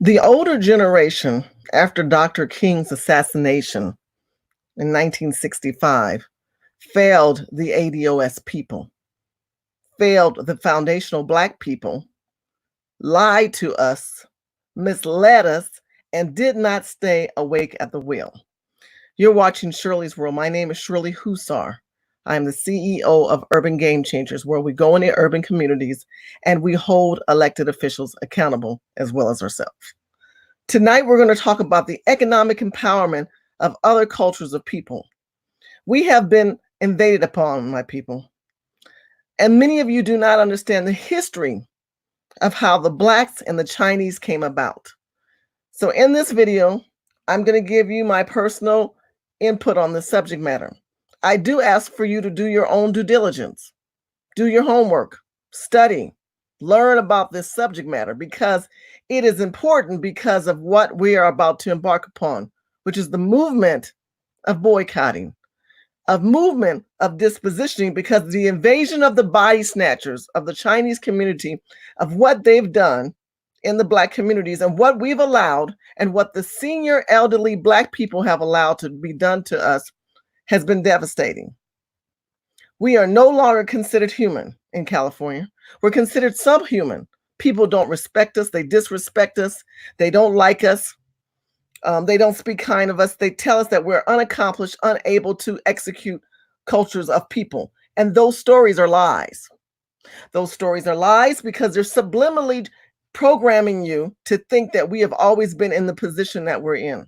The older generation, after Dr. King's assassination in 1965, failed the ADOS people, failed the foundational Black people, lied to us, misled us, and did not stay awake at the wheel. You're watching Shirley's World. My name is Shirley Husar. I'm the CEO of Urban Game Changers, where we go into urban communities and we hold elected officials accountable as well as ourselves. Tonight, we're going to talk about the economic empowerment of other cultures of people. We have been invaded upon, my people. And many of you do not understand the history of how the Blacks and the Chinese came about. So in this video, I'm going to give you my personal input on the subject matter. I do ask for you to do your own due diligence, do your homework, study, learn about this subject matter, because it is important because of what we are about to embark upon, which is the movement of boycotting, of movement of dispositioning, because the invasion of the body snatchers of the Chinese community, of what they've done in the Black communities and what we've allowed and what the senior elderly Black people have allowed to be done to us has been devastating. We are no longer considered human in California. We're considered subhuman. People don't respect us. They disrespect us. They don't like us. They don't speak kind of us. They tell us that we're unaccomplished, unable to execute cultures of people. And those stories are lies. Those stories are lies because they're subliminally programming you to think that we have always been in the position that we're in.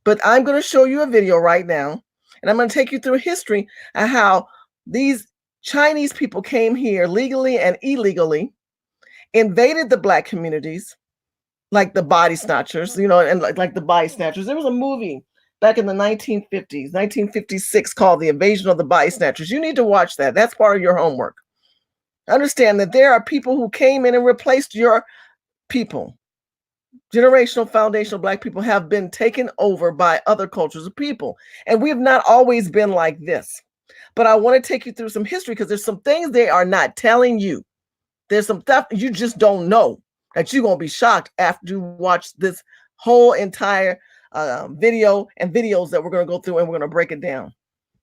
But I'm going to show you a video right now, and I'm going to take you through history of how these Chinese people came here legally and illegally, invaded the Black communities, like the body snatchers, and like the body snatchers. There was a movie back in the 1950s, 1956, called The Invasion of the Body Snatchers. You need to watch that. That's part of your homework. Understand that there are people who came in and replaced your people. Generational, foundational Black people have been taken over by other cultures of people. And we have not always been like this. But I want to take you through some history because there's some things they are not telling you. There's some stuff you just don't know that you're going to be shocked after you watch this whole entire video and videos that we're going to go through, and we're going to break it down.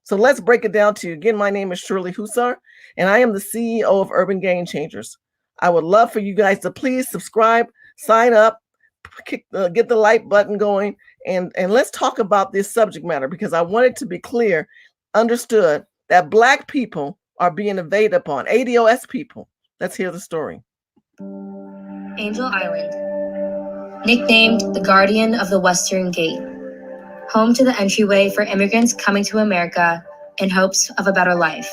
So let's break it down to you. Again, my name is Shirley Husar, and I am the CEO of Urban Game Changers. I would love for you guys to please subscribe, sign up, get the like button going, and let's talk about this subject matter, because I want it to be clear, understood, that Black people are being invaded upon, ADOS people. Let's hear the story. Angel Island, nicknamed the Guardian of the Western Gate, home to the entryway for immigrants coming to America in hopes of a better life.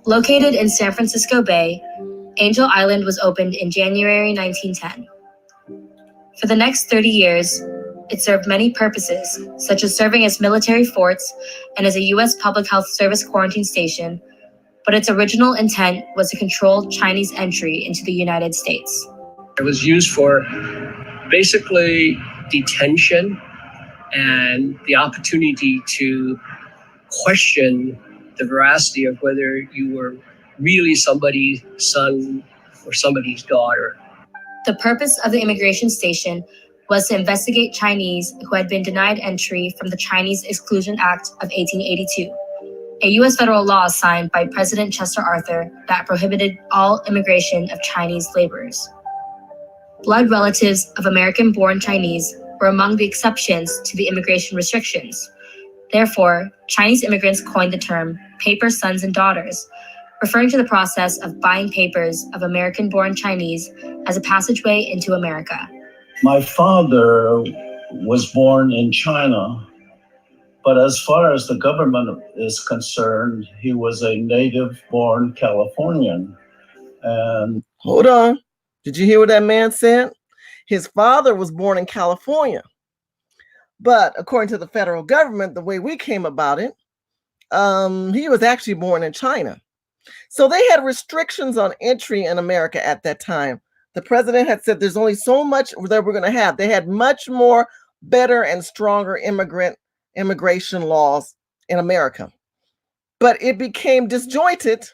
Located in San Francisco Bay, Angel Island was opened in January 1910. For the next 30 years, it served many purposes, such as serving as military forts and as a U.S. Public Health Service quarantine station, but its original intent was to control Chinese entry into the United States. It was used for basically detention and the opportunity to question the veracity of whether you were really somebody's son or somebody's daughter. The purpose of the immigration station was to investigate Chinese who had been denied entry from the Chinese Exclusion Act of 1882, a U.S. federal law signed by President Chester Arthur that prohibited all immigration of Chinese laborers. Blood relatives of American-born Chinese were among the exceptions to the immigration restrictions. Therefore, Chinese immigrants coined the term paper sons and daughters, referring to the process of buying papers of American-born Chinese as a passageway into America. My father was born in China, but as far as the government is concerned, he was a native-born Californian. And hold on. Did you hear what that man said? His father was born in California. But according to the federal government, the way we came about it, he was actually born in China. So they had restrictions on entry in America at that time. The president had said there's only so much that we're going to have. They had much more better and stronger immigration laws in America. But it became disjointed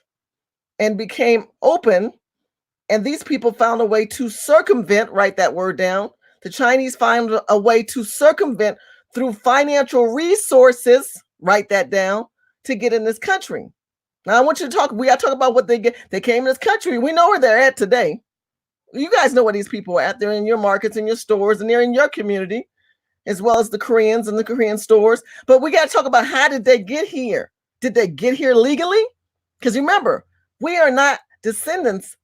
and became open And these people found a way to circumvent, write that word down. The Chinese found a way to circumvent through financial resources, write that down, to get in this country. Now I want you to talk, we got to talk about what they get. They came in this country. We know where they're at today. You guys know where these people are at. They're in your markets and your stores, and they're in your community, as well as the Koreans and the Korean stores. But we got to talk about, how did they get here? Did they get here legally? Because remember, we are not descendants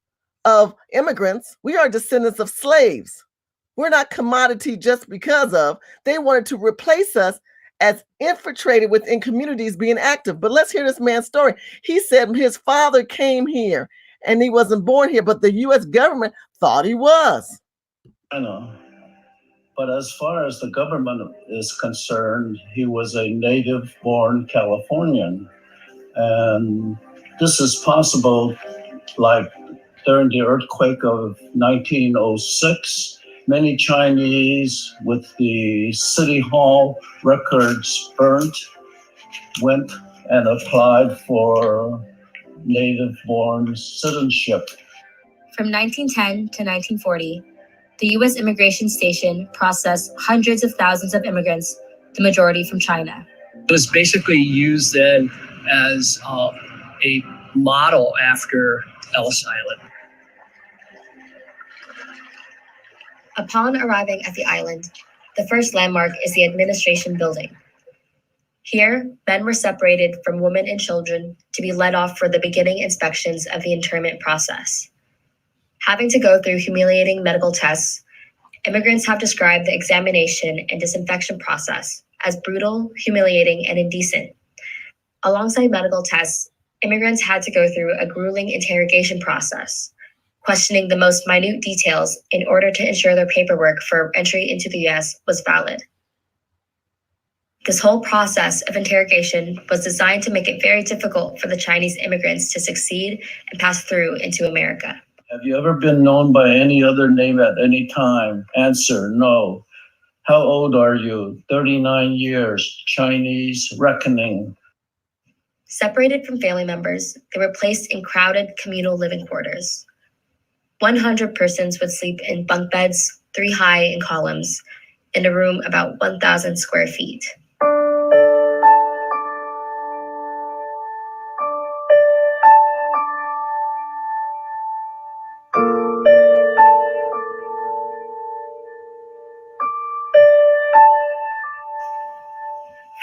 of immigrants. We are descendants of slaves. We're not commodity just because of. They wanted to replace us as infiltrated within communities being active. But let's hear this man's story. He said his father came here and he wasn't born here, but the U.S. government thought he was. I know. But as far as the government is concerned, he was a native-born Californian. And this is possible, like during the earthquake of 1906, many Chinese, with the City Hall records burnt, went and applied for native-born citizenship. From 1910 to 1940, the U.S. immigration station processed hundreds of thousands of immigrants, the majority from China. It was basically used then as a model after Ellis Island. Upon arriving at the island, the first landmark is the administration building. Here, men were separated from women and children to be led off for the beginning inspections of the internment process. Having to go through humiliating medical tests, immigrants have described the examination and disinfection process as brutal, humiliating, and indecent. Alongside medical tests, immigrants had to go through a grueling interrogation process, questioning the most minute details in order to ensure their paperwork for entry into the U.S. was valid. This whole process of interrogation was designed to make it very difficult for the Chinese immigrants to succeed and pass through into America. Have you ever been known by any other name at any time? Answer, no. How old are you? 39 years, Chinese reckoning. Separated from family members, they were placed in crowded communal living quarters. 100 persons would sleep in bunk beds, 3 high in columns, in a room about 1,000 square feet.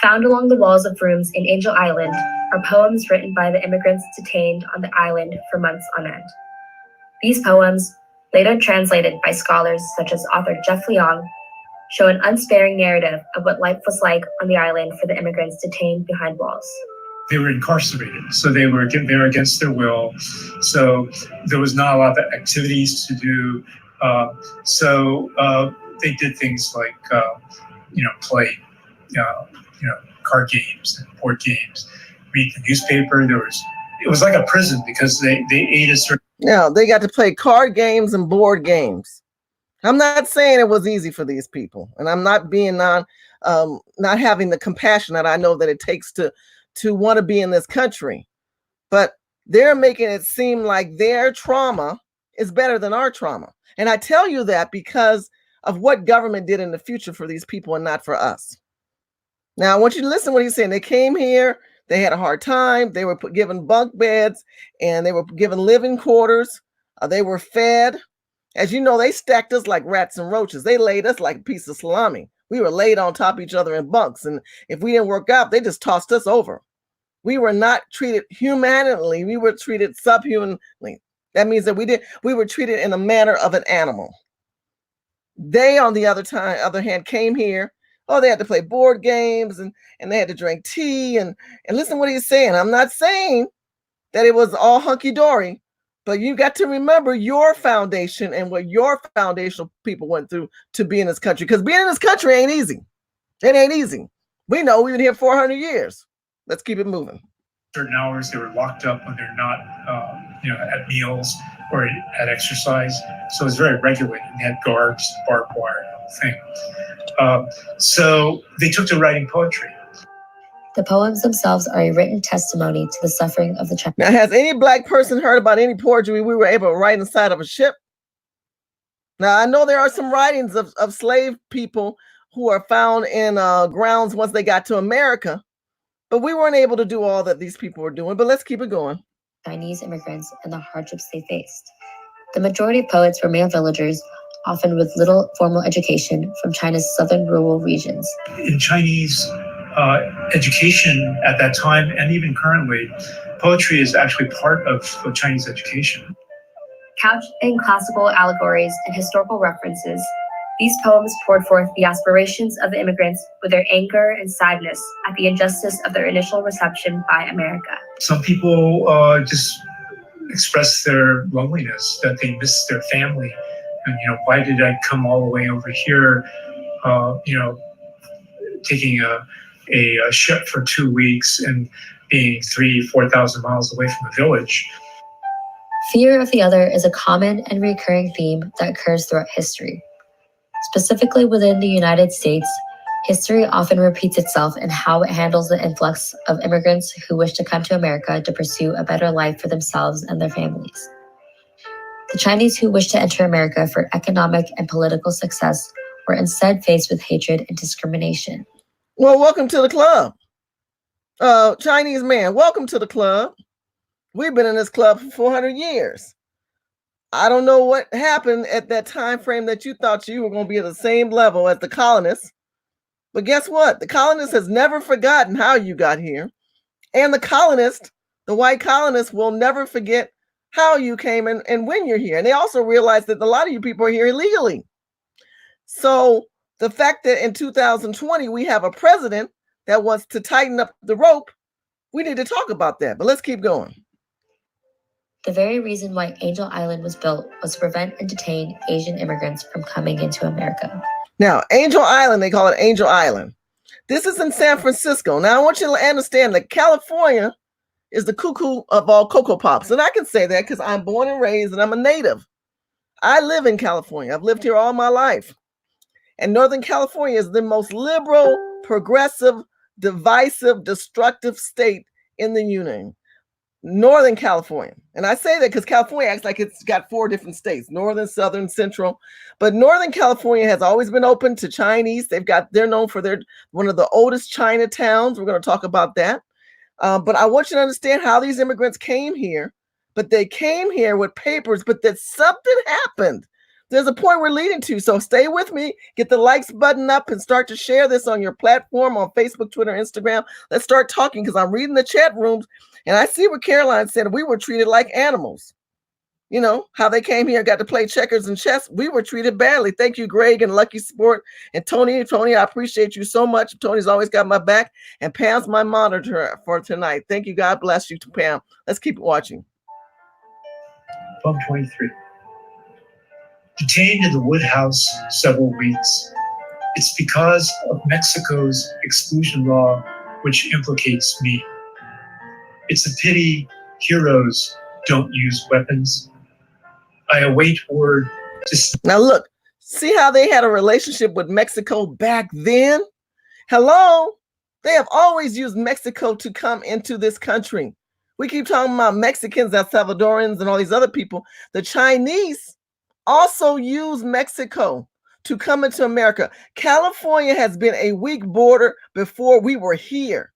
Found along the walls of rooms in Angel Island are poems written by the immigrants detained on the island for months on end. These poems, later translated by scholars such as author Jeff Leong, show an unsparing narrative of what life was like on the island for the immigrants detained behind walls. They were incarcerated, so they were against their will. So there was not a lot of activities to do. They did things like, play, card games and board games, read the newspaper. It was like a prison because they ate a certain. Now they got to play card games and board games. I'm not saying it was easy for these people, and I'm not being not having the compassion that I know that it takes to want to be in this country, but they're making it seem like their trauma is better than our trauma. And I tell you that because of what government did in the future for these people and not for us. Now, I want you to listen to what he's saying. They came here, they had a hard time, they were given bunk beds, and they were given living quarters. They were fed. As you know, they stacked us like rats and roaches. They laid us like a piece of salami. We were laid on top of each other in bunks, and if we didn't work out, they just tossed us over. We were not treated humanely. We were treated subhumanly. That means that we were treated in a manner of an animal. They, on the other hand, came here. Oh, they had to play board games and they had to drink tea and listen to what he's saying. I'm not saying that it was all hunky-dory, but you got to remember your foundation and what your foundational people went through to be in this country. Because being in this country ain't easy. It ain't easy. We know we've been here 400 years. Let's keep it moving. Certain hours they were locked up when they're not, at meals or at exercise. So it was very regulated. They had guards, barbed wire, the whole thing. So they took to writing poetry. The poems themselves are a written testimony to the suffering of the Chinese. Now, has any Black person heard about any poetry we were able to write inside of a ship? Now, I know there are some writings of slave people who are found in grounds once they got to America, but we weren't able to do all that these people were doing. But let's keep it going. Chinese immigrants and the hardships they faced. The majority of poets were male villagers, often with little formal education from China's southern rural regions. In Chinese education at that time, and even currently, poetry is actually part of Chinese education. Couched in classical allegories and historical references, these poems poured forth the aspirations of the immigrants with their anger and sadness at the injustice of their initial reception by America. Some people just express their loneliness, that they miss their family. And, why did I come all the way over here, taking a ship for 2 weeks and being 3,000-4,000 miles away from a village. Fear of the other is a common and recurring theme that occurs throughout history. Specifically within the United States, history often repeats itself in how it handles the influx of immigrants who wish to come to America to pursue a better life for themselves and their families. The Chinese who wished to enter America for economic and political success were instead faced with hatred and discrimination. Well, welcome to the club. Chinese man, welcome to the club. We've been in this club for 400 years. I don't know what happened at that time frame that you thought you were going to be at the same level as the colonists. But guess what? The colonist has never forgotten how you got here. And the white colonists will never forget how you came and when you're here. And they also realize that a lot of you people are here illegally. So the fact that in 2020, we have a president that wants to tighten up the rope, we need to talk about that. But let's keep going. The very reason why Angel Island was built was to prevent and detain Asian immigrants from coming into America. Now, Angel Island, they call it Angel Island. This is in San Francisco. Now, I want you to understand that California is the cuckoo of all Cocoa Pops. And I can say that because I'm born and raised and I'm a native. I live in California. I've lived here all my life. And Northern California is the most liberal, progressive, divisive, destructive state in the union. Northern California. And I say that because California acts like it's got 4 different states, Northern, Southern, Central. But Northern California has always been open to Chinese. They're known for one of the oldest Chinatowns. We're going to talk about that. But I want you to understand how these immigrants came here. But they came here with papers, but that something happened. There's a point we're leading to. So stay with me, get the likes button up and start to share this on your platform on Facebook, Twitter, Instagram. Let's start talking because I'm reading the chat rooms and I see what Caroline said. We were treated like animals. You know, how they came here, got to play checkers and chess. We were treated badly. Thank you, Greg and Lucky Sport and Tony. Tony, I appreciate you so much. Tony's always got my back and Pam's my monitor for tonight. Thank you. God bless you to Pam. Let's keep watching. Poem 23. Detained in the Wood House several weeks. It's because of Mexico's exclusion law, which implicates me. It's a pity heroes don't use weapons. I await word to... Now look, see how they had a relationship with Mexico back then? Hello? They have always used Mexico to come into this country. We keep talking about Mexicans, El Salvadorans, and all these other people. The Chinese also use Mexico to come into America. California has been a weak border before we were here.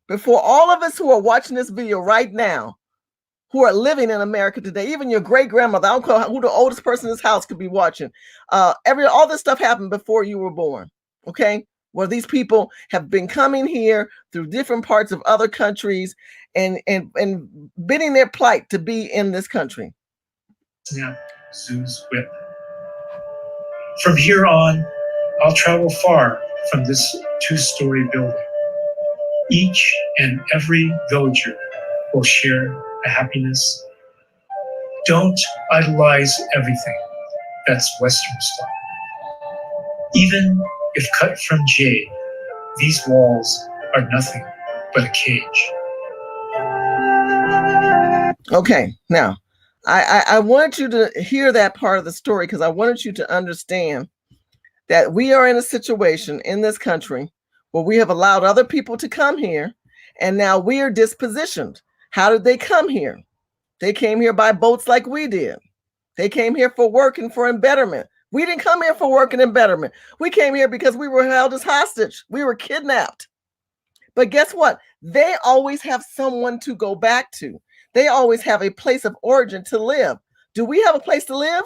Before all of us who are watching this video right now, who are living in America today, even your great grandmother, I don't know who the oldest person in this house could be watching. All this stuff happened before you were born. Okay, where these people have been coming here through different parts of other countries and bidding their plight to be in this country. Snap Zeus whip. From here on, I'll travel far from this 2-story building. Each and every villager will share a happiness. Don't idolize everything that's Western style. Even if cut from jade, these walls are nothing but a cage. Okay, now, I wanted you to hear that part of the story because I wanted you to understand that we are in a situation in this country where we have allowed other people to come here And now we are dispositioned. How did they come here? They came here by boats like we did. They came here for work and for embetterment. We didn't come here for work and embetterment. We came here because we were held as hostage. We were kidnapped. But guess what? They always have someone to go back to. They always have a place of origin to live. Do we have a place to live?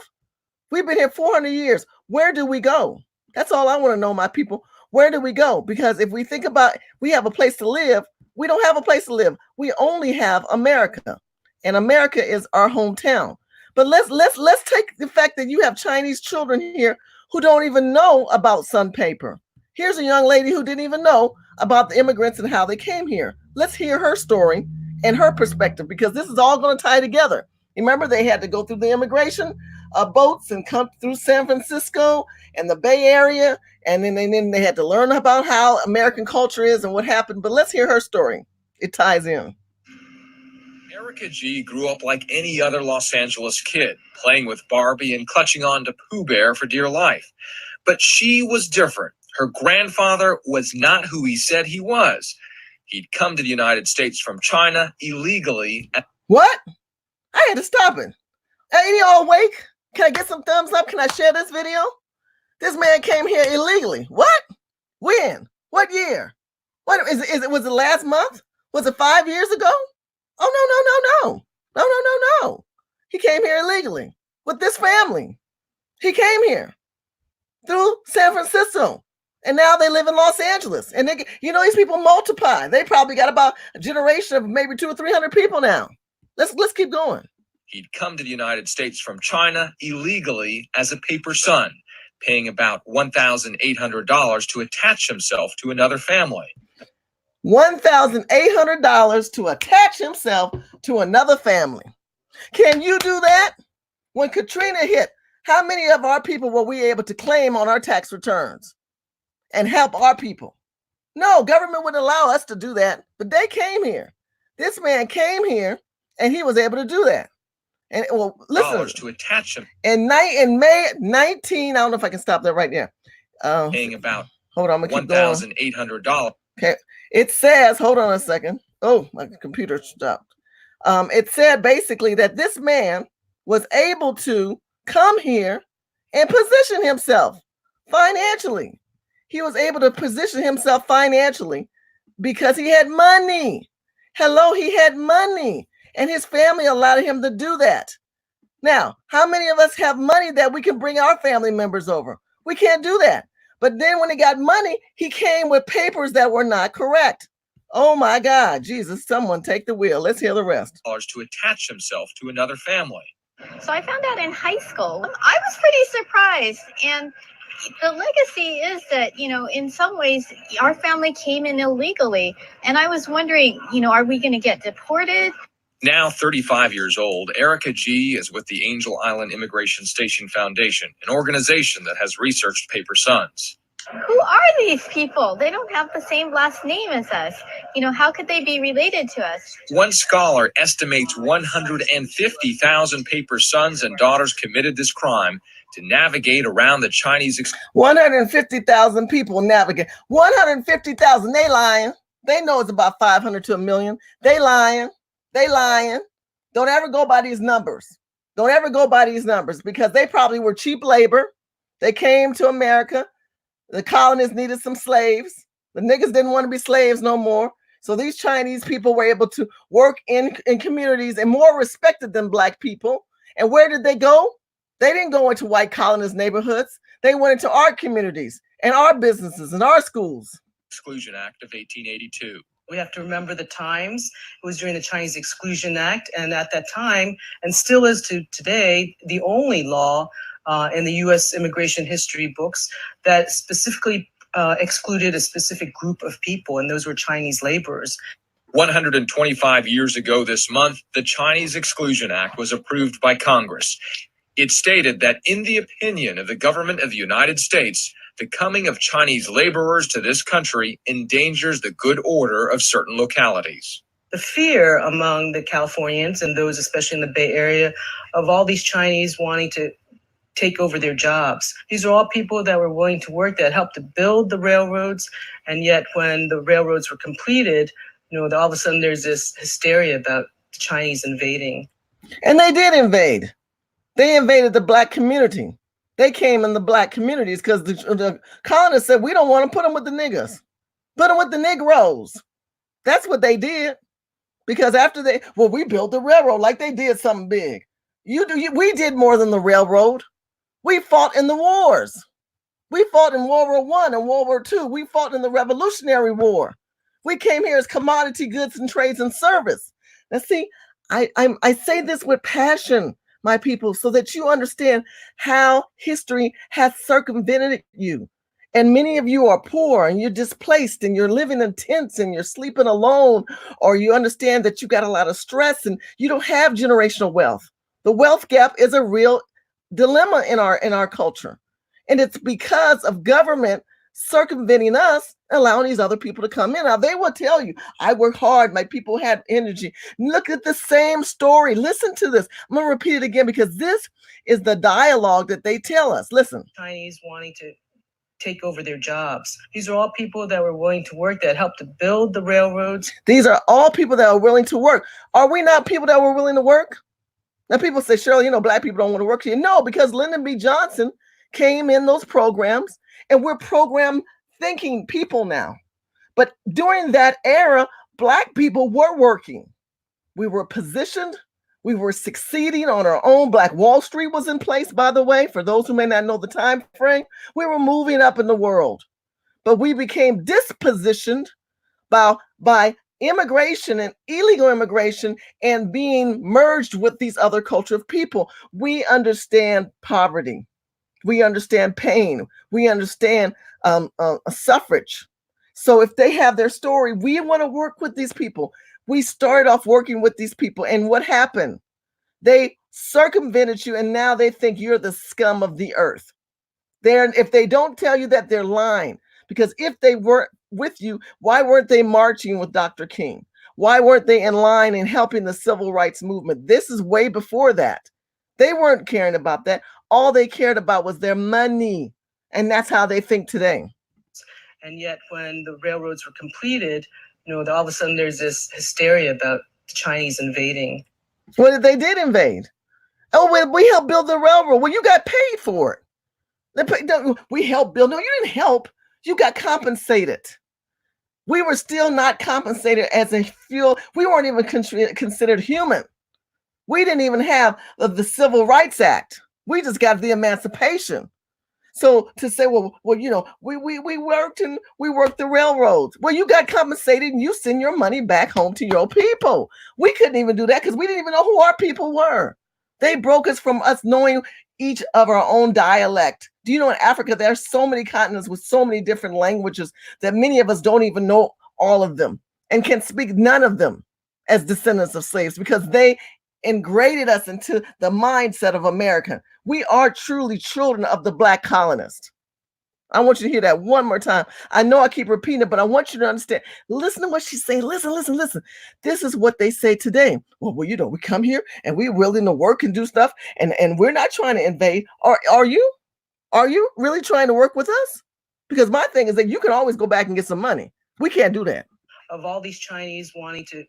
We've been here 400 years. Where do we go? That's all I want to know, my people. Where do we go? Because if we think about we have a place to live, we don't have a place to live. We only have America. And America is our hometown. But let's take the fact that you have Chinese children here who don't even know about Sun Paper. Here's a young lady who didn't even know about the immigrants and how they came here. Let's hear her story and her perspective, because this is all going to tie together. Remember, they had to go through the immigration boats and come through San Francisco and the Bay Area, and then they had to learn about how American culture is and what happened. But let's hear her story. It ties in. Erica G grew up like any other Los Angeles kid, playing with Barbie and clutching on to Pooh Bear for dear life. But she was different. Her grandfather was not who he said he was. He'd come to the United States from China illegally. What? I had to stop it. Any y'all awake? Can I get some thumbs up? Can I share this video? This man came here illegally. What? When? What year? What is it? Was it last month? Was it 5 years ago? Oh, no. He came here illegally with this family. He came here through San Francisco. And now they live in Los Angeles. And they, these people multiply. They probably got about a generation of maybe 200 or 300 people now. Let's keep going. He'd come to the United States from China illegally as a paper son, paying about $1,800 to attach himself to another family. $1,800 to attach himself to another family. Can you do that? When Katrina hit, how many of our people were we able to claim on our tax returns and help our people? No, government wouldn't allow us to do that, but they came here. This man came here and he was able to do that. And well, listen, to attach him. In May 19, I don't know if I can stop that right there. Paying about hold on, I'm gonna keep going. $1,800. Okay. It says, hold on a second. Oh, my computer stopped. It said basically that this man was able to come here and position himself financially. He was able to position himself financially because he had money. Hello, he had money. And his family allowed him to do that. Now, how many of us have money that we can bring our family members over? We can't do that. But then when he got money, he came with papers that were not correct. Oh my God, Jesus, someone take the wheel. Let's hear the rest. To attach himself to another family. So I found out in high school. I was pretty surprised. And the legacy is that, in some ways, our family came in illegally. And I was wondering, are we going to get deported? Now 35 years old, Erica G is with the Angel Island Immigration Station Foundation, an organization that has researched paper sons. Who are these people? They don't have the same last name as us. How could they be related to us? One scholar estimates 150,000 paper sons and daughters committed this crime to navigate around the Chinese. 150,000 people navigate. 150,000. They lying. They know it's about 500 to a million. They lying. Don't ever go by these numbers. Because they probably were cheap labor. They came to America. The colonists needed some slaves. The niggas didn't want to be slaves no more. So these Chinese people were able to work in communities and more respected than Black people. And where did they go? They didn't go into white colonist neighborhoods. They went into our communities and our businesses and our schools. Exclusion Act of 1882. We have to remember the times. It was during the Chinese Exclusion Act, and at that time, and still is to today, the only law in the U.S. immigration history books that specifically excluded a specific group of people, and those were Chinese laborers. 125 years ago this month, the Chinese Exclusion Act was approved by Congress. It stated that in the opinion of the government of the United States, the coming of Chinese laborers to this country endangers the good order of certain localities. The fear among the Californians and those especially in the Bay Area of all these Chinese wanting to take over their jobs. These are all people that were willing to work, that helped to build the railroads. And yet when the railroads were completed, All of a sudden there's this hysteria about the Chinese invading. And they did invade. They invaded the Black community. They came in the Black communities because the colonists said, we don't want to put them with the niggas. Put them with the Negroes. That's what they did. Because after we built the railroad like they did something big. We did more than the railroad. We fought in the wars. We fought in World War I and World War II. We fought in the Revolutionary War. We came here as commodity goods and trades and service. Now, see, I say this with passion, my people, so that you understand how history has circumvented you. And many of you are poor and you're displaced and you're living in tents and you're sleeping alone, or you understand that you got a lot of stress and you don't have generational wealth. The wealth gap is a real dilemma in our culture. And it's because of government circumventing us, allowing these other people to come in. Now, they will tell you, I work hard, my people had energy. Look at the same story. Listen to this. I'm going to repeat it again because this is the dialogue that they tell us. Listen. Chinese wanting to take over their jobs. These are all people that were willing to work, that helped to build the railroads. These are all people that are willing to work. Are we not people that were willing to work? Now, people say, Shirley, Black people don't want to work here. No, because Lyndon B. Johnson came in those programs, and we're program thinking people now. But during that era, Black people were working. We were positioned. We were succeeding on our own. Black Wall Street was in place, by the way, for those who may not know the time frame. We were moving up in the world, but we became dispositioned by immigration and illegal immigration and being merged with these other culture of people. We understand poverty. We understand pain. We understand suffrage. So if they have their story, we want to work with these people. We started off working with these people, and what happened? They circumvented you, and now they think you're the scum of the earth. If they don't tell you that, they're lying. Because if they weren't with you, why weren't they marching with Dr. King? Why weren't they in line and helping the civil rights movement? This is way before that. They weren't caring about that. All they cared about was their money. And that's how they think today. And yet when the railroads were completed, all of a sudden there's this hysteria about the Chinese invading. Well, they did invade. Oh, well, we helped build the railroad. Well, you got paid for it. We helped build. No, you didn't help. You got compensated. We were still not compensated as a fuel. We weren't even considered human. We didn't even have the Civil Rights Act. We just got the emancipation. So to say, we worked and we worked the railroads. Well, you got compensated and you send your money back home to your people. We couldn't even do that because we didn't even know who our people were. They broke us from us knowing each of our own dialect. Do you know in Africa, there are so many continents with so many different languages that many of us don't even know all of them and can speak none of them as descendants of slaves because they ingrained us into the mindset of America. We are truly children of the Black colonists. I want you to hear that one more time. I know I keep repeating it, but I want you to understand. Listen to what she's saying. Listen. This is what they say today. Well, we come here and we're willing to work and do stuff, and we're not trying to invade. Are you? Are you really trying to work with us? Because my thing is that you can always go back and get some money. We can't do that. Of all these Chinese wanting to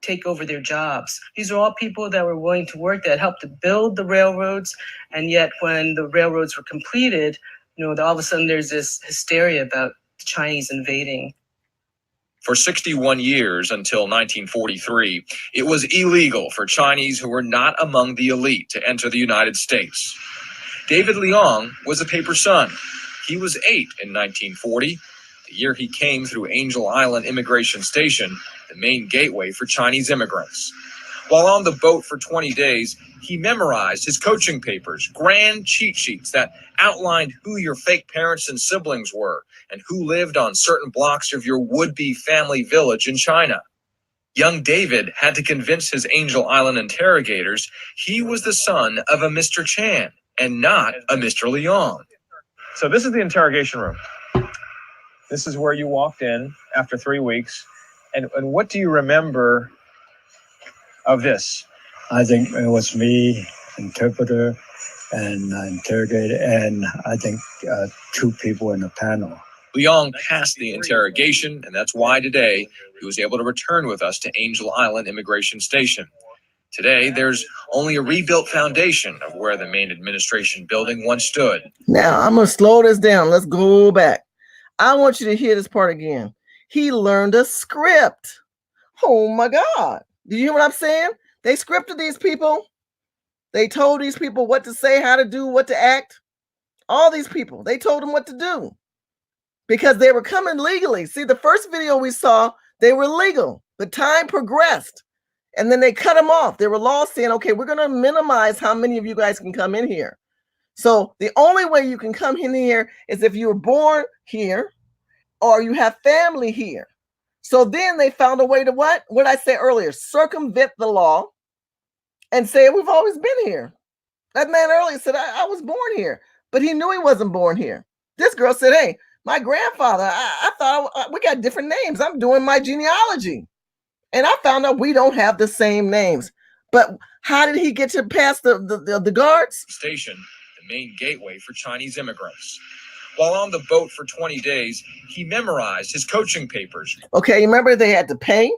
take over their jobs. These are all people that were willing to work, that helped to build the railroads. And yet when the railroads were completed, all of a sudden there's this hysteria about the Chinese invading. For 61 years until 1943, it was illegal for Chinese who were not among the elite to enter the United States. David Leong was a paper son. He was 8 in 1940, the year he came through Angel Island Immigration Station, the main gateway for Chinese immigrants. While on the boat for 20 days, he memorized his coaching papers, grand cheat sheets that outlined who your fake parents and siblings were and who lived on certain blocks of your would-be family village in China. Young David had to convince his Angel Island interrogators he was the son of a Mr. Chan and not a Mr. Leong. So this is the interrogation room. This is where you walked in after 3 weeks. And what do you remember of this? I think it was me, interpreter, and interrogator, and I think 2 people in the panel. Leong passed the interrogation, and that's why today he was able to return with us to Angel Island Immigration Station. Today, there's only a rebuilt foundation of where the main administration building once stood. Now, I'm going to slow this down. Let's go back. I want you to hear this part again. He learned a script. Oh, my God. Do you hear what I'm saying? They scripted these people. They told these people what to say, how to do, what to act. All these people, they told them what to do because they were coming legally. See, the first video we saw, they were legal. The time progressed and then they cut them off. There were laws saying, okay, we're going to minimize how many of you guys can come in here. So the only way you can come in here is if you were born here or you have family here. So then they found a way to what did I say earlier? Circumvent the law and say, we've always been here. That man earlier said, I was born here. But he knew he wasn't born here. This girl said, hey, my grandfather, I thought we got different names. I'm doing my genealogy. And I found out we don't have the same names. But how did he get to pass the guards? Station, the main gateway for Chinese immigrants. While on the boat for 20 days, he memorized his coaching papers. Okay, remember they had to pay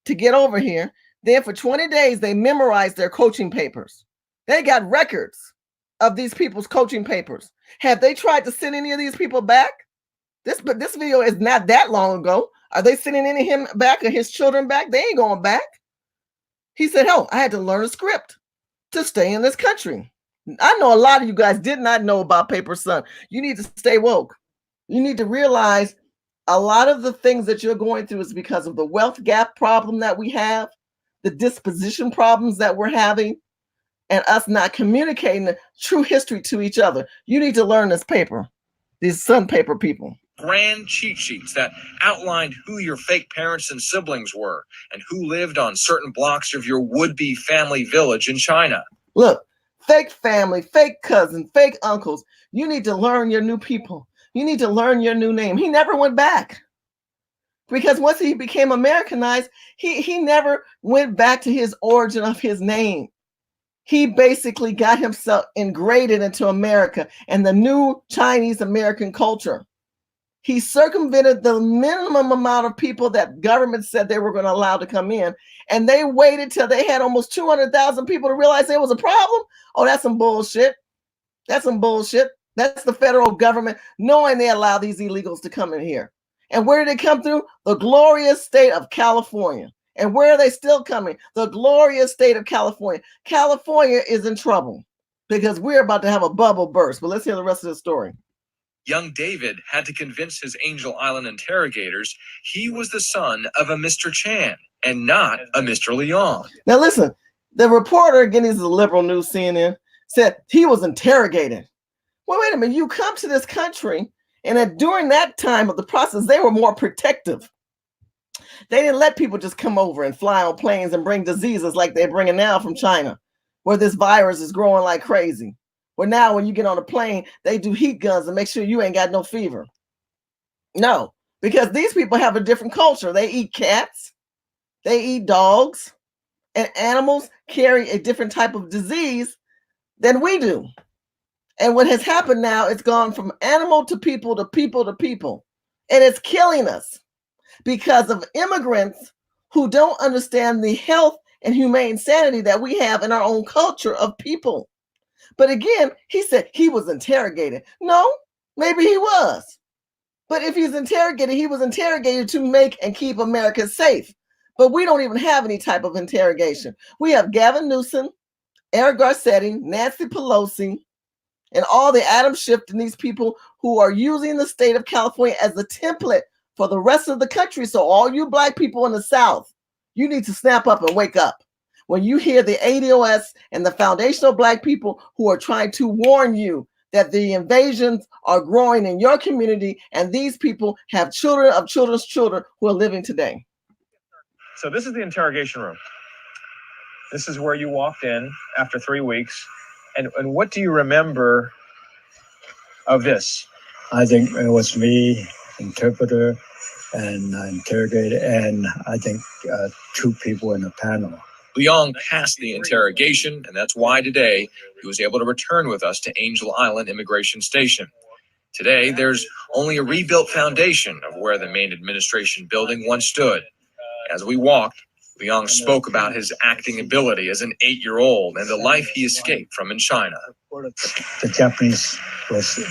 to get over here. Then for 20 days, they memorized their coaching papers. They got records of these people's coaching papers. Have they tried to send any of these people back? This video is not that long ago. Are they sending any of him back or his children back? They ain't going back. He said, hell, I had to learn a script to stay in this country. I know a lot of you guys did not know about Paper Son. You need to stay woke. You need to realize a lot of the things that you're going through is because of the wealth gap problem that we have, the disposition problems that we're having, and us not communicating the true history to each other. You need to learn this paper, these Sun paper people. Grand cheat sheets that outlined who your fake parents and siblings were and who lived on certain blocks of your would-be family village in China. Look, fake family, fake cousin, fake uncles. You need to learn your new people. You need to learn your new name. He never went back. Because once he became Americanized, he never went back to his origin of his name. He basically got himself ingrained into America and the new Chinese American culture. He circumvented the minimum amount of people that government said they were going to allow to come in. And they waited till they had almost 200,000 people to realize there was a problem. Oh, that's some bullshit. That's some bullshit. That's the federal government knowing they allow these illegals to come in here. And where did they come through? The glorious state of California. And where are they still coming? The glorious state of California. California is in trouble because we're about to have a bubble burst. But let's hear the rest of the story. Young David had to convince his Angel Island interrogators he was the son of a Mr. Chan and not a Mr. Leong. Now listen, the reporter, again, he's a liberal news CNN, said he was interrogated. Well, wait a minute, you come to this country and during that time of the process, they were more protective. They didn't let people just come over and fly on planes and bring diseases like they're bringing now from China, where this virus is growing like crazy. Where now when you get on a plane, they do heat guns and make sure you ain't got no fever. No, because these people have a different culture. They eat cats, they eat dogs, and animals carry a different type of disease than we do. And what has happened now, it's gone from animal to people to people to people. And it's killing us. Because of immigrants who don't understand the health and humane sanity that we have in our own culture of people. But again, he said he was interrogated. No, maybe he was. But if he's interrogated, he was interrogated to make and keep America safe. But we don't even have any type of interrogation. We have Gavin Newsom, Eric Garcetti, Nancy Pelosi, and all the Adam Schiff and these people who are using the state of California as a template for the rest of the country. So all you black people in the South, you need to snap up and wake up. When you hear the ADOS and the foundational black people who are trying to warn you that the invasions are growing in your community and these people have children of children's children who are living today. So this is the interrogation room. This is where you walked in after 3 weeks. And what do you remember of this? I think it was me, interpreter, and interrogator, and I think 2 people in the panel. Leong passed the interrogation, and that's why today he was able to return with us to Angel Island Immigration Station. Today, there's only a rebuilt foundation of where the main administration building once stood. As we walked, Liang spoke about his acting ability as an 8-year-old and the life he escaped from in China. The Japanese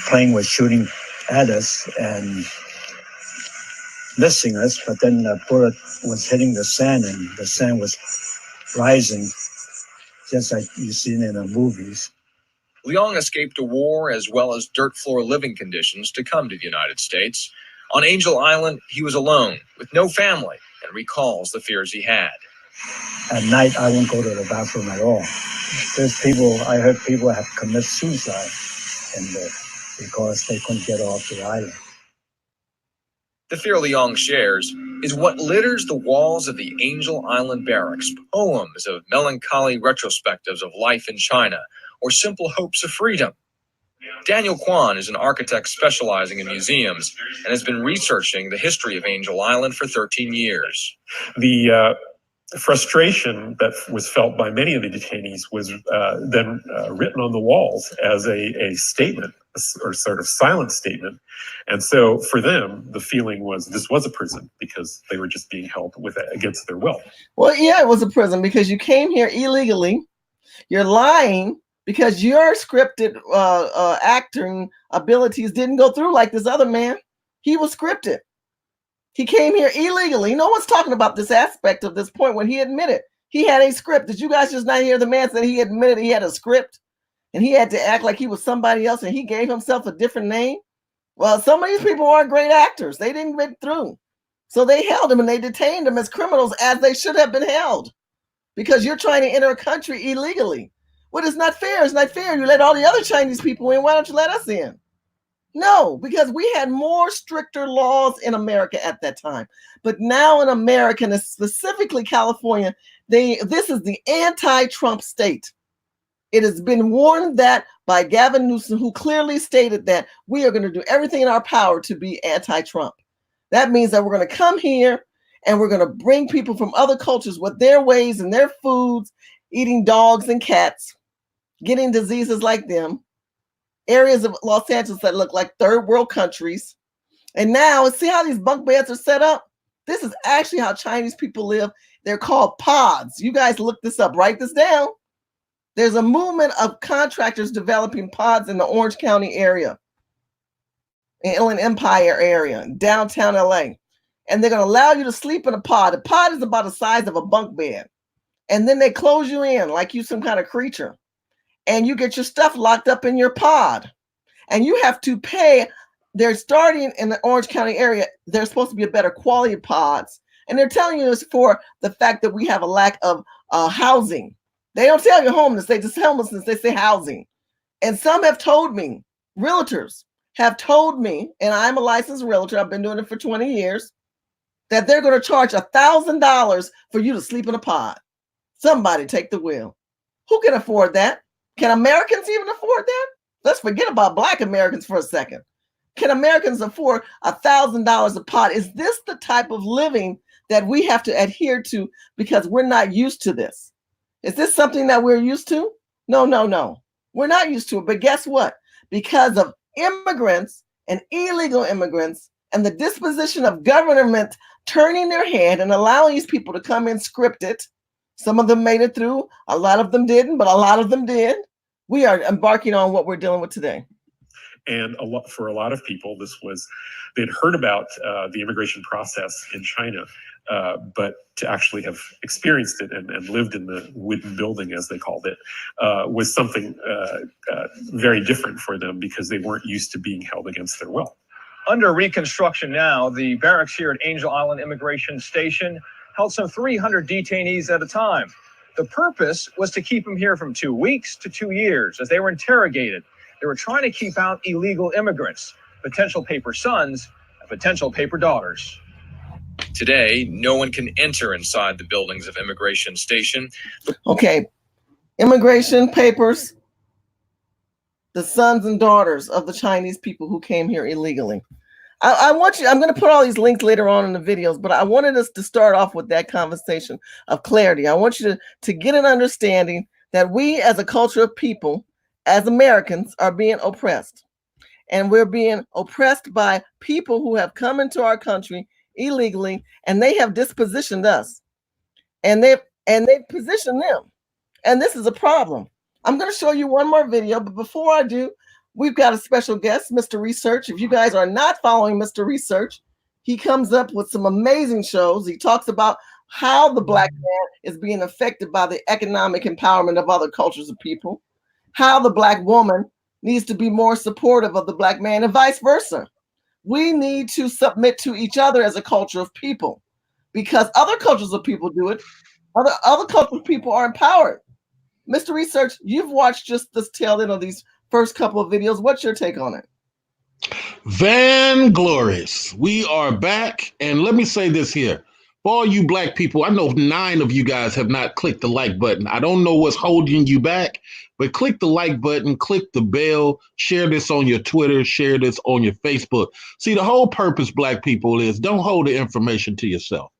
plane was shooting at us and missing us, but then the bullet was hitting the sand and the sand was rising, just like you've seen in the movies. Liang escaped a war as well as dirt floor living conditions to come to the United States. On Angel Island, he was alone with no family and recalls the fears he had. At night, I won't go to the bathroom at all. I heard people have committed suicide because they couldn't get off the island. The fear Liang shares is what litters the walls of the Angel Island barracks, poems of melancholy retrospectives of life in China, or simple hopes of freedom. Daniel Kwan is an architect specializing in museums and has been researching the history of Angel Island for 13 years. The frustration that was felt by many of the detainees was then written on the walls as a statement, or sort of silent statement. And so for them, the feeling was this was a prison because they were just being held against their will. Well, yeah, it was a prison because you came here illegally. You're lying because your scripted acting abilities didn't go through like this other man. He was scripted. He came here illegally. No one's talking about this aspect of this point when he admitted he had a script. Did you guys just not hear the man say he admitted he had a script and he had to act like he was somebody else and he gave himself a different name? Well, some of these people aren't great actors. They didn't get through. So they held him and they detained him as criminals as they should have been held because you're trying to enter a country illegally. What is not fair is not fair. You let all the other Chinese people in. Why don't you let us in? No, because we had more stricter laws in America at that time. But now in America, and specifically California, this is the anti-Trump state. It has been warned that by Gavin Newsom, who clearly stated that we are going to do everything in our power to be anti-Trump. That means that we're going to come here and we're going to bring people from other cultures with their ways and their foods, eating dogs and cats, getting diseases like them, areas of Los Angeles that look like third world countries. And now, see how these bunk beds are set up? This is actually how Chinese people live. They're called pods. You guys look this up, write this down. There's a movement of contractors developing pods in the Orange County area, in Inland Empire area, downtown LA. And they're going to allow you to sleep in a pod. A pod is about the size of a bunk bed. And then they close you in like you some kind of creature. And you get your stuff locked up in your pod. And you have to pay. They're starting in the Orange County area. There's supposed to be a better quality of pods. And they're telling you it's for the fact that we have a lack of housing. They don't tell you homeless. They just homelessness. They say housing. And some have told me, realtors have told me, and I'm a licensed realtor, I've been doing it for 20 years, that they're going to charge $1,000 for you to sleep in a pod. Somebody take the wheel. Who can afford that? Can Americans even afford that? Let's forget about Black Americans for a second. Can Americans afford $1,000 a pod? Is this the type of living that we have to adhere to because we're not used to this? Is this something that we're used to? No. We're not used to it. But guess what? Because of immigrants and illegal immigrants and the disposition of government turning their hand and allowing these people to come in scripted, some of them made it through, a lot of them didn't, but a lot of them did. We are embarking on what we're dealing with today. And for a lot of people, they'd heard about the immigration process in China, but to actually have experienced it and lived in the wooden building, as they called it, was something very different for them because they weren't used to being held against their will. Under reconstruction now, the barracks here at Angel Island Immigration Station held some 300 detainees at a time. The purpose was to keep them here from 2 weeks to 2 years as they were interrogated. They were trying to keep out illegal immigrants, potential paper sons, and potential paper daughters. Today, no one can enter inside the buildings of Immigration Station. Okay, immigration papers, the sons and daughters of the Chinese people who came here illegally. I'm going to put all these links later on in the videos, but I wanted us to start off with that conversation of clarity. I want you to get an understanding that we as a culture of people, as Americans, are being oppressed. and we're being oppressed by people who have come into our country illegally, and they have dispositioned us, and they've positioned them. And this is a problem. I'm going to show you one more video, but before I do, we've got a special guest, Mr. Research. If you guys are not following Mr. Research, he comes up with some amazing shows. He talks about how the Black man is being affected by the economic empowerment of other cultures of people, how the Black woman needs to be more supportive of the Black man, and vice versa. We need to submit to each other as a culture of people, because other cultures of people do it. Other cultures of people are empowered. Mr. Research, you've watched just this tail end of these first couple of videos. What's your take on it? Van glorious. We are back. And let me say this here. For all you Black people, I know 9 of you guys have not clicked the like button. I don't know what's holding you back, but click the like button, click the bell, share this on your Twitter, share this on your Facebook. See, the whole purpose, Black people, is don't hold the information to yourself.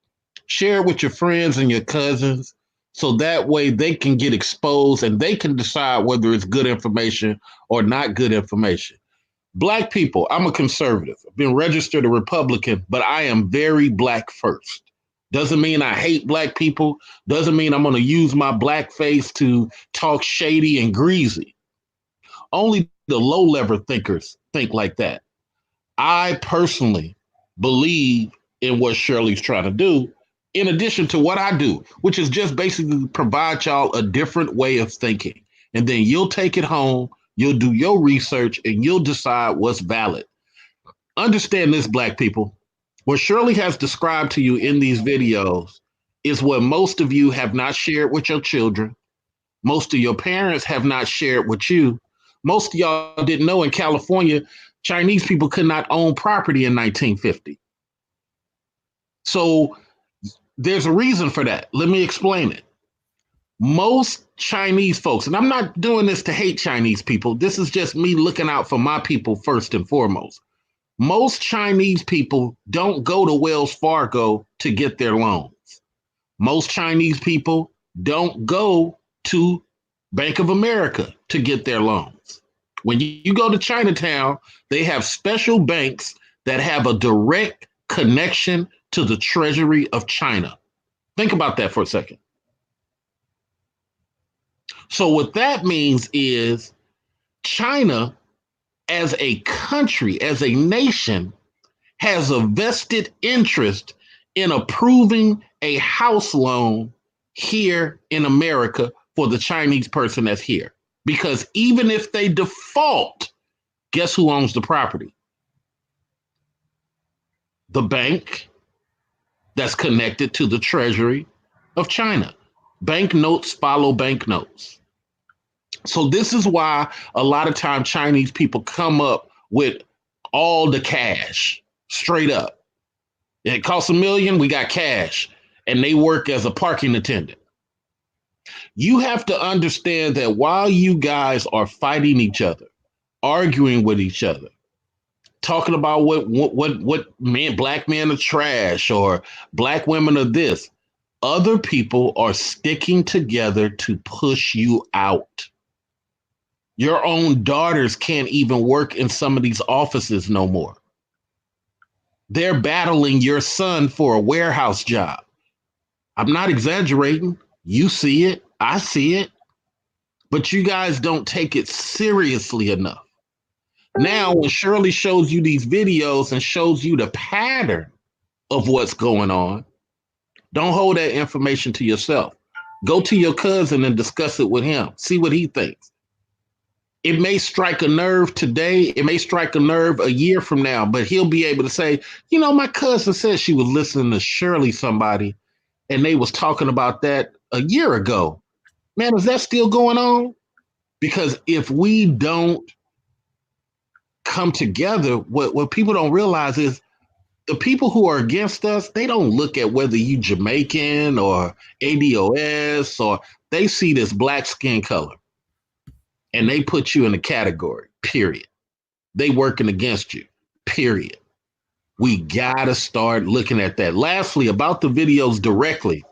Share it with your friends and your cousins, so that way they can get exposed and they can decide whether it's good information or not good information. Black people, I'm a conservative. I've been registered a Republican, but I am very Black first. Doesn't mean I hate Black people. Doesn't mean I'm going to use my Black face to talk shady and greasy. Only the low-level thinkers think like that. I personally believe in what Shirley's trying to do, in addition to what I do, which is just basically provide y'all a different way of thinking. And then you'll take it home, you'll do your research, and you'll decide what's valid. Understand this, Black people. What Shirley has described to you in these videos is what most of you have not shared with your children. Most of your parents have not shared with you. Most of y'all didn't know in California, Chinese people could not own property in 1950. So there's a reason for that. Let me explain it. Most Chinese folks, and I'm not doing this to hate Chinese people. This is just me looking out for my people first and foremost. Most Chinese people don't go to Wells Fargo to get their loans. Most Chinese people don't go to Bank of America to get their loans. When you go to Chinatown, they have special banks that have a direct connection to the Treasury of China. Think about that for a second. So what that means is China as a country, as a nation, has a vested interest in approving a house loan here in America for the Chinese person that's here. Because even if they default, guess who owns the property? The bank that's connected to the Treasury of China. Banknotes follow banknotes. So this is why a lot of times Chinese people come up with all the cash, straight up. It costs $1 million, we got cash, and they work as a parking attendant. You have to understand that while you guys are fighting each other, arguing with each other, talking about what men, Black men are trash or Black women are this, other people are sticking together to push you out. Your own daughters can't even work in some of these offices no more. They're battling your son for a warehouse job. I'm not exaggerating. You see it. I see it. But you guys don't take it seriously enough. Now, when Shirley shows you these videos and shows you the pattern of what's going on, don't hold that information to yourself. Go to your cousin and discuss it with him. See what he thinks. It may strike a nerve today. It may strike a nerve a year from now, but he'll be able to say, you know, my cousin said she was listening to Shirley somebody and they was talking about that a year ago. Man, is that still going on? Because if we don't come together, what people don't realize is the people who are against us, they don't look at whether you Jamaican or ADOS, or they see this Black skin color and they put you in a category, period. They working against you, period. We gotta start looking at that. Lastly, about the videos directly,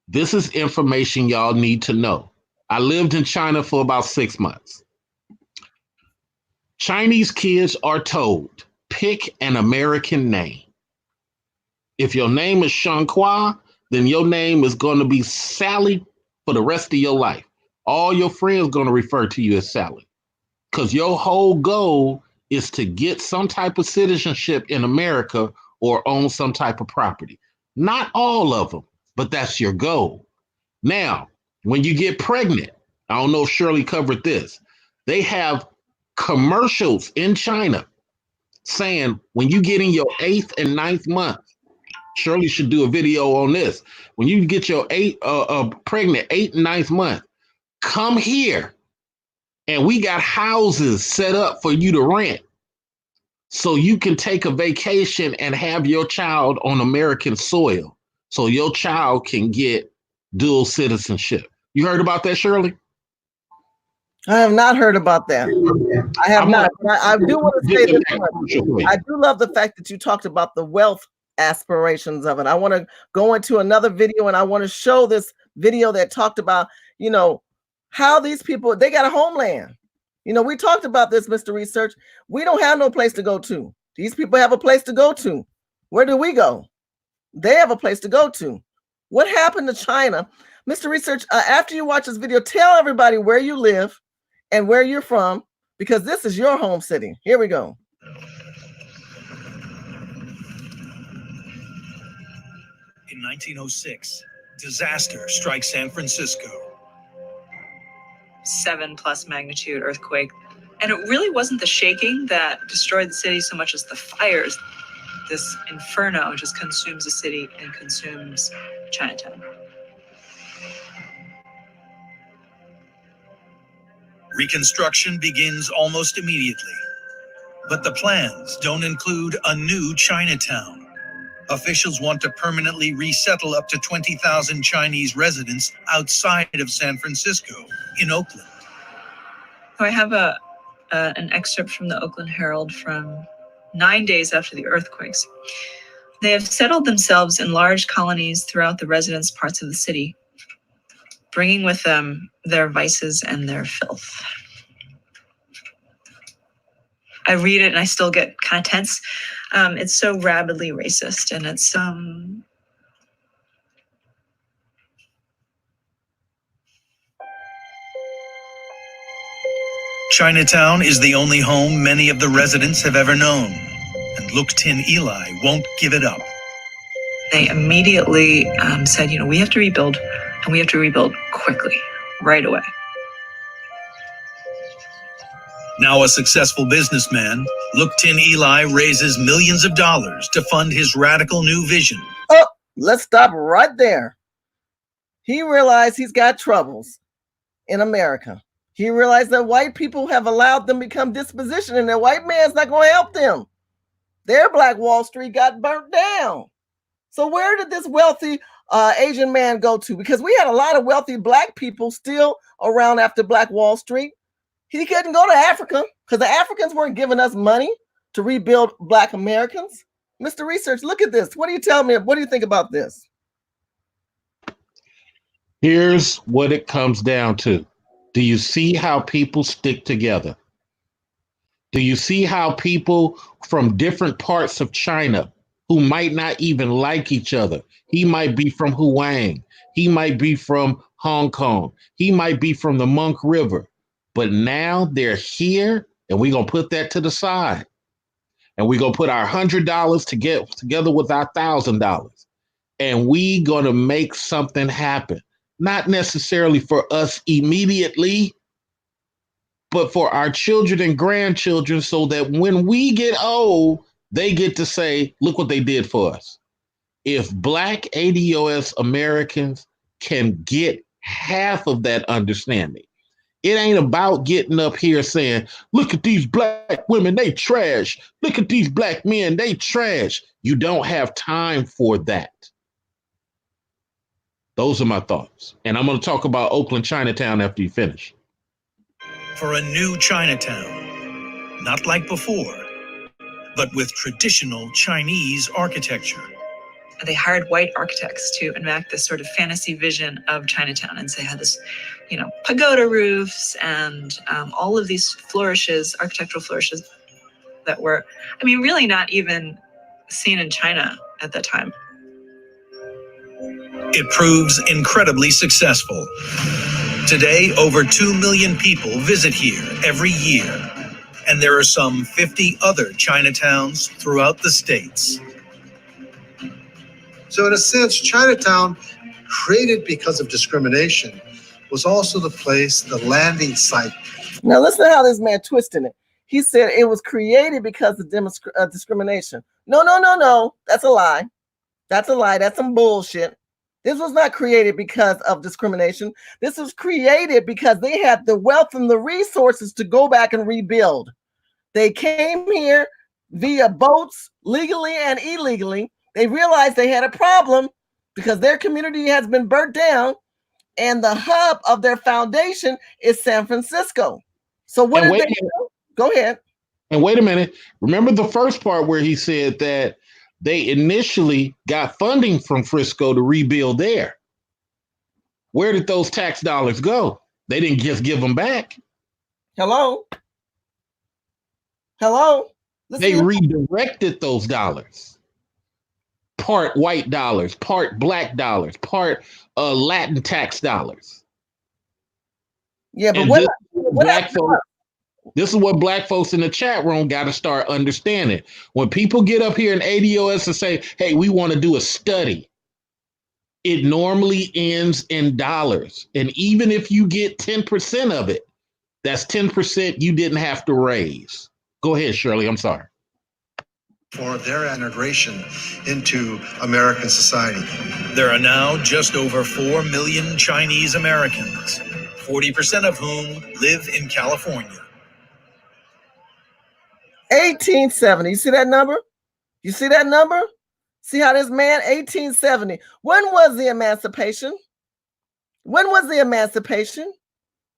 this is information y'all need to know. I lived in China for about 6 months. Chinese kids are told, pick an American name. If your name is Shanqua, then your name is going to be Sally for the rest of your life. All your friends are going to refer to you as Sally, because your whole goal is to get some type of citizenship in America or own some type of property. Not all of them, but that's your goal. Now, when you get pregnant, I don't know if Shirley covered this, they have commercials in China saying when you get in your 8th and 9th month, Shirley should do a video on this. When you get your pregnant 8th and 9th month, come here and we got houses set up for you to rent so you can take a vacation and have your child on American soil so your child can get dual citizenship. You heard about that, Shirley? I have not heard about that. I have not. I do want to say this much. I do love the fact that you talked about the wealth aspirations of it. I want to go into another video and I want to show this video that talked about, you know, how these people, they got a homeland. You know, we talked about this, Mr. Research. We don't have no place to go to. These people have a place to go to. Where do we go? They have a place to go to. What happened to China? Mr. Research, after you watch this video, tell everybody where you live and where you're from, because this is your home city. Here we go. In 1906, disaster strikes San Francisco. 7+ magnitude earthquake. And it really wasn't the shaking that destroyed the city so much as the fires. This inferno just consumes the city and consumes Chinatown. Reconstruction begins almost immediately, but the plans don't include a new Chinatown. Officials want to permanently resettle up to 20,000 Chinese residents outside of San Francisco, in Oakland. So I have an excerpt from the Oakland Herald from 9 days after the earthquakes. They have settled themselves in large colonies throughout the residence parts of the city, bringing with them their vices and their filth. I read it and I still get kind of tense. It's so rabidly racist, and it's Chinatown is the only home many of the residents have ever known, and Look Tin Eli won't give it up. They immediately said, you know, we have to rebuild, and we have to rebuild quickly, right away. Now a successful businessman, Look Tin Eli raises millions of dollars to fund his radical new vision. Oh, let's stop right there. He realized he's got troubles in America. He realized that white people have allowed them to become dispositioned, and the white man's not going to help them. Their Black Wall Street got burnt down. So where did this wealthy Asian man go to? Because we had a lot of wealthy Black people still around after Black Wall Street. He couldn't go to Africa because the Africans weren't giving us money to rebuild Black Americans. Mr. Research, look at this. What do you tell me? What do you think about this? Here's what it comes down to. Do you see how people stick together? Do you see how people from different parts of China who might not even like each other? He might be from Huang. He might be from Hong Kong. He might be from the Monk River. But now they're here, and we're going to put that to the side. And we're going to put our $100 to get together with our $1,000. And we're going to make something happen. Not necessarily for us immediately, but for our children and grandchildren, so that when we get old, they get to say, look what they did for us. If Black ADOS Americans can get half of that understanding, it ain't about getting up here saying, look at these Black women, they trash. Look at these Black men, they trash. You don't have time for that. Those are my thoughts. And I'm going to talk about Oakland Chinatown after you finish. For a new Chinatown, not like before, but with traditional Chinese architecture. they hired white architects to enact this sort of fantasy vision of Chinatown, and so they had this, pagoda roofs and all of these flourishes, architectural flourishes that were, really not even seen in China at that time. It proves incredibly successful. Today, over 2 million people visit here every year, and there are some 50 other Chinatowns throughout the states. So in a sense, Chinatown, created because of discrimination, was also the place, the landing site. Now listen to how this man twisted it. He said it was created because of discrimination. No. That's a lie. That's a lie. That's some bullshit. This was not created because of discrimination. This was created because they had the wealth and the resources to go back and rebuild. They came here via boats, legally and illegally. They realized they had a problem because their community has been burnt down, and the hub of their foundation is San Francisco. So what did they do? Go ahead. And wait a minute. Remember the first part where he said that they initially got funding from Frisco to rebuild there. Where did those tax dollars go? They didn't just give them back. Hello? They redirected those dollars. Part white dollars, part black dollars, part Latin tax dollars. Yeah, but this is what black folks in the chat room got to start understanding. When people get up here in ADOS and say, hey, we want to do a study, it normally ends in dollars. And even if you get 10% of it, that's 10% you didn't have to raise. Go ahead, Shirley. I'm sorry. For their integration into American society. There are now just over 4 million Chinese Americans, 40% of whom live in California. 1870. You see that number? See how this man, 1870. When was the emancipation?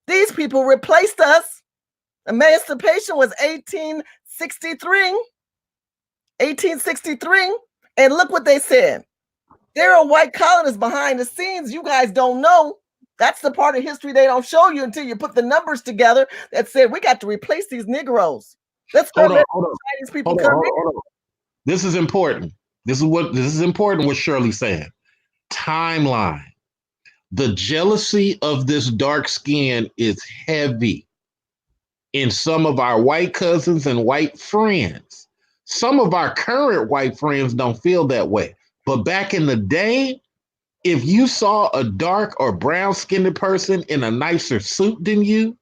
These people replaced us. Emancipation was 1863. And look what they said. There are white colonists behind the scenes. You guys don't know. That's the part of history they don't show you until you put the numbers together that said we got to replace these Negroes. Let's hold on. Chinese people come in. This is important. This is important what Shirley's saying. Timeline. The jealousy of this dark skin is heavy in some of our white cousins and white friends. Some of our current white friends don't feel that way. But back in the day, if you saw a dark or brown-skinned person in a nicer suit than you,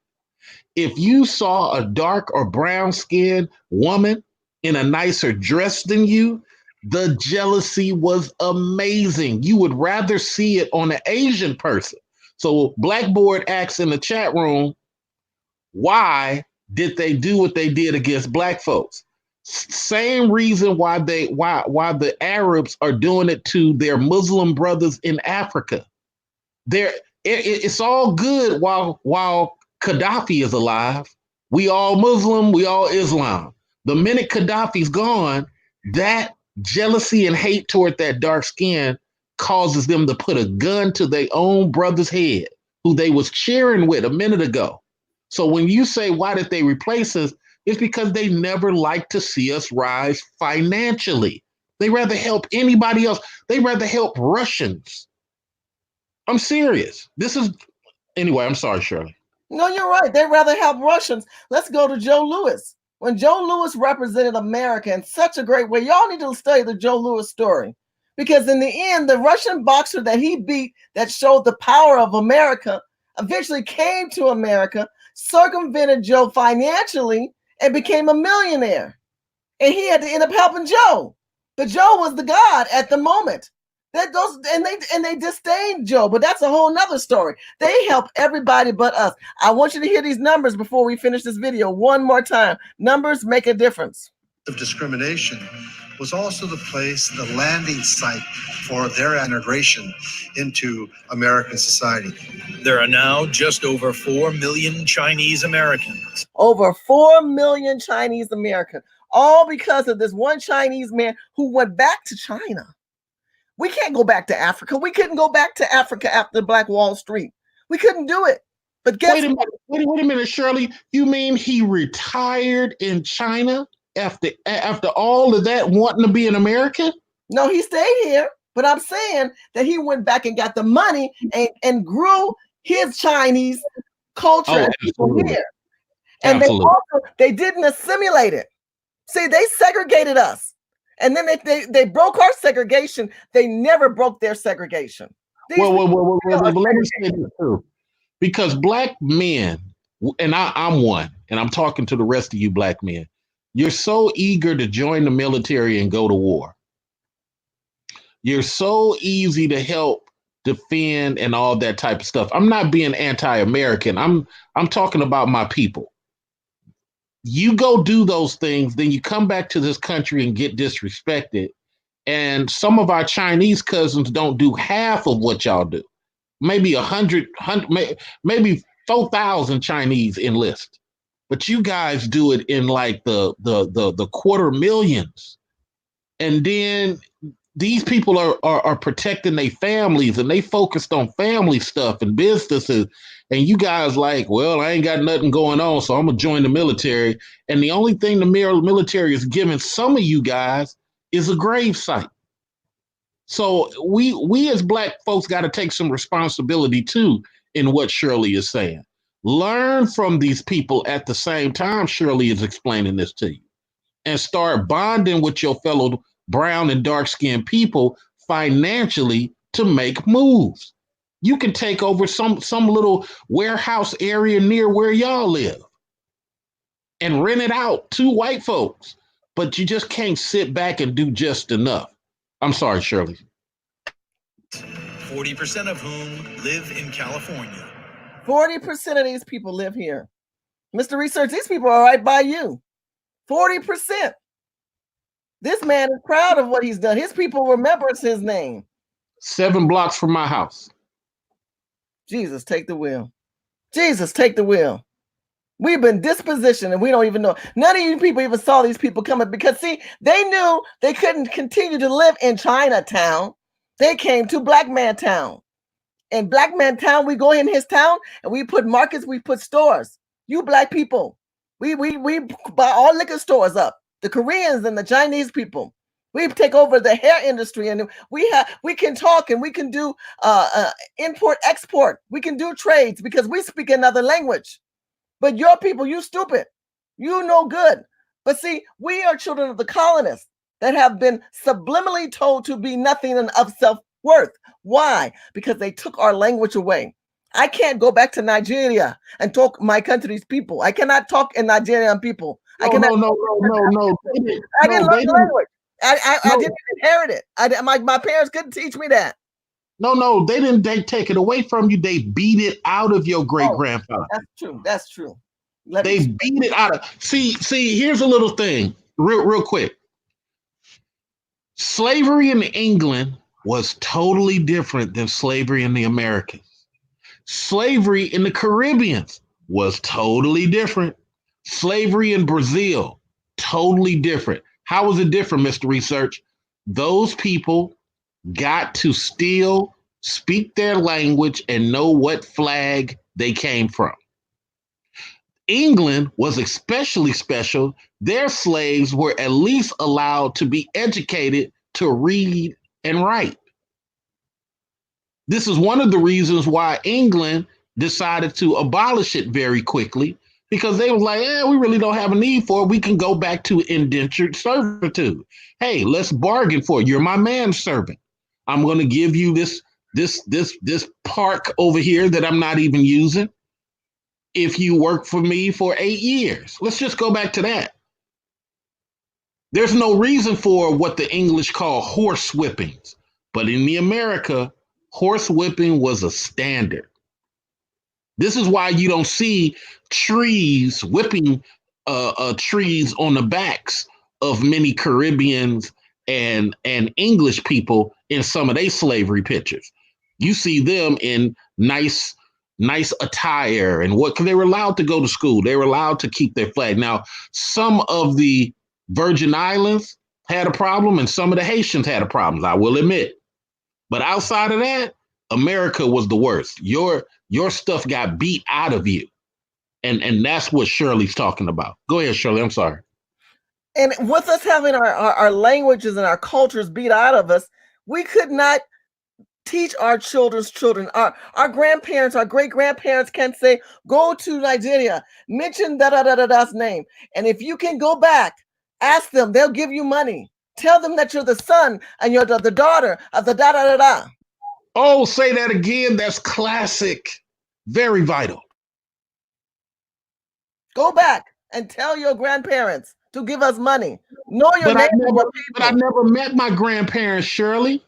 if you saw a dark or brown-skinned woman in a nicer dress than you, the jealousy was amazing. You would rather see it on an Asian person. So Blackboard asks in the chat room, why did they do what they did against black folks? Same reason why the Arabs are doing it to their Muslim brothers in Africa. It's all good while Gaddafi is alive. We all Muslim, we all Islam. The minute Gaddafi's gone, that jealousy and hate toward that dark skin causes them to put a gun to their own brother's head, who they was cheering with a minute ago. So when you say, why did they replace us? It's because they never like to see us rise financially. They rather help anybody else. They rather help Russians. I'm serious. Anyway, I'm sorry, Shirley. No, you're right. They'd rather help Russians. Let's go to Joe Louis. When Joe Louis represented America in such a great way, y'all need to study the Joe Louis story. Because in the end, the Russian boxer that he beat that showed the power of America eventually came to America, circumvented Joe financially, and became a millionaire. And he had to end up helping Joe. But Joe was the god at the moment. They disdained Joe, but that's a whole nother story. They help everybody but us. I want you to hear these numbers before we finish this video one more time. Numbers make a difference. Of discrimination was also the place, the landing site for their integration into American society. There are now just over 4 million Chinese Americans. Over 4 million Chinese Americans, all because of this one Chinese man who went back to China. We can't go back to Africa. We couldn't go back to Africa after Black Wall Street. We couldn't do it. But guess what? Wait a minute, Shirley. You mean he retired in China after all of that, wanting to be an American? No, he stayed here. But I'm saying that he went back and got the money and grew his Chinese culture and people here. And they didn't assimilate it. See, they segregated us. And then they broke our segregation. They never broke their segregation. Well, let me say this too. Because Black men, and I'm one, and I'm talking to the rest of you Black men, you're so eager to join the military and go to war. You're so easy to help defend and all that type of stuff. I'm not being anti-American. I'm talking about my people. You go do those things, then you come back to this country and get disrespected. And some of our Chinese cousins don't do half of what y'all do. Maybe 100, maybe 4,000 Chinese enlist, but you guys do it in like the quarter millions. And then these people are protecting their families, and they focused on family stuff and businesses. And you guys like, well, I ain't got nothing going on, so I'm gonna join the military. And the only thing the military is giving some of you guys is a grave site. So we as Black folks got to take some responsibility too in what Shirley is saying. Learn from these people at the same time Shirley is explaining this to you, and start bonding with your fellow brown and dark-skinned people financially to make moves. You can take over some little warehouse area near where y'all live and rent it out to white folks, but you just can't sit back and do just enough. I'm sorry, Shirley. 40% of whom live in California. 40% of these people live here. Mr. Research, these people are right by you. 40%. This man is proud of what he's done. His people remembers his name. 7 blocks from my house. Jesus, take the wheel. Jesus, take the wheel. We've been dispositioned and we don't even know. None of you people even saw these people coming because, see, they knew they couldn't continue to live in Chinatown. They came to Black Man Town. In Black Man Town, we go in his town and we put markets, we put stores. You Black people, we buy all liquor stores up. The Koreans and the Chinese people. We take over the hair industry, and we can talk and we can do import, export. We can do trades because we speak another language. But your people, you stupid. You no good. But see, we are children of the colonists that have been subliminally told to be nothing and of self-worth. Why? Because they took our language away. I can't go back to Nigeria and talk my country's people. I cannot talk in Nigerian people. No. I didn't learn the language. I didn't inherit it. My parents couldn't teach me that. No, they didn't. They take it away from you. They beat it out of your great grandfather. That's true. They beat it out of. See. Here's a little thing, real quick. Slavery in England was totally different than slavery in the Americas. Slavery in the Caribbean was totally different. Slavery in Brazil, totally different. How was it different, Mr. Research? Those people got to still speak their language and know what flag they came from. England was especially special. Their slaves were at least allowed to be educated to read and write. This is one of the reasons why England decided to abolish it very quickly, because they was like, we really don't have a need for it. We can go back to indentured servitude. Hey, let's bargain for it. You're my manservant. I'm going to give you this park over here that I'm not even using if you work for me for 8 years. Let's just go back to that. There's no reason for what the English call horse whippings, but in the America, horse whipping was a standard. This is why you don't see trees whipping trees on the backs of many Caribbeans and English people in some of their slavery pictures. You see them in nice attire and what, because they were allowed to go to school. They were allowed to keep their flag. Now, some of the Virgin Islands had a problem and some of the Haitians had a problem, I will admit. But outside of that, America was the worst. Your stuff got beat out of you. And that's what Shirley's talking about. Go ahead, Shirley. I'm sorry. And with us having our languages and our cultures beat out of us, we could not teach our children's children. Our grandparents, our great-grandparents can say, go to Nigeria, mention da-da-da-da-da's name. And if you can go back, ask them, they'll give you money. Tell them that you're the son and you're the daughter of the da-da-da-da. Oh, say that again. That's classic. Very vital. Go back and tell your grandparents to give us money. Know your name. But I never met my grandparents, Shirley.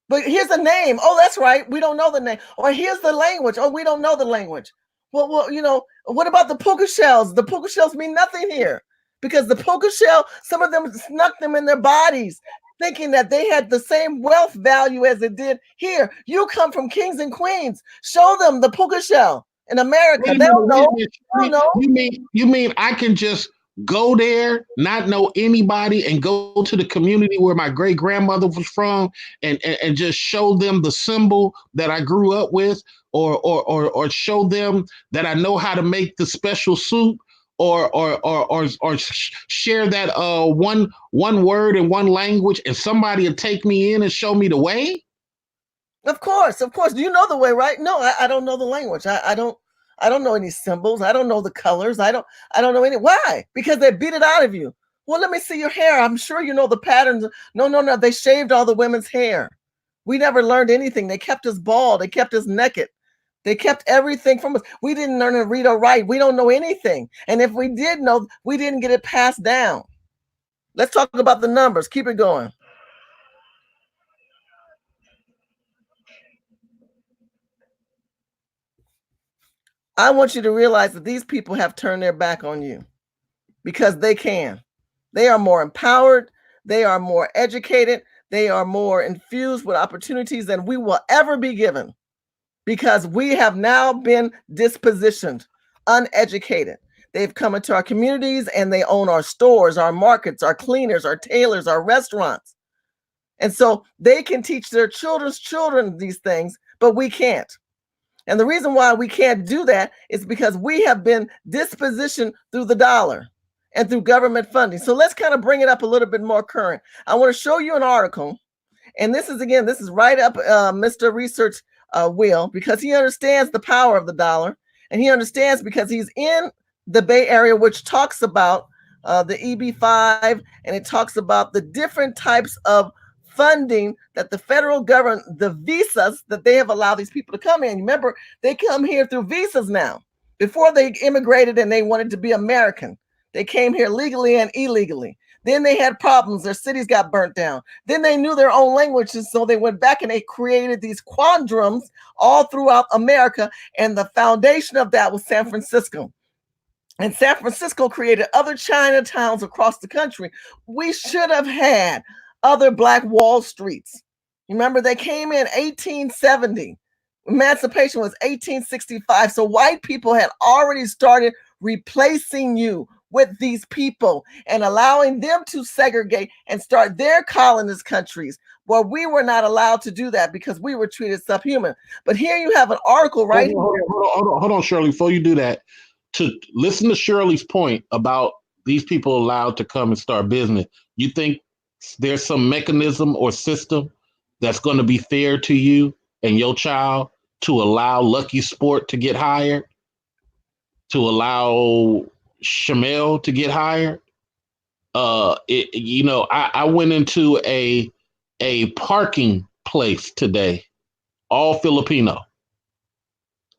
But here's the name. Oh, that's right. We don't know the name. Or here's the language. Oh, we don't know the language. Well, you know, what about the puka shells? The puka shells mean nothing here because the puka shell, some of them snuck them in their bodies, thinking that they had the same wealth value as it did here. You come from kings and queens. Show them the puka shell in America. They don't know. You mean I can just go there, not know anybody, and go to the community where my great grandmother was from, and just show them the symbol that I grew up with, or show them that I know how to make the special soup, or share that one word in one language, and somebody will take me in and show me the way? Of course. You know the way, right? No, I don't know the language. I don't know any symbols. I don't know the colors. I don't know any. Why? Because they beat it out of you. Well, let me see your hair. I'm sure you know the patterns. No. They shaved all the women's hair. We never learned anything. They kept us bald. They kept us naked. They kept everything from us. We didn't learn to read or write. We don't know anything. And if we did know, we didn't get it passed down. Let's talk about the numbers. Keep it going. I want you to realize that these people have turned their back on you because they can. They are more empowered. They are more educated. They are more infused with opportunities than we will ever be given because we have now been dispositioned, uneducated. They've come into our communities and they own our stores, our markets, our cleaners, our tailors, our restaurants. And so they can teach their children's children these things, but we can't. And the reason why we can't do that is because we have been dispositioned through the dollar and through government funding. So let's kind of bring it up a little bit more current. I want to show you an article. And this is right up Mr. Research Will, because he understands the power of the dollar. And he understands because he's in the Bay Area, which talks about the EB-5, and it talks about the different types of funding that the federal government, the visas that they have allowed these people to come in. Remember, they come here through visas now. Before they immigrated and they wanted to be American, they came here legally and illegally. Then they had problems. Their cities got burnt down. Then they knew their own languages, so they went back and they created these quadrums all throughout America. And the foundation of that was San Francisco. And San Francisco created other Chinatowns across the country. We should have had other Black Wall Streets. Remember, they came in 1870. Emancipation was 1865. So white people had already started replacing you with these people and allowing them to segregate and start their colonist countries where we were not allowed to do that because we were treated subhuman. But here you have an article right here. Hold on, Shirley, before you do that, to listen to Shirley's point about these people allowed to come and start business. You think there's some mechanism or system that's going to be fair to you and your child to allow Lucky Sport to get hired, to allow Shamel to get hired? I went into a parking place today, all Filipino.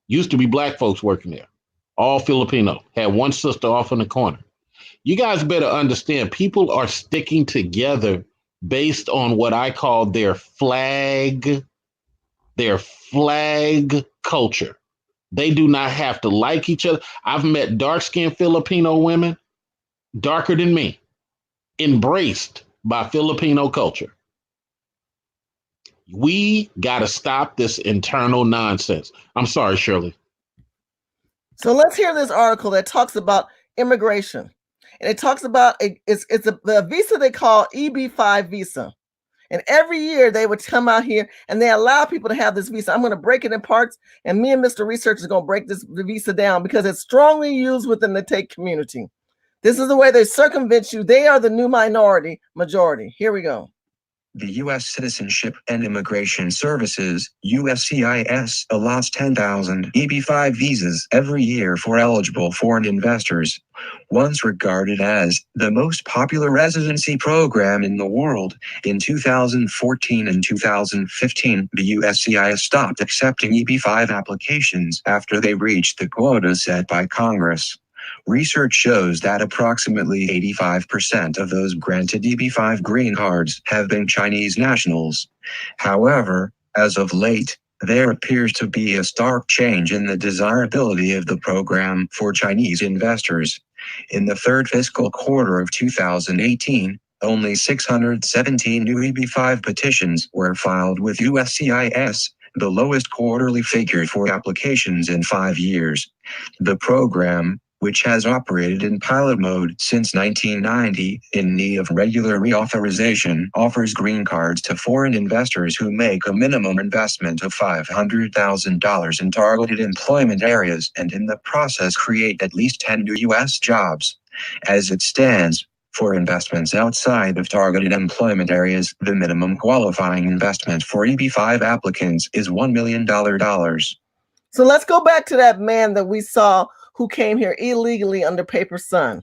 Used to be Black folks working there, all Filipino. Had one sister off in the corner. You guys better understand, people are sticking together based on what I call their flag culture. They do not have to like each other. I've met dark-skinned Filipino women, darker than me, embraced by Filipino culture. We got to stop this internal nonsense. I'm sorry, Shirley. So let's hear this article that talks about immigration. And it talks about the visa they call EB-5 visa. And every year they would come out here and they allow people to have this visa. I'm going to break it in parts, and me and Mr. Research is going to break the visa down because it's strongly used within the Take community. This is the way they circumvent you. They are the new minority majority. Here we go. The U.S. Citizenship and Immigration Services, USCIS, allots 10,000 EB-5 visas every year for eligible foreign investors. Once regarded as the most popular residency program in the world, in 2014 and 2015, the USCIS stopped accepting EB-5 applications after they reached the quota set by Congress. Research shows that approximately 85% of those granted EB-5 green cards have been Chinese nationals. However, as of late, there appears to be a stark change in the desirability of the program for Chinese investors. In the third fiscal quarter of 2018, only 617 new EB-5 petitions were filed with USCIS, the lowest quarterly figure for applications in 5 years. The program, which has operated in pilot mode since 1990, in need of regular reauthorization, offers green cards to foreign investors who make a minimum investment of $500,000 in targeted employment areas and in the process create at least 10 new U.S. jobs. As it stands, for investments outside of targeted employment areas, the minimum qualifying investment for EB-5 applicants is $1 million. So let's go back to that man that we saw who came here illegally under Paper Sun.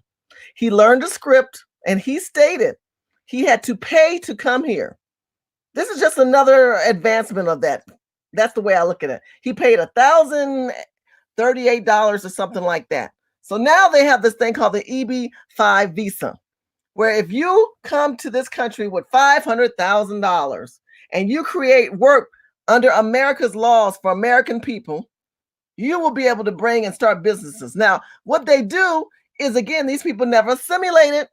He learned a script and he stated he had to pay to come here. This is just another advancement of that. That's the way I look at it. He paid $1,038 or something like that. So now they have this thing called the EB-5 visa, where if you come to this country with $500,000 and you create work under America's laws for American people, you will be able to bring and start businesses. Now, what they do is, again, these people never assimilated.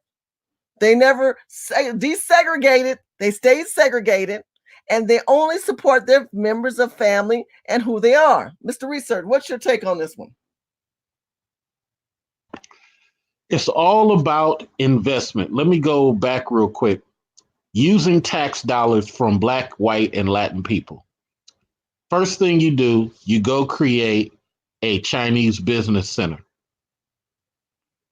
They never desegregated. They stayed segregated, and they only support their members of family and who they are. Mr. Research, what's your take on this one? It's all about investment. Let me go back real quick. Using tax dollars from Black, white, and Latin people. First thing you do, you go create a Chinese business center.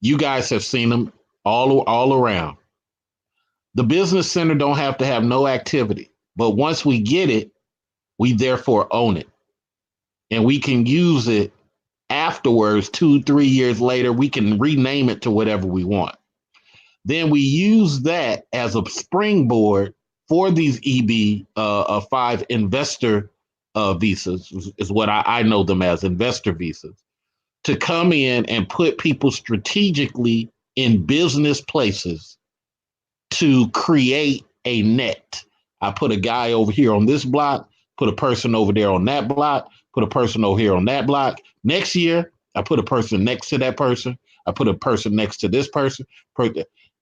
You guys have seen them all around. The business center don't have to have no activity, but once we get it, we therefore own it. And we can use it afterwards, 2-3 years later, we can rename it to whatever we want. Then we use that as a springboard for these EB-5 investor visas, is what I know them as, investor visas, to come in and put people strategically in business places to create a net. I put a guy over here on this block, put a person over there on that block, put a person over here on that block. Next year, I put a person next to that person. I put a person next to this person.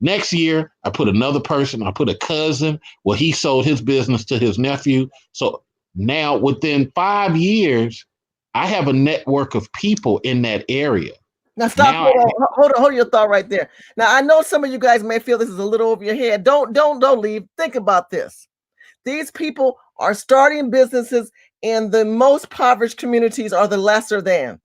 Next year, I put another person. I put a cousin. Well, he sold his business to his nephew. So now within 5 years, I have a network of people in that area. Now stop. Hold your thought right there. Now I know some of you guys may feel this is a little over your head. Don't leave. Think about this. These people are starting businesses in the most impoverished communities, are the lesser than,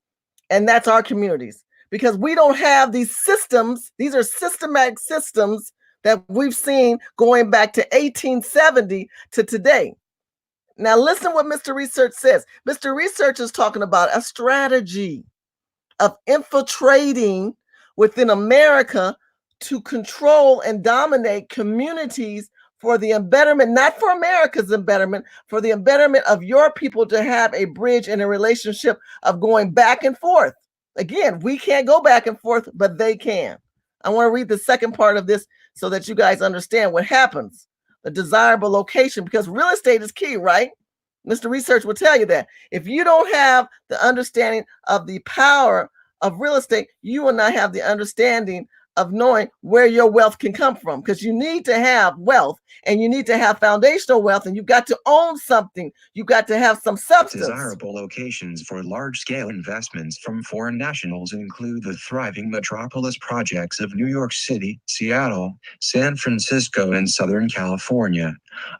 and that's our communities, because we don't have these systems. These are systematic systems that we've seen going back to 1870 to today. Now listen what Mr. Research says. Mr. Research is talking about a strategy of infiltrating within America to control and dominate communities for the embetterment, not for America's embetterment, for the embetterment of your people to have a bridge and a relationship of going back and forth. Again, we can't go back and forth, but they can. I want to read the second part of this so that you guys understand what happens. The desirable location, because real estate is key, right? Mr. Research will tell you that. If you don't have the understanding of the power of real estate, you will not have the understanding of knowing where your wealth can come from, because you need to have wealth and you need to have foundational wealth, and you've got to own something. You've got to have some substance. Desirable locations for large-scale investments from foreign nationals include the thriving metropolis projects of New York City, Seattle, San Francisco, and Southern California.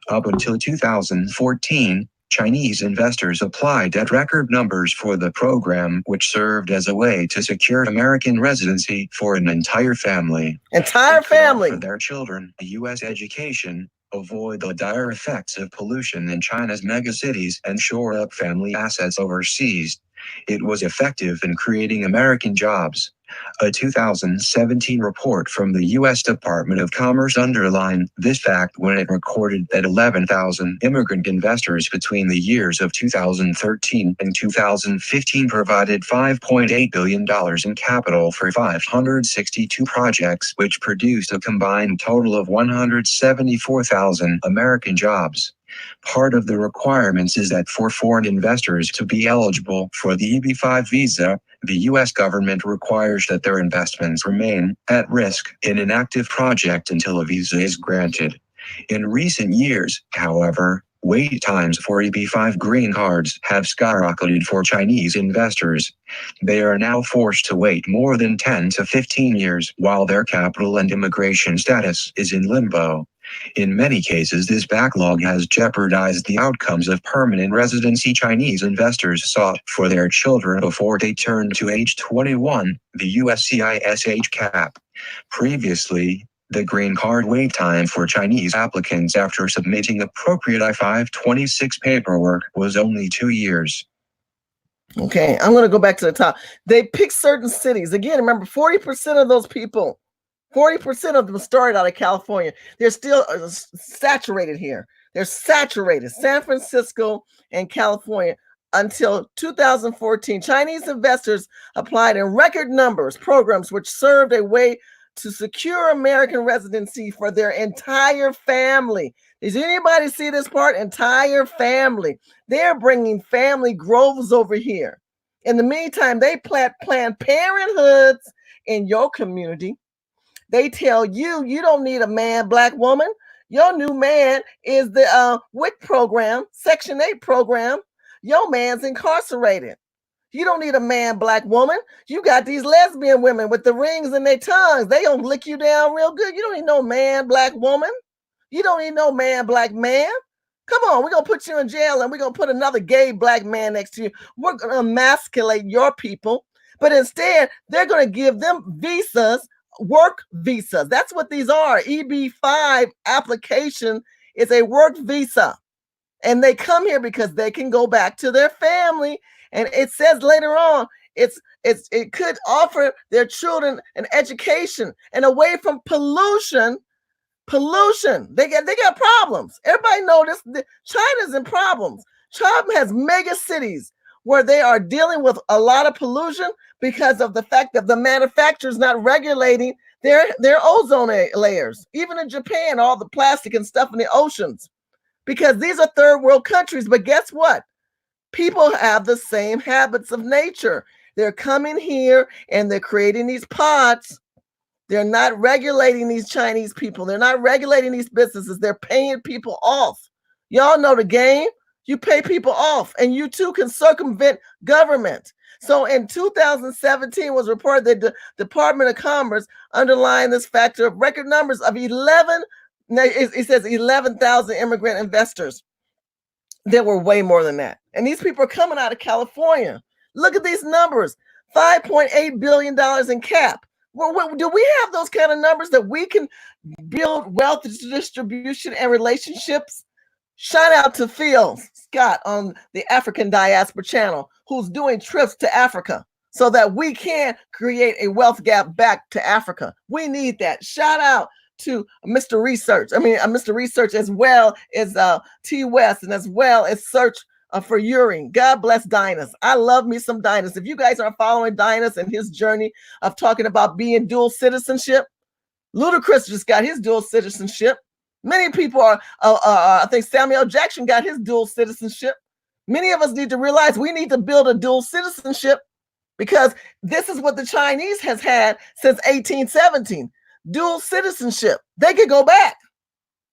Up until 2014, Chinese investors applied at record numbers for the program, which served as a way to secure American residency for an entire family. Entire family. For their children, a U.S. education, avoid the dire effects of pollution in China's megacities, and shore up family assets overseas. It was effective in creating American jobs. A 2017 report from the U.S. Department of Commerce underlined this fact when it recorded that 11,000 immigrant investors between the years of 2013 and 2015 provided $5.8 billion in capital for 562 projects, which produced a combined total of 174,000 American jobs. Part of the requirements is that for foreign investors to be eligible for the EB-5 visa, the U.S. government requires that their investments remain at risk in an active project until a visa is granted. In recent years, however, wait times for EB-5 green cards have skyrocketed for Chinese investors. They are now forced to wait more than 10 to 15 years while their capital and immigration status is in limbo. In many cases, this backlog has jeopardized the outcomes of permanent residency Chinese investors sought for their children before they turned to age 21, the USCIS age cap. Previously, the green card wait time for Chinese applicants after submitting appropriate I-526 paperwork was only 2 years. Okay, I'm going to go back to the top. They pick certain cities. Again, remember, 40% of those people, 40% of them started out of California. They're still saturated here. They're saturated. San Francisco and California. Until 2014, Chinese investors applied in record numbers programs which served a way to secure American residency for their entire family. Does anybody see this part? Entire family. They're bringing family groves over here. In the meantime, they plant Planned Parenthoods in your community. They tell you, you don't need a man, black woman. Your new man is the WIC program, Section 8 program. Your man's incarcerated. You don't need a man, black woman. You got these lesbian women with the rings in their tongues. They gonna lick you down real good. You don't need no man, black woman. You don't need no man, black man. Come on, we're gonna put you in jail and we're gonna put another gay black man next to you. We're gonna emasculate your people. But instead, they're gonna give them visas, work visas. That's what these are. EB-5 application is a work visa. And they come here because they can go back to their family. And it says later on, it could offer their children an education and away from pollution. They got problems. Everybody knows this. China's in problems. China has mega cities where they are dealing with a lot of pollution because of the fact that the manufacturers not regulating their ozone layers. Even in Japan, all the plastic and stuff in the oceans, because these are third world countries. But guess what? People have the same habits of nature. They're coming here and they're creating these pods. They're not regulating these Chinese people. They're not regulating these businesses. They're paying people off. Y'all know the game. You pay people off, and you too can circumvent government. So in 2017 was reported that the Department of Commerce underlined this factor of record numbers of 11. It says 11,000 immigrant investors. There were way more than that. And these people are coming out of California. Look at these numbers. $5.8 billion in cap. Do we have those kind of numbers that we can build wealth distribution and relationships? Shout out to Phil Scott on the African Diaspora Channel, who's doing trips to Africa so that we can create a wealth gap back to Africa. We need that. Shout out to Mr. Research. Mr. Research, as well as T West, and as well as Search for Uri. God bless Dynas. I love me some Dynas. If you guys are following Dynas and his journey of talking about being dual citizenship, Ludacris just got his dual citizenship. Many people are, I think Samuel Jackson got his dual citizenship. Many of us need to realize we need to build a dual citizenship because this is what the Chinese has had since 1817, dual citizenship. They could go back.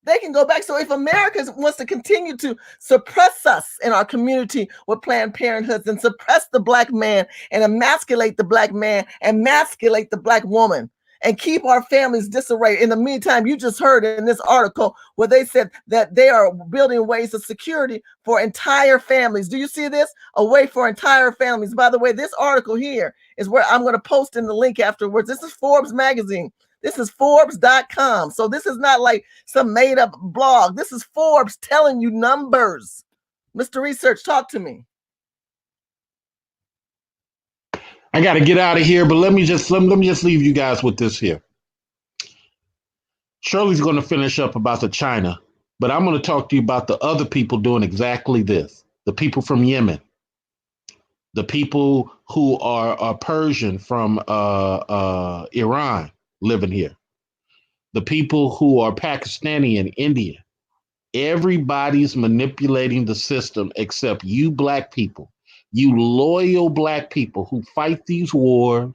They can go back. So if America wants to continue to suppress us in our community with Planned Parenthoods and suppress the Black man and emasculate the Black man and emasculate the Black woman and keep our families disarray. In the meantime, you just heard in this article where they said that they are building ways of security for entire families. Do you see this? A way for entire families. By the way, this article here is where I'm going to post in the link afterwards. This is Forbes magazine. This is Forbes.com. So this is not like some made up blog. This is Forbes telling you numbers. Mr. Research, talk to me. I got to get out of here, but let me just leave you guys with this here. Shirley's going to finish up about the China, but I'm going to talk to you about the other people doing exactly this. The people from Yemen, the people who are Persian from Iran living here, the people who are Pakistani and Indian. Everybody's manipulating the system except you Black people. You loyal Black people who fight these wars.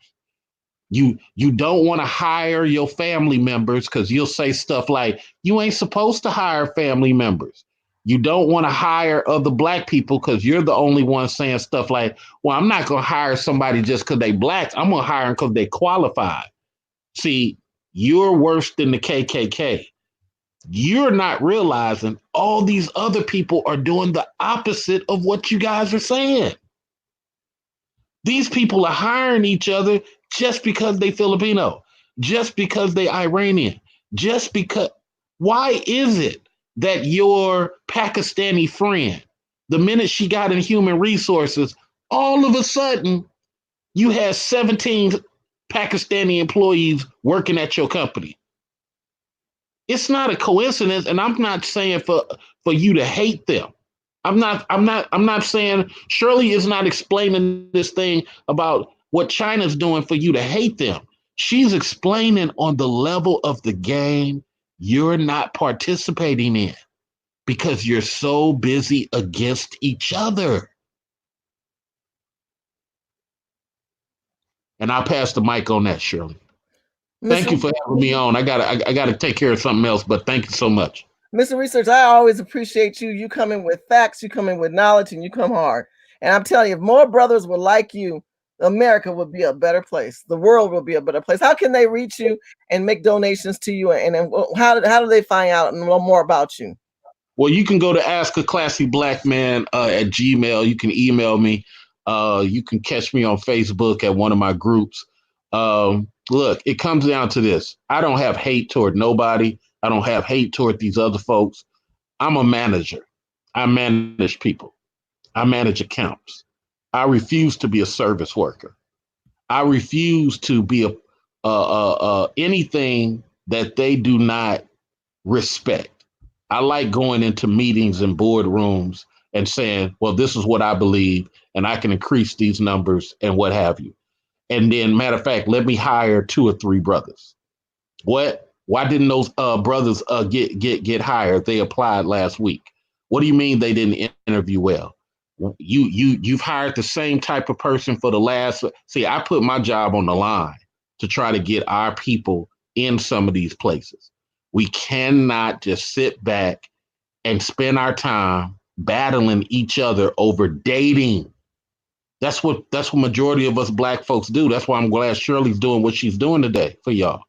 You don't want to hire your family members because you'll say stuff like, you ain't supposed to hire family members. You don't want to hire other Black people because you're the only one saying stuff like, well, I'm not going to hire somebody just because they Blacks. I'm going to hire them because they qualified. See, you're worse than the KKK. You're not realizing all these other people are doing the opposite of what you guys are saying. These people are hiring each other just because they Filipino, just because they Iranian, just because. Why is it that your Pakistani friend, the minute she got in human resources, all of a sudden you had 17 Pakistani employees working at your company? It's not a coincidence, and I'm not saying for you to hate them. I'm not saying Shirley is not explaining this thing about what China's doing for you to hate them. She's explaining on the level of the game you're not participating in because you're so busy against each other. And I'll pass the mic on that, Shirley. Thank you for having me on. I gotta take care of something else, but thank you so much. Mr. Research, I always appreciate you. You come in with facts, you come in with knowledge, and you come hard. And I'm telling you, if more brothers were like you, America would be a better place. The world will be a better place. How can they reach you and make donations to you? And how do they find out and know more about you? Well, you can go to Ask a Classy Black Man at Gmail. You can email me. You can catch me on Facebook at one of my groups. Look, it comes down to this. I don't have hate toward nobody. I don't have hate toward these other folks. I'm a manager. I manage people. I manage accounts. I refuse to be a service worker. I refuse to be anything that they do not respect. I like going into meetings and boardrooms and saying, well, this is what I believe, and I can increase these numbers and what have you. And then, matter of fact, let me hire 2 or 3 brothers. What? Why didn't those brothers get hired? They applied last week. What do you mean they didn't interview well? You've hired the same type of person for the last. See, I put my job on the line to try to get our people in some of these places. We cannot just sit back and spend our time battling each other over dating. That's what majority of us Black folks do. That's why I'm glad Shirley's doing what she's doing today for y'all.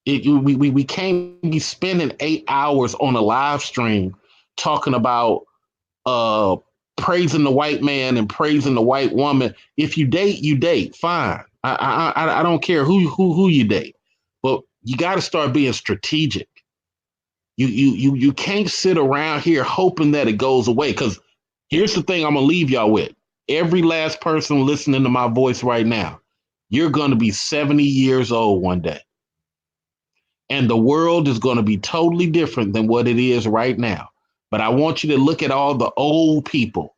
We can't be spending 8 hours on a live stream talking about praising the white man and praising the white woman. If you date, you date. Fine. I don't care who you date, but you got to start being strategic. You can't sit around here hoping that it goes away. Because here's the thing I'm gonna leave y'all with. Every last person listening to my voice right now, you're going to be 70 years old one day. And the world is going to be totally different than what it is right now. But I want you to look at all the old people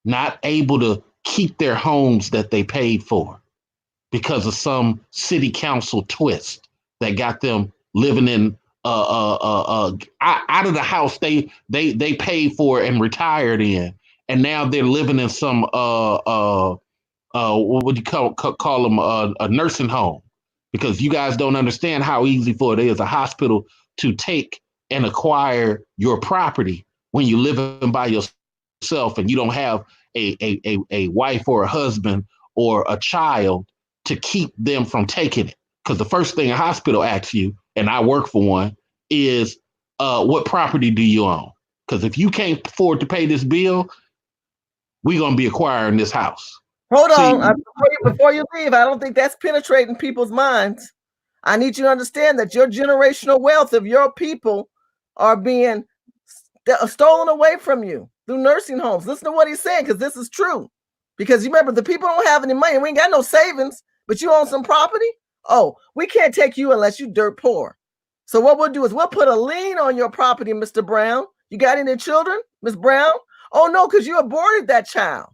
not able to keep their homes that they paid for because of some city council twist that got them living in out of the house they paid for and retired in. And now they're living in some what would you call them, a nursing home, because you guys don't understand how easy for it is a hospital to take and acquire your property when you're living by yourself and you don't have a wife or a husband or a child to keep them from taking it. Because the first thing a hospital asks you, and I work for one, is what property do you own? Because if you can't afford to pay this bill, we're going to be acquiring this house. Hold on. Before you leave, I don't think that's penetrating people's minds. I need you to understand that your generational wealth of your people are being stolen away from you through nursing homes. Listen to what he's saying, because this is true. Because you remember, the people don't have any money. We ain't got no savings, but you own some property. Oh, we can't take you unless you dirt poor. So what we'll do is we'll put a lien on your property, Mr. Brown. You got any children, Miss Brown? Oh, no, because you aborted that child.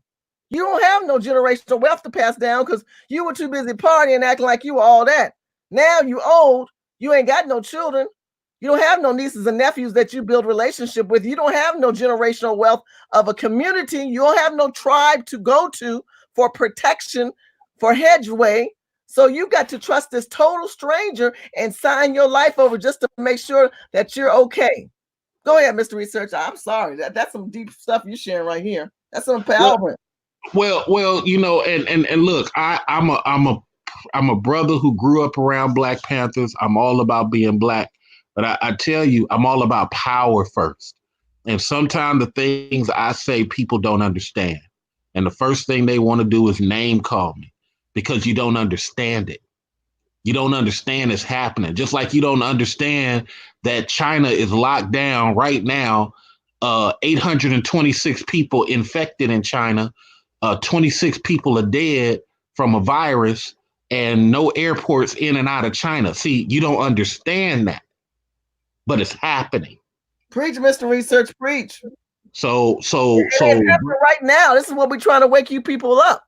You don't have no generational wealth to pass down because you were too busy partying, acting like you were all that. Now you old. You ain't got no children. You don't have no nieces and nephews that you build relationship with. You don't have no generational wealth of a community. You don't have no tribe to go to for protection, for hedgeway. So you got to trust this total stranger and sign your life over just to make sure that you're okay. Go ahead, Mr. Researcher. I'm sorry. That's some deep stuff you're sharing right here. That's some power. Well, you know, and look, I'm a brother who grew up around Black Panthers. I'm all about being Black, but I tell you, I'm all about power first. And sometimes the things I say, people don't understand. And the first thing they want to do is name call me because you don't understand it. You don't understand it's happening. Just like you don't understand that China is locked down right now. 826 people infected in China. 26 people are dead from a virus and no airports in and out of China. See, you don't understand that, but it's happening. Preach, Mr. Research, preach. So it's happening right now. This is what we're trying to wake you people up.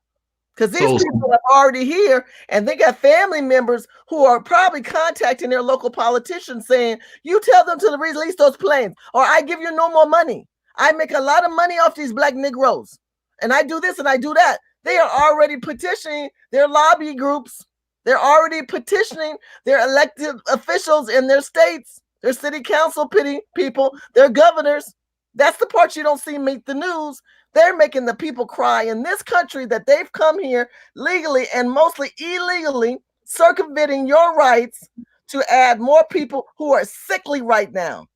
Because these people are already here and they got family members who are probably contacting their local politicians saying, you tell them to release those planes or I give you no more money. I make a lot of money off these Black Negroes. And I do this and I do that. They are already petitioning their lobby groups. They're already petitioning their elected officials in their states, their city council people, their governors. That's the part you don't see make the news. They're making the people cry in this country that they've come here legally and mostly illegally, circumventing your rights to add more people who are sickly right now,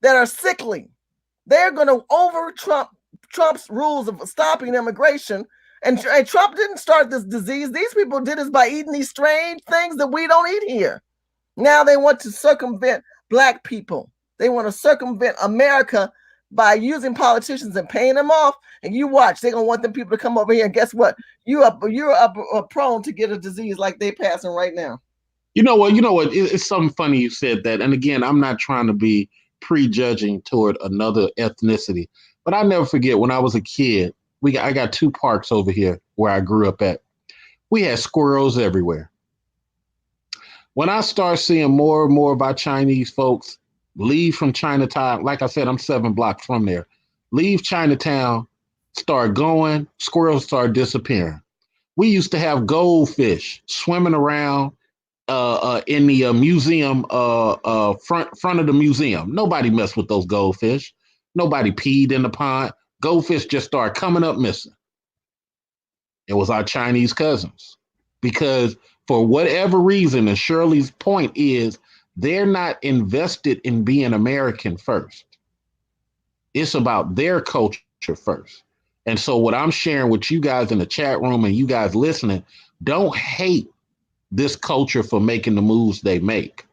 that are sickly. They're going to over Trump's rules of stopping immigration. And Trump didn't start this disease. These people did this by eating these strange things that we don't eat here. Now they want to circumvent Black people. They want to circumvent America by using politicians and paying them off. And you watch, they're going to want them people to come over here. And guess what? You're prone to get a disease like they're passing right now. You know what? It's something funny you said that. And again, I'm not trying to be prejudging toward another ethnicity, but I never forget when I was a kid, I got two parks over here where I grew up at. We had squirrels everywhere. When I start seeing more and more of our Chinese folks leave from Chinatown, like I said, I'm 7 blocks from there, leave Chinatown, start going, squirrels start disappearing. We used to have goldfish swimming around in the museum, front of the museum. Nobody messed with those goldfish. Nobody peed in the pond. Goldfish just started coming up missing. It was our Chinese cousins. Because for whatever reason, and Shirley's point is, they're not invested in being American first. It's about their culture first. And so what I'm sharing with you guys in the chat room and you guys listening, don't hate this culture for making the moves they make.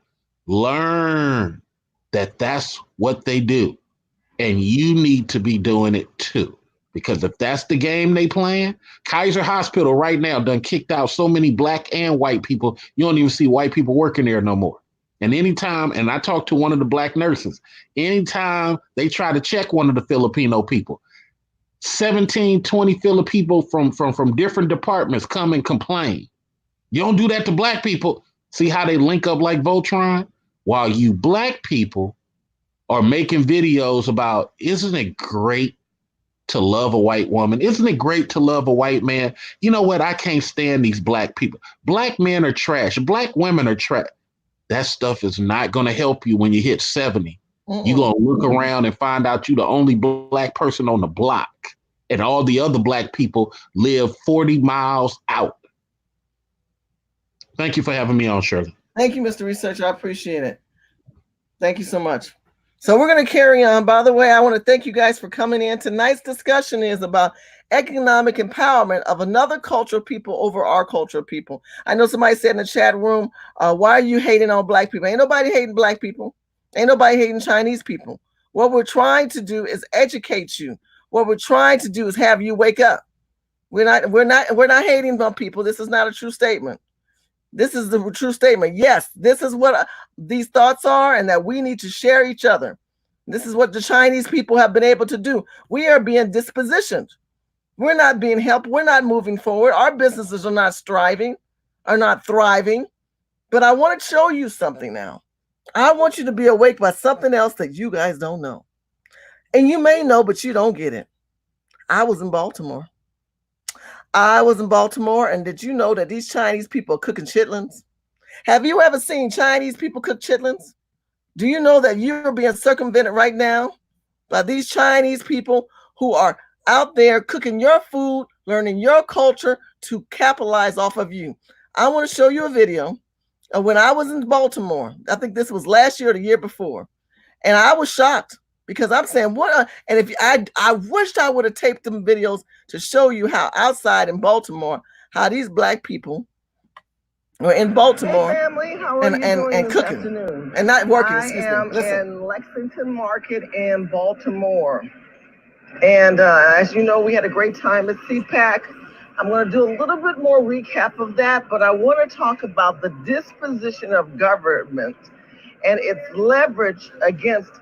Learn that that's what they do. And you need to be doing it too. Because if that's the game they playing, Kaiser Hospital right now done kicked out so many Black and white people, you don't even see white people working there no more. And anytime, and I talked to one of the Black nurses, anytime they try to check one of the Filipino people, 17, 20 Filipino from different departments come and complain. You don't do that to Black people. See how they link up like Voltron? While you Black people are making videos about, isn't it great to love a white woman? Isn't it great to love a white man? You know what? I can't stand these black people. Black men are trash. Black women are trash. That stuff is not going to help you when you hit 70. You're going to look around and find out you're the only black person on the block. And all the other black people live 40 miles out. Thank you for having me on, Shirley. Thank you, Mr. Researcher. I appreciate it. Thank you so much. So we're going to carry on. By the way, I want to thank you guys for coming in. Tonight's discussion is about economic empowerment of another culture of people over our culture of people. I know somebody said in the chat room, why are you hating on black people? Ain't nobody hating black people. Ain't nobody hating Chinese people. What we're trying to do is educate you. What we're trying to do is have you wake up. We're not hating on people. This is not a true statement. This is the true statement. Yes, this is what these thoughts are, and that we need to share each other. This is what the Chinese people have been able to do. We are being dispositioned. We're not being helped. We're not moving forward. Our businesses are not striving, are not thriving. But I want to show you something now. I want you to be awake by something else that you guys don't know. And you may know, but you don't get it. I was in Baltimore. And did you know that these Chinese people are cooking chitlins? Have you ever seen Chinese people cook chitlins? Do you know that you're being circumvented right now by these Chinese people who are out there cooking your food, learning your culture to capitalize off of you? I want to show you a video of when I was in Baltimore. I think this was last year or the year before. And I was shocked. Because I'm saying, and if I wished I would have taped them videos to show you how outside in Baltimore, how these black people were in Baltimore and cooking afternoon? And not working. Excuse me. Listen. In Lexington Market in Baltimore. And as you know, we had a great time at CPAC. I'm going to do a little bit more recap of that, but I want to talk about the disposition of government and its leverage against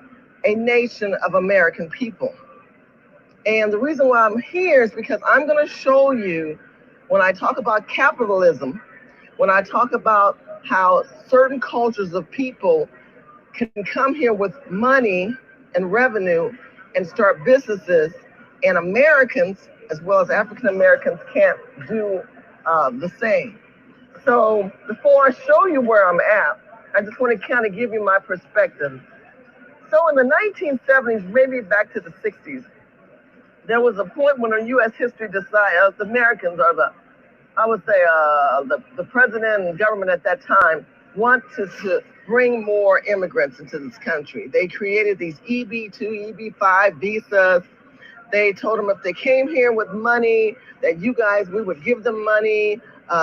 a nation of American people. And the reason why I'm here is because I'm going to show you, when I talk about capitalism, when I talk about how certain cultures of people can come here with money and revenue and start businesses, and Americans, as well as African Americans, can't do the same. So before I show you where I'm at, I just want to kind of give you my perspective. So in the 1970s, maybe back to the 60s, there was a point when the U.S. history decided, the Americans are the president and government at that time wanted to bring more immigrants into this country. They created these EB2, EB5 visas. They told them if they came here with money, that we would give them money.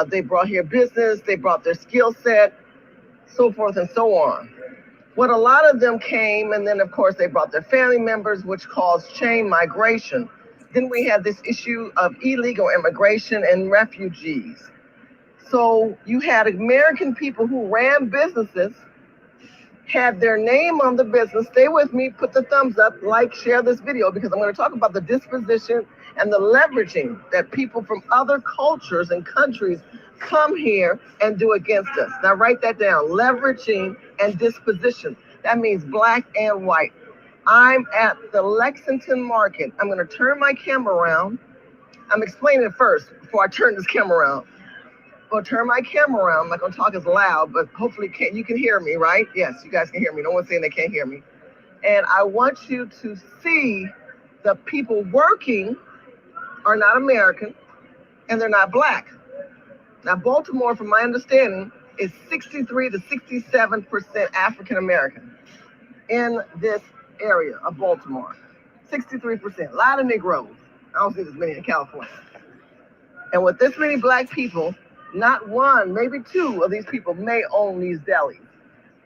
They brought here business, they brought their skill set, so forth and so on. What a lot of them came, and then of course they brought their family members, which caused chain migration. Then we had this issue of illegal immigration and refugees. So you had American people who ran businesses, had their name on the business. Stay with me, put the thumbs up, like, share this video, because I'm going to talk about the disposition and the leveraging that people from other cultures and countries come here and do against us. Now write that down, leveraging and disposition. That means black and white. I'm at the Lexington Market. I'm going to turn my camera around. I'm explaining it first before I turn this camera around. I'll turn my camera around. I'm not going to talk as loud, but hopefully you can hear me, right? Yes, you guys can hear me. No one's saying they can't hear me. And I want you to see the people working are not American and they're not black. Now, Baltimore, from my understanding, is 63 to 67% African American in this area of Baltimore. 63%, a lot of Negroes. I don't see this many in California. And with this many black people, not one, maybe two of these people may own these delis.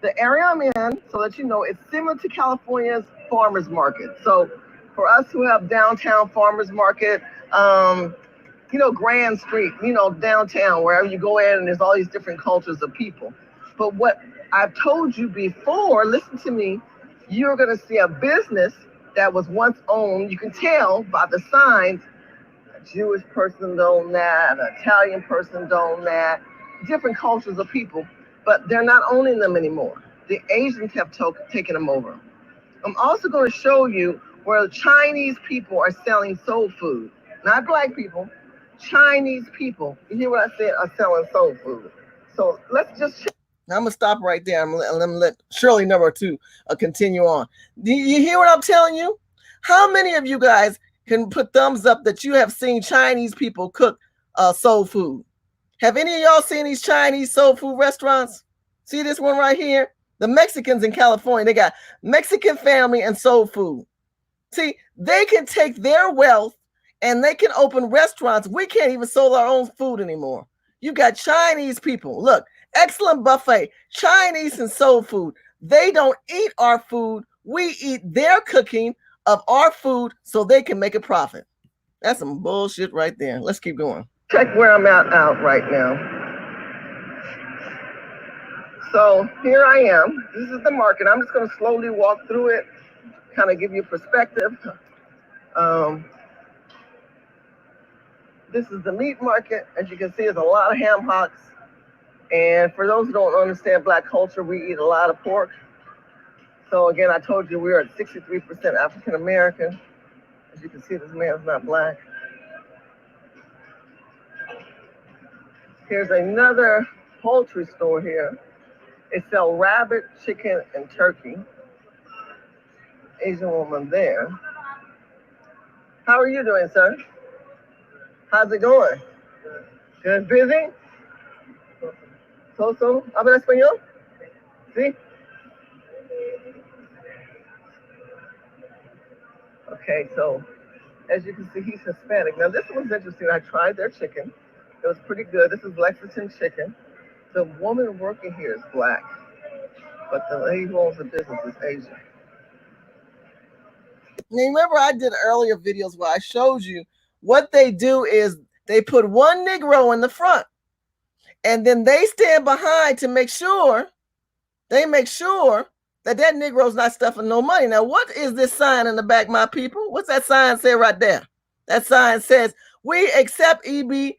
The area I'm in, so that you know, it's similar to California's farmers market. So for us who have downtown farmers market, Grand Street, downtown, wherever you go in, and there's all these different cultures of people. But what I've told you before, listen to me, you're going to see a business that was once owned. You can tell by the signs, a Jewish person owned that, an Italian person owned that, different cultures of people, but they're not owning them anymore. The Asians have taken them over. I'm also going to show you where Chinese people are selling soul food, not black people. Chinese people, you hear what I said, are selling soul food. So let's just check. Now I'm gonna stop right there. I'm gonna let Shirley number 2 continue on. Do you hear what I'm telling you? How many of you guys can put thumbs up that you have seen Chinese people cook soul food? Have any of y'all seen these Chinese soul food restaurants? See this one right here? The Mexicans in California, they got Mexican family and soul food. See, they can take their wealth and they can open restaurants. We can't even sell our own food anymore. You got Chinese people. Look, excellent buffet, Chinese and soul food. They don't eat our food. We eat their cooking of our food so they can make a profit. That's some bullshit right there. Let's keep going. Check where I'm out right now. So here I am. This is the market. I'm just going to slowly walk through it, kind of give you perspective. This is the meat market. As you can see, there's a lot of ham hocks. And for those who don't understand black culture, we eat a lot of pork. So again, I told you we are at 63% African American. As you can see, this man's not black. Here's another poultry store here. They sell rabbit, chicken, and turkey. Asian woman there. How are you doing, sir? How's it going? Good, busy? So, ¿habla español? ¿Sí? Okay, so as you can see, he's Hispanic. Now this one's interesting. I tried their chicken. It was pretty good. This is Lexington chicken. The woman working here is black, but the lady who owns the business is Asian. Now, remember I did earlier videos where I showed you what they do is they put one Negro in the front and then they stand behind to make sure, that that Negro's not stuffing no money. Now, what is this sign in the back, my people? What's that sign say right there? That sign says, we accept EBT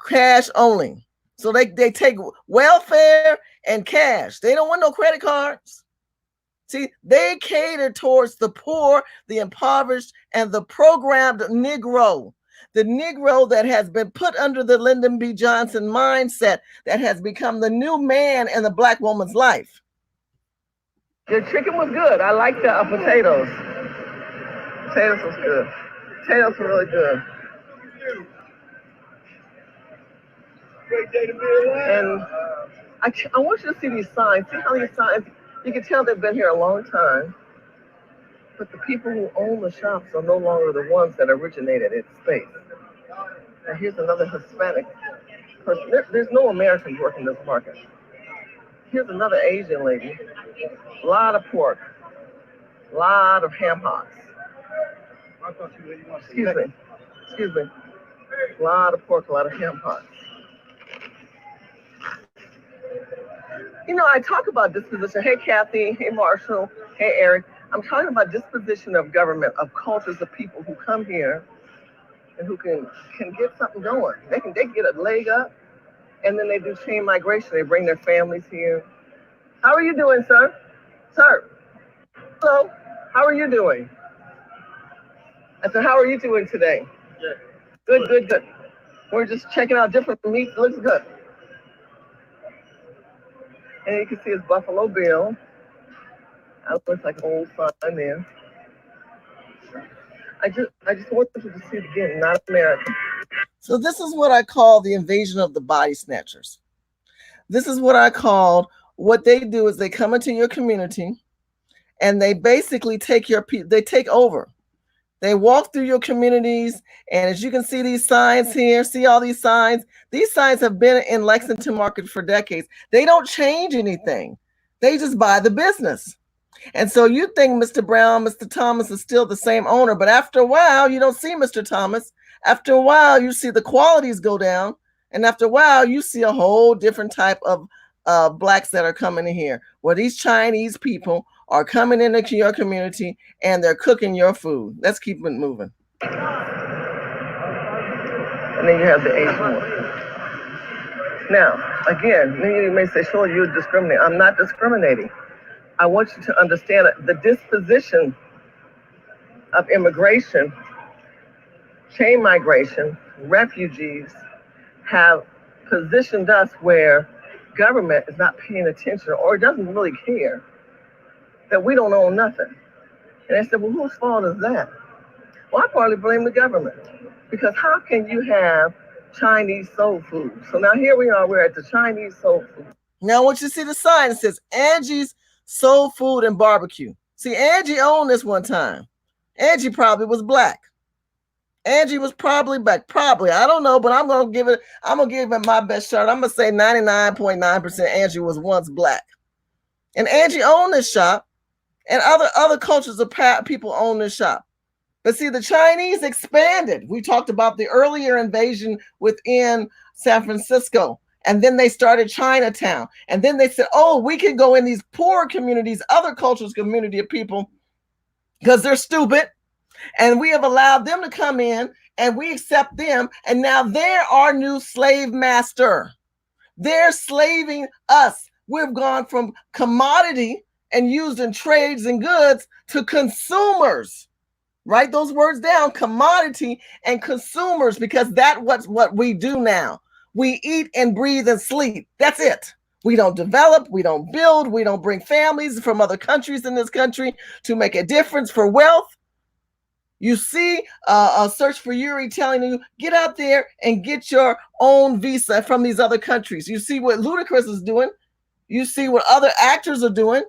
cash only. So they take welfare and cash. They don't want no credit cards. See, they cater towards the poor, the impoverished, and the programmed Negro. The Negro that has been put under the Lyndon B. Johnson mindset that has become the new man in the black woman's life. The chicken was good. I like the potatoes. Potatoes was good. Potatoes were really good. And I want you to see these signs. See how these signs, you can tell they've been here a long time. But the people who own the shops are no longer the ones that originated its space. And here's another Hispanic person. There's no Americans working this market. Here's another Asian lady. A lot of pork. A lot of ham hocks. Excuse me. A lot of pork, a lot of ham hocks. You know, I talk about disposition. Hey, Kathy. Hey, Marshall. Hey, Eric. I'm talking about disposition of government, of cultures of people who come here and who can get something going. They get a leg up, and then they do chain migration. They bring their families here. How are you doing, sir? Sir. Hello. How are you doing? I said, how are you doing today? Good. Good. We're just checking out different meats. Looks good. And you can see it's Buffalo Bill. That looks like an old sign there. I just want you to see it again, not American. So this is what I call the invasion of the body snatchers. This is what I call, what they do is they come into your community and they basically take over. They walk through your communities, and as you can see these signs here, see all these signs? These signs have been in Lexington Market for decades. They don't change anything. They just buy the business. And so you think Mr. Brown, Mr. Thomas is still the same owner, but after a while, you don't see Mr. Thomas. After a while, you see the qualities go down, and after a while, you see a whole different type of blacks that are coming in here, where these Chinese people are coming into your community and they're cooking your food. Let's keep it moving. And then you have the Asian one. Now, again, you may say, sure, you're discriminating. I'm not discriminating. I want you to understand that the disposition of immigration, chain migration, refugees have positioned us where government is not paying attention or doesn't really care that we don't own nothing. And they said, well, whose fault is that? Well, I partly blame the government, because how can you have Chinese soul food? So now here we are, we're at the Chinese soul food. Now, once you see the sign, it says Angie's Soul Food and Barbecue. See, Angie owned this one time. Angie probably was black. Angie was probably black. Probably. I don't know, but I'm gonna give it my best shot. I'm gonna say 99.9% Angie was once black. And Angie owned this shop, and other cultures of people own this shop. But see, the Chinese expanded. We talked about the earlier invasion within San Francisco. And then they started Chinatown. And then they said, oh, we can go in these poor communities, other cultures, community of people, because they're stupid. And we have allowed them to come in and we accept them. And now they're our new slave master. They're slaving us. We've gone from commodity and used in trades and goods to consumers. Write those words down, commodity and consumers, because that's what we do now. We eat and breathe and sleep. That's it. We don't develop, we don't build, we don't bring families from other countries in this country to make a difference for wealth. You see a search for Yuri telling you, get out there and get your own visa from these other countries. You see what Ludacris is doing. You see what other actors are doing.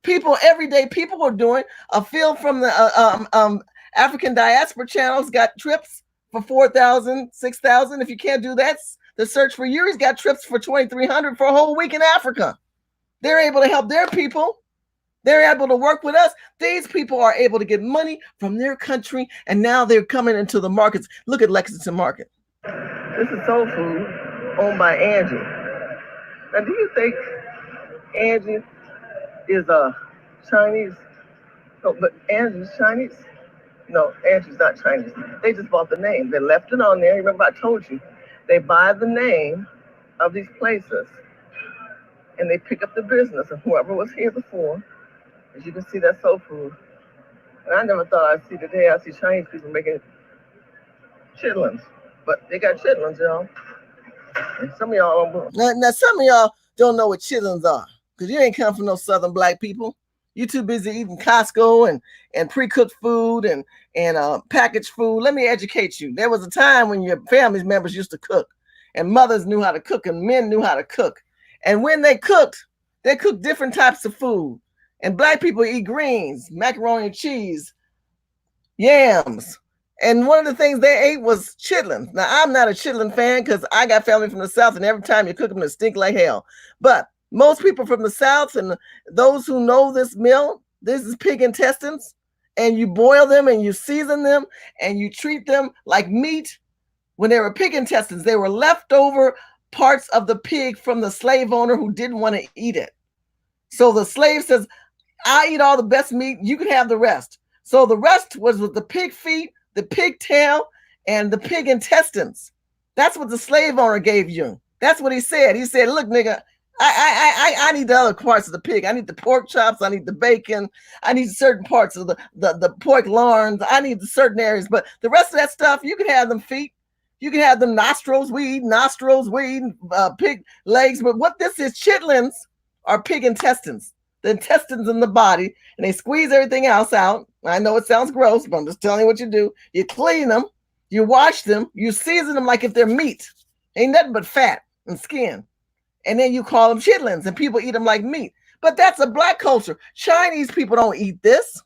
People, everyday people are doing. A film from the African diaspora channels got trips for 4,000, 6,000. If you can't do that, the search for Yuri's got trips for 2,300 for a whole week in Africa. They're able to help their people. They're able to work with us. These people are able to get money from their country, and now they're coming into the markets. Look at Lexington Market. This is soul food owned by Angie. Now, do you think Angie is a Chinese? No, but Angie's Chinese? No, Angie's not Chinese. They just bought the name. They left it on there. Remember, I told you. They buy the name of these places, and they pick up the business of whoever was here before. As you can see, that's soul food. And I never thought I'd see the day I see Chinese people making chitlins. But they got chitlins, y'all. And some of y'all don't. Now, some of y'all don't know what chitlins are, because you ain't come from no Southern black people. You too busy eating Costco and pre-cooked food and packaged food. Let me educate you. There was a time when your family members used to cook, and mothers knew how to cook, and men knew how to cook. And when they cooked different types of food. And black people eat greens, macaroni and cheese, yams. And one of the things they ate was chitlins. Now, I'm not a chitlin fan because I got family from the South, and every time you cook them, they stink like hell. But most people from the South and those who know this meal, this is pig intestines, and you boil them and you season them and you treat them like meat. When they were pig intestines, they were leftover parts of the pig from the slave owner who didn't want to eat it. So the slave says, I eat all the best meat, you can have the rest. So the rest was with the pig feet, the pig tail, and the pig intestines. That's what the slave owner gave you. That's what he said. He said, look, nigga, I need the other parts of the pig. I need the pork chops. I need the bacon. I need certain parts of the pork loins. I need the certain areas. But the rest of that stuff, you can have them feet. You can have them nostrils. We eat pig legs. But what this is, chitlins are pig intestines. The intestines in the body, and they squeeze everything else out. I know it sounds gross, but I'm just telling you what you do. You clean them, you wash them, you season them like if they're meat. Ain't nothing but fat and skin. And then you call them chitlins, and people eat them like meat. But that's a black culture. Chinese people don't eat this.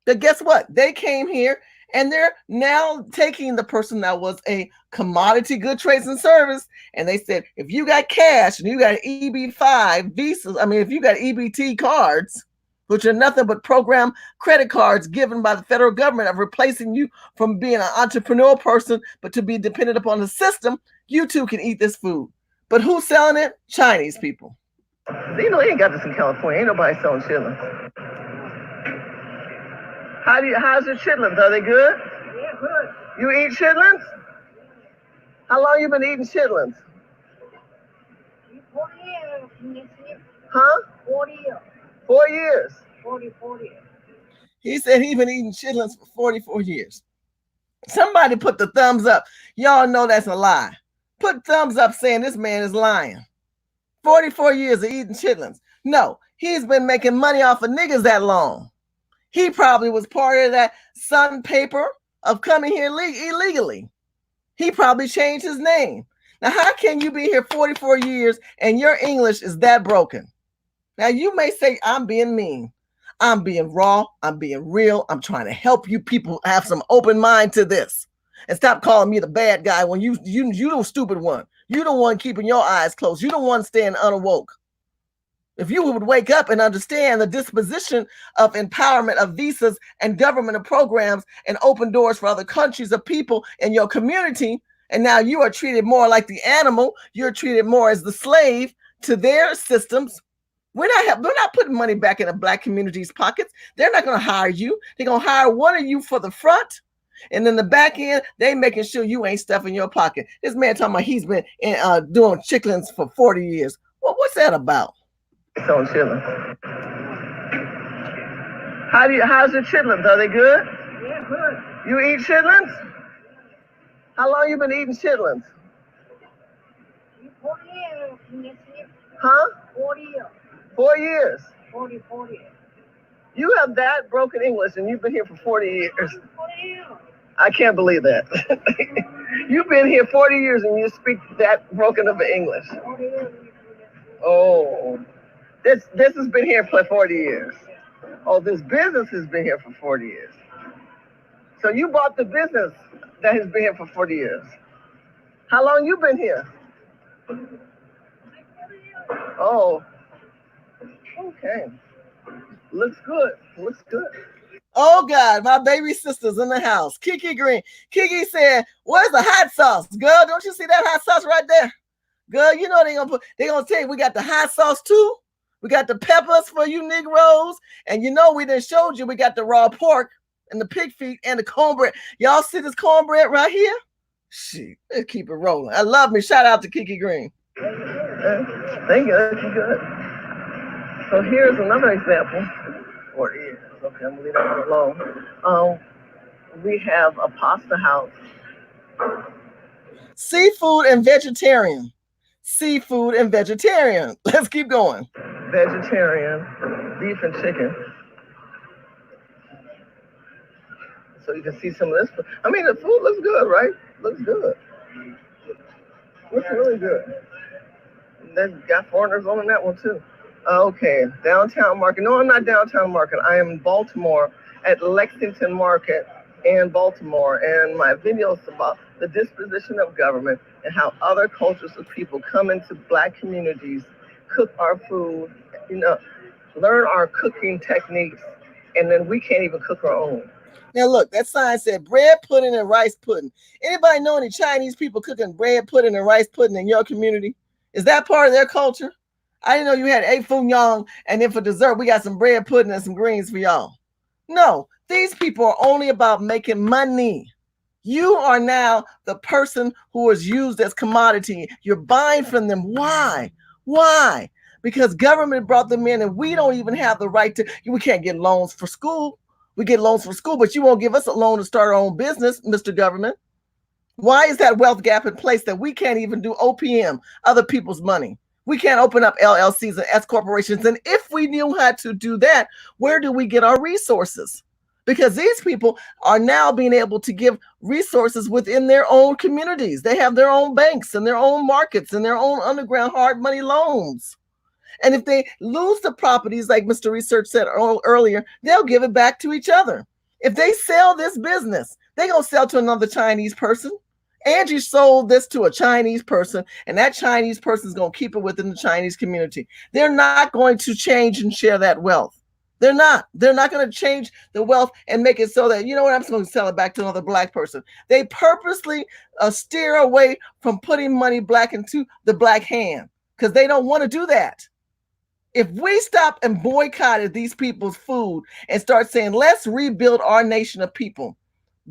But guess what? They came here, and they're now taking the person that was a commodity, good trades and service, and they said, if you got cash and you got EB5 visas, if you got EBT cards, which are nothing but program credit cards given by the federal government of replacing you from being an entrepreneur person, but to be dependent upon the system, you too can eat this food. But who's selling it? Chinese people. You know, they ain't got this in California. Ain't nobody selling chitlins. How's your chitlins? Are they good? Yeah, good. You eat chitlins? How long you been eating chitlins? Huh? 40 years. 4 years. 40 years. He said he's been eating chitlins for 44 years. Somebody put the thumbs up. Y'all know that's a lie. Put thumbs up saying this man is lying. 44 years of eating chitlins. No, he's been making money off of niggas that long. He probably was part of that Sun paper of coming here illegally. He probably changed his name. Now, how can you be here 44 years and your English is that broken? Now, you may say, I'm being mean. I'm being raw. I'm being real. I'm trying to help you people have some open mind to this. And stop calling me the bad guy when you the stupid one. You the one keeping your eyes closed. You the one staying unawoke. If you would wake up and understand the disposition of empowerment of visas and government programs and open doors for other countries of people in your community, and now you are treated more like the animal, you're treated more as the slave to their systems. We're not putting money back in the Black community's pockets. They're not going to hire you. They're going to hire one of you for the front. And then the back end, they making sure you ain't stuffing your pocket. This man talking about he's been doing chitlins for 40 years. Well, what's that about? It's on chitlins. How's your chitlins? Are they good? Yeah, good. You eat chitlins? How long you been eating chitlins? 40 years. Huh? 40 years. 4 years. 40 years. You have that broken English and you've been here for 40 years. 40 years. I can't believe that. You've been here 40 years and you speak that broken of English. 40 years. Oh, this has been here for 40 years. Oh, this business has been here for 40 years. So you bought the business that has been here for 40 years. How long you been here? Oh, okay. Looks good. Looks good. Oh God, my baby sister's in the house. Kiki Green. Kiki said, "Where's the hot sauce, girl? Don't you see that hot sauce right there, girl? You know they gonna tell you we got the hot sauce too. We got the peppers for you Negroes, and you know we done showed you we got the raw pork and the pig feet and the cornbread. Y'all see this cornbread right here? Shit, let's keep it rolling. I love me. Shout out to Kiki Green. Thank you. That's good. So here's another example. 40 years. Okay, I'm gonna leave that one alone. We have a pasta house. Seafood and vegetarian. Seafood and vegetarian. Let's keep going. Vegetarian, beef and chicken. So you can see some of this. I mean, the food looks good, right? Looks good. Looks really good. They've got foreigners on that one too. Okay, downtown market. No, I'm not downtown market. I am in Baltimore at Lexington Market in Baltimore. And my video is about the disposition of government and how other cultures of people come into Black communities, cook our food, learn our cooking techniques, and then we can't even cook our own. Now look, that sign said bread pudding and rice pudding. Anybody know any Chinese people cooking bread pudding and rice pudding in your community? Is that part of their culture? I didn't know you had a fun young, and then for dessert, we got some bread pudding and some greens for y'all. No, these people are only about making money. You are now the person who is used as commodity. You're buying from them. Why? Why? Because government brought them in and we don't even have the right to, we can't get loans for school. We get loans for school, but you won't give us a loan to start our own business, Mr. Government. Why is that wealth gap in place that we can't even do OPM, other people's money? We can't open up LLCs and S corporations. And if we knew how to do that, where do we get our resources? Because these people are now being able to give resources within their own communities. They have their own banks and their own markets and their own underground hard money loans. And if they lose the properties, like Mr. Research said earlier, they'll give it back to each other. If they sell this business, they're going to sell to another Chinese person. Angie sold this to a Chinese person, and that Chinese person is going to keep it within the Chinese community. They're not going to change and share that wealth. They're not. They're not going to change the wealth and make it so that, you know what, I'm just going to sell it back to another Black person. They purposely steer away from putting money Black into the Black hand because they don't want to do that. If we stop and boycotted these people's food and start saying, let's rebuild our nation of people,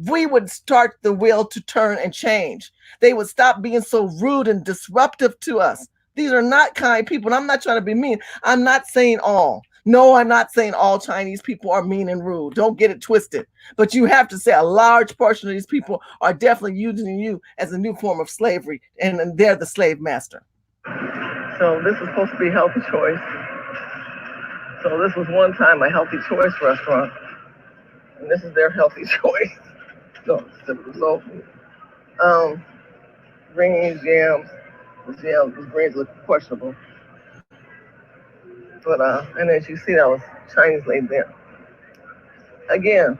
we would start the wheel to turn and change. They would stop being so rude and disruptive to us. These are not kind people. And I'm not trying to be mean. I'm not saying all. No, I'm not saying all Chinese people are mean and rude. Don't get it twisted. But you have to say a large portion of these people are definitely using you as a new form of slavery, and they're the slave master. So this is supposed to be Healthy Choice. So this was one time a Healthy Choice restaurant, and this is their Healthy Choice. So typical soul food. Greens, yams. These greens look questionable. But and as you see, that was Chinese lady there. Again,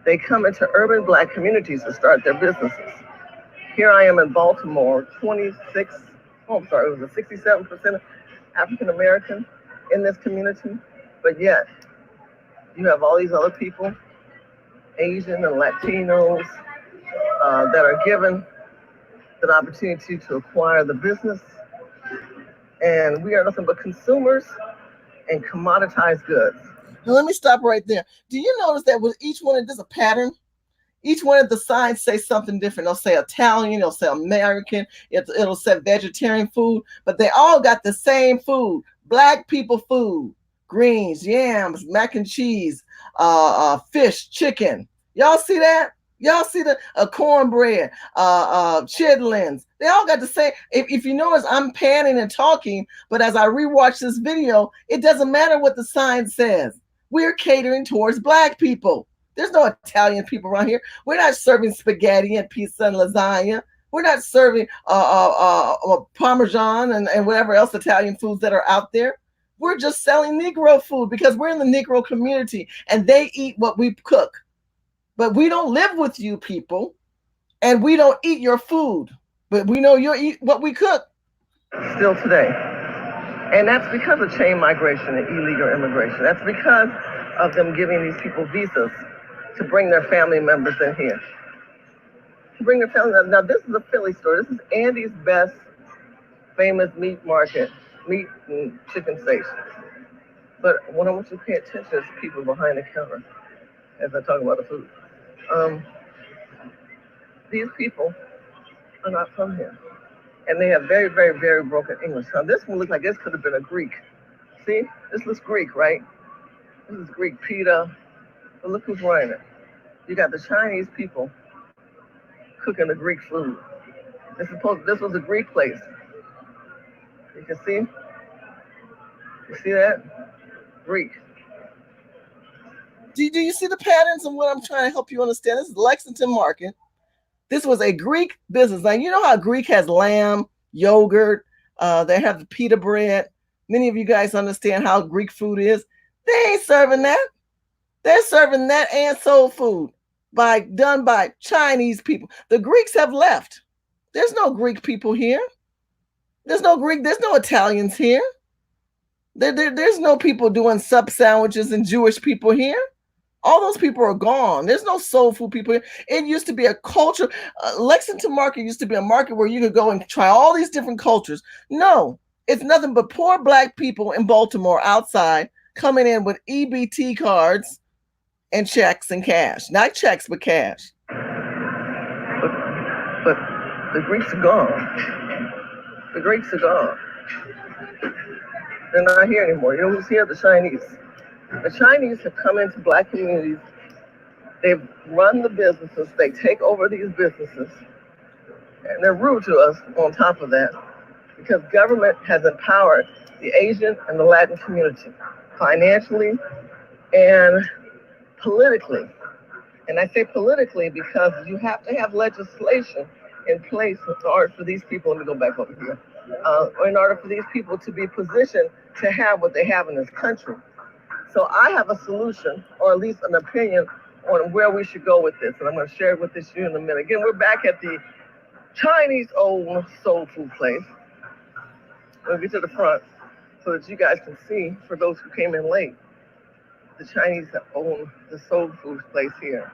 they come into urban Black communities to start their businesses. Here I am in Baltimore, 67% African American in this community, but yet you have all these other people, Asian and Latinos, that are given an opportunity to acquire the business, and we are nothing but consumers and commoditized goods. Now let me stop right there. Do you notice that with each one, there's a pattern? Each one of the signs say something different. They'll say Italian, they'll say American, it'll say vegetarian food, but they all got the same food. Black people food, greens, yams, mac and cheese, fish, chicken. Y'all see that? Y'all see the cornbread, chitlins. They all got the same. If you notice, I'm panning and talking, but as I rewatch this video, it doesn't matter what the sign says. We're catering towards Black people. There's no Italian people around here. We're not serving spaghetti and pizza and lasagna. We're not serving Parmesan and whatever else Italian foods that are out there. We're just selling Negro food because we're in the Negro community and they eat what we cook. But we don't live with you people and we don't eat your food. But we know you eat what we cook. Still today. And that's because of chain migration and illegal immigration. That's because of them giving these people visas to bring their family members in here. To bring their family. Now this is a Philly store. This is Andy's Best famous meat market, meat and chicken station. But what I want you to pay attention is people behind the counter as I talk about the food. These people are not from here. And they have very, very, very broken English. Now this one looks like this could have been a Greek. See, this looks Greek, right? This is Greek pita. But look who's running it. You got the Chinese people cooking the Greek food. This was a Greek place. You can see? You see that? Greek. Do you see the patterns of what I'm trying to help you understand? This is Lexington Market. This was a Greek business. Now, you know how Greek has lamb, yogurt, they have the pita bread. Many of you guys understand how Greek food is. They ain't serving that. They're serving that and soul food done by Chinese people. The Greeks have left. There's no Greek people here. There's no Italians here. There's no people doing sub sandwiches and Jewish people here. All those people are gone. There's no soul food people here. It used to be a culture. Lexington Market used to be a market where you could go and try all these different cultures. No, it's nothing but poor Black people in Baltimore outside coming in with EBT cards and checks and cash. Not checks, but cash. But the Greeks are gone. The Greeks are gone. They're not here anymore. You know who's here? The Chinese. The Chinese have come into Black communities. They've run the businesses. They take over these businesses. And they're rude to us on top of that because government has empowered the Asian and the Latin community financially and politically. And I say politically because you have to have legislation in place in order for these people, let me go back over here, in order for these people to be positioned to have what they have in this country. So I have a solution, or at least an opinion, on where we should go with this. And I'm going to share it with you in a minute. Again, we're back at the Chinese owned soul food place. We'll get to the front so that you guys can see, for those who came in late, the Chinese that own the soul food place here.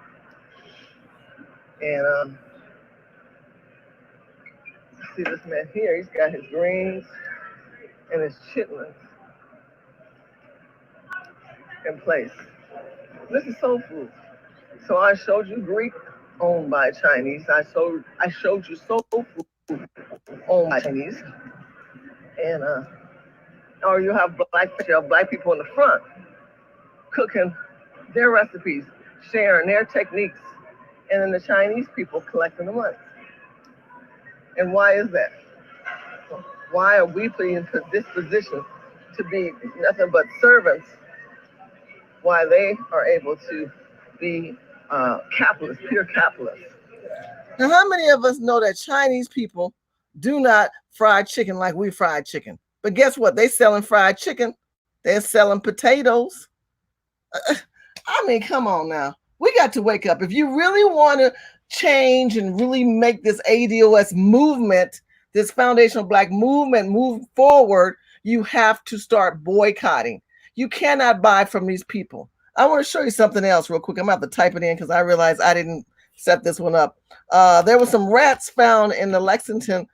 And see this man here, he's got his greens and his chitlins in place. This is soul food. So I showed you Greek owned by Chinese. I showed you soul food owned by Chinese. and or you have black people in the front cooking their recipes, sharing their techniques, and then the Chinese people collecting the money. And why is that? Why are we put into this position to be nothing but servants, while they are able to be capitalists, pure capitalists? Now, how many of us know that Chinese people do not fry chicken like we fry chicken? But guess what? They selling fried chicken. They're selling potatoes. I mean, come on now. We got to wake up. If you really want to change and really make this ADOS movement, this foundational black movement move forward, you have to start boycotting. You cannot buy from these people. I want to show you something else real quick. I'm about to type it in because I realized I didn't set this one up. There were some rats found in the Lexington,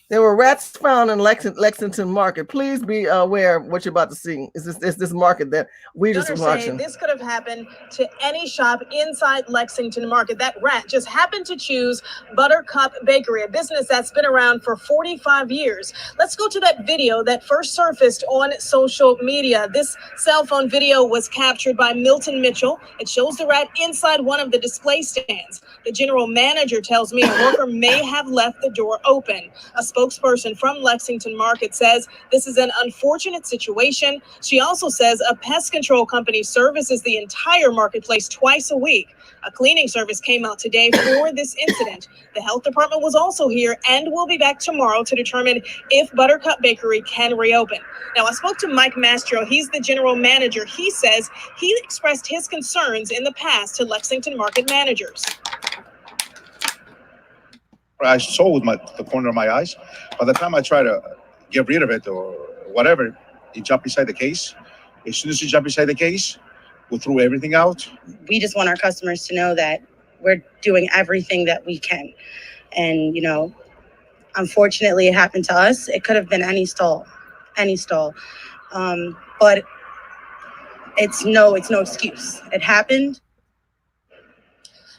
There were rats found in Lexington Market. Please be aware of what you're about to see. Is this market that we just watching? This could have happened to any shop inside Lexington Market. That rat just happened to choose Buttercup Bakery, a business that's been around for 45 years. Let's go to that video that first surfaced on social media. This cell phone video was captured by Milton Mitchell. It shows the rat inside one of the display stands. The general manager tells me a worker may have left the door open. A spokesperson from Lexington Market says this is an unfortunate situation. She also says a pest control company services the entire marketplace twice a week. A cleaning service came out today for this incident. The health department was also here and will be back tomorrow to determine if Buttercup Bakery can reopen. Now, I spoke to Mike Mastro. He's the general manager. He says he expressed his concerns in the past to Lexington Market managers. I saw with the corner of my eyes. By the time I try to get rid of it or whatever, it jumped inside the case. As soon as it jumped inside the case, we threw everything out. We just want our customers to know that we're doing everything that we can. And, you know, unfortunately, it happened to us. It could have been any stall. But it's no excuse. It happened.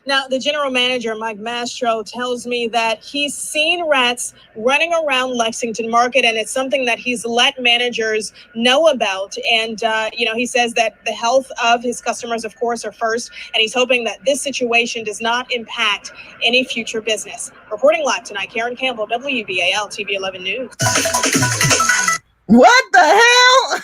Now, the general manager, Mike Mastro, tells me that he's seen rats running around Lexington Market, and it's something that he's let managers know about. And, he says that the health of his customers, of course, are first, and he's hoping that this situation does not impact any future business. Reporting live tonight, Karen Campbell, WBAL TV 11 News. What the hell?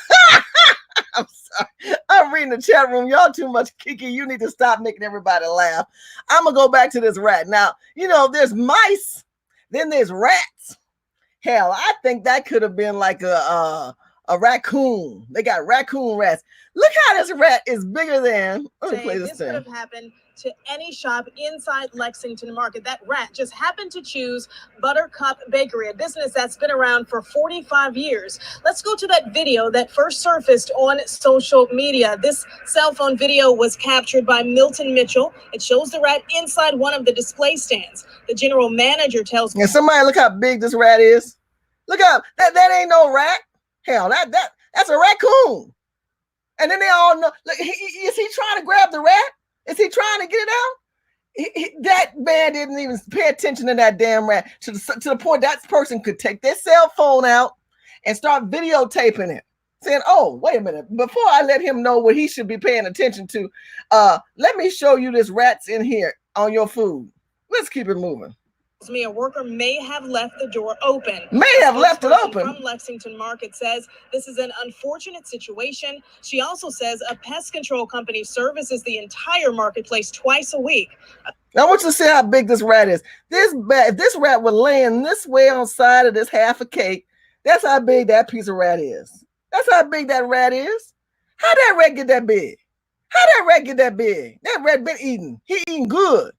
I'm sorry. I'm reading the chat room. Y'all too much, Kiki. You need to stop making everybody laugh. I'm going to go back to this rat. Now, there's mice. Then there's rats. Hell, I think that could have been like a raccoon. They got raccoon rats. Look how this rat is bigger than. Let me play this thing. This could have happened to any shop inside Lexington Market. That rat just happened to choose Buttercup Bakery, a business that's been around for 45 years. Let's go to that video that first surfaced on social media. This cell phone video was captured by Milton Mitchell. It shows the rat inside one of the display stands. The general manager tells me. And somebody look how big this rat is. Look up. That ain't no rat. Hell, that's a raccoon. And then they all know. Look, is he trying to grab the rat? Is he trying to get it out? That man didn't even pay attention to that damn rat to the point that person could take their cell phone out and start videotaping it, saying, "Oh, wait a minute! Before I let him know what he should be paying attention to, let me show you this rat's in here on your food." Let's keep it moving. Me, a worker may have left the door open. May have left it open. From Lexington Market says this is an unfortunate situation. She also says a pest control company services the entire marketplace twice a week. Now, I want you to see how big this rat is. If this rat was laying this way on the side of this half a cake, that's how big that piece of rat is. That's how big that rat is. How that rat get that big? How that rat get that big? That rat been eating. He eating good.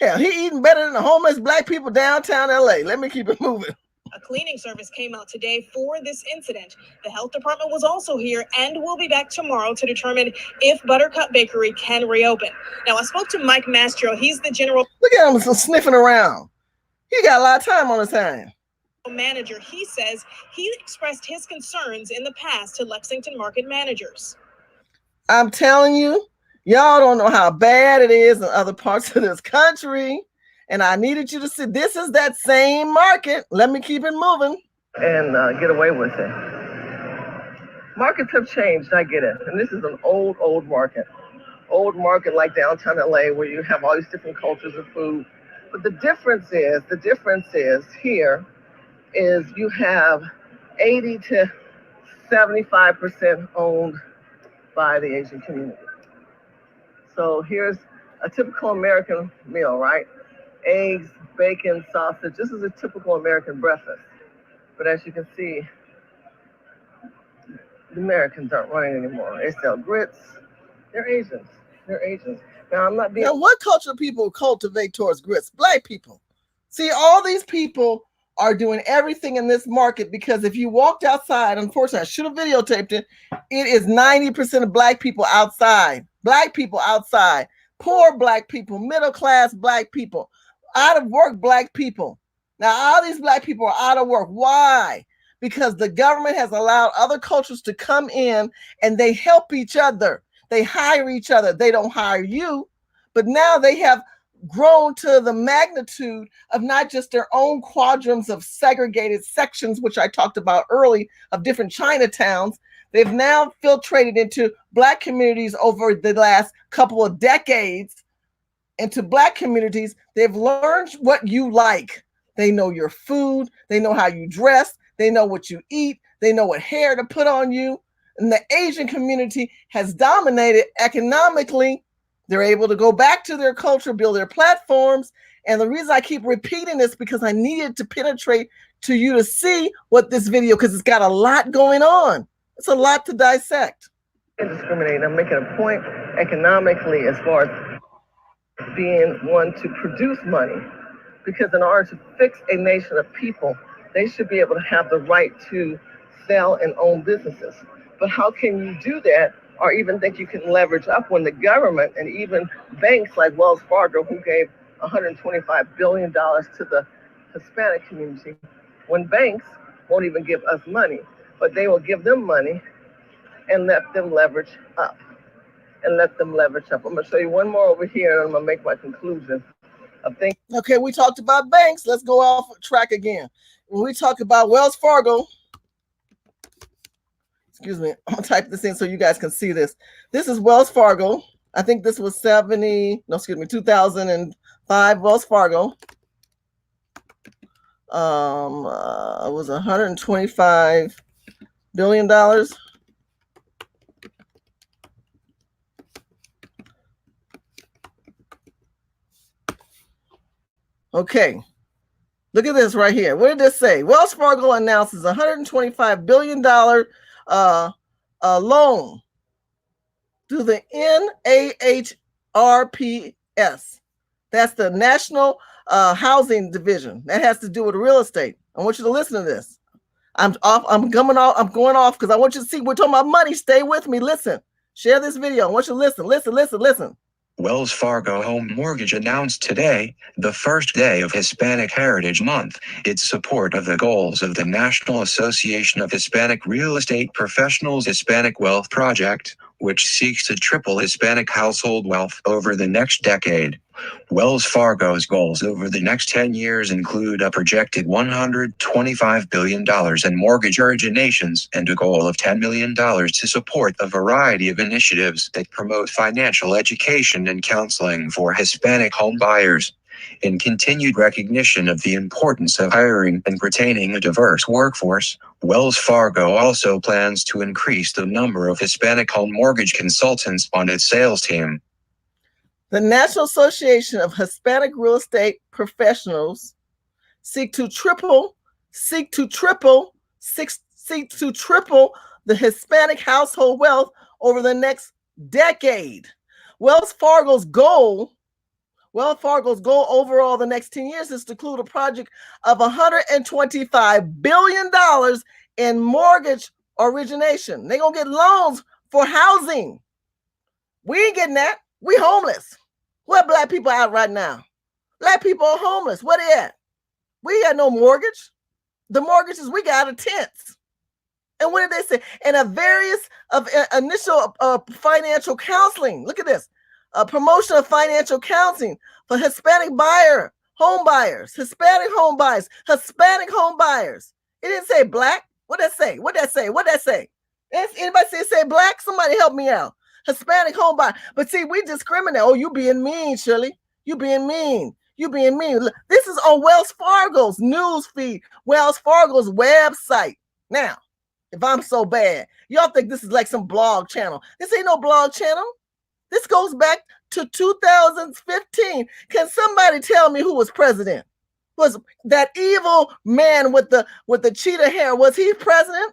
Hell, he eating better than the homeless black people downtown LA. Let me keep it moving. A cleaning service came out today for this incident. The health department was also here and will be back tomorrow to determine if Buttercup Bakery can reopen. Now, I spoke to Mike Mastro. He's the general. Look at him sniffing around. He got a lot of time on his hands. Manager. He says he expressed his concerns in the past to Lexington Market managers. I'm telling you, Y'all don't know how bad it is in other parts of this country. And I needed you to see this is that same market. Let me keep it moving. And get away with it. Markets have changed, I get it. And this is an old market. Old market like downtown LA where you have all these different cultures of food. But the difference is here is you have 80 to 75% owned by the Asian community. So here's a typical American meal, right? Eggs, bacon, sausage. This is a typical American breakfast. But as you can see, the Americans aren't running anymore. They sell grits. They're Asians. They're Asians. Now, I'm not being... Now, what culture people cultivate towards grits? Black people. See, all these people are doing everything in this market because if you walked outside, unfortunately, I should have videotaped it, it is 90% of Black people outside. Black people outside. Poor Black people, middle-class Black people, out of work Black people. Now, all these Black people are out of work. Why? Because the government has allowed other cultures to come in and they help each other. They hire each other. They don't hire you. But now they have grown to the magnitude of not just their own quadrants of segregated sections, which I talked about early, of different Chinatowns. They've now filtrated into Black communities over the last couple of decades. Into Black communities, they've learned what you like. They know your food. They know how you dress. They know what you eat. They know what hair to put on you. And the Asian community has dominated economically. They're able to go back to their culture, build their platforms. And the reason I keep repeating this because I needed to penetrate to you to see what this video, because it's got a lot going on. It's a lot to dissect. Discriminate. I'm making a point economically as far as being one to produce money. Because in order to fix a nation of people, they should be able to have the right to sell and own businesses. But how can you do that or even think you can leverage up when the government and even banks like Wells Fargo, who gave $125 billion to the Hispanic community, when banks won't even give us money, but they will give them money and let them leverage up. I'm going to show you one more over here and I'm going to make my conclusion. Okay, we talked about banks. Let's go off track again. When we talk about Wells Fargo, excuse me, I'm gonna type this in so you guys can see this. This is Wells Fargo. I think this was 2005 Wells Fargo. It was $125 billion. Okay, look at this right here. What did this say? Wells Fargo announces $125 billion loan to the NAHRPS. That's the National Housing Division. That has to do with real estate. I want you to listen to this. I'm going off because I want you to see. We're talking about money. Stay with me. Listen. Share this video. I want you to listen. Wells Fargo Home Mortgage announced today, the first day of Hispanic Heritage Month, its support of the goals of the National Association of Hispanic Real Estate Professionals Hispanic Wealth Project, which seeks to triple Hispanic household wealth over the next decade. Wells Fargo's goals over the next 10 years include a projected $125 billion in mortgage originations and a goal of $10 million to support a variety of initiatives that promote financial education and counseling for Hispanic home buyers. In continued recognition of the importance of hiring and retaining a diverse workforce, Wells Fargo also plans to increase the number of Hispanic home mortgage consultants on its sales team. The National Association of Hispanic Real Estate Professionals seek to triple the Hispanic household wealth over the next decade. Wells Fargo's goal overall the next 10 years is to include a project of $125 billion in mortgage origination. They're going to get loans for housing. We ain't getting that. We homeless. Where Black people out right now? Black people are homeless. Where they at? We got no mortgage. The mortgages we got are tents. And what did they say? And a various of initial financial counseling. Look at this. promotion of financial counseling for Hispanic home buyers, Hispanic home buyers, Hispanic home buyers. It didn't say black. What that say? What that say? What that say? Anybody say black? Somebody help me out. Hispanic home buyer. But see, we discriminate. Oh, you being mean, Shirley. You being mean. You being mean. This is on Wells Fargo's news feed, Wells Fargo's website. Now, if I'm so bad, y'all think this is like some blog channel. This ain't no blog channel. This goes back to 2015. Can somebody tell me who was president? Was that evil man with the cheetah hair? Was he president?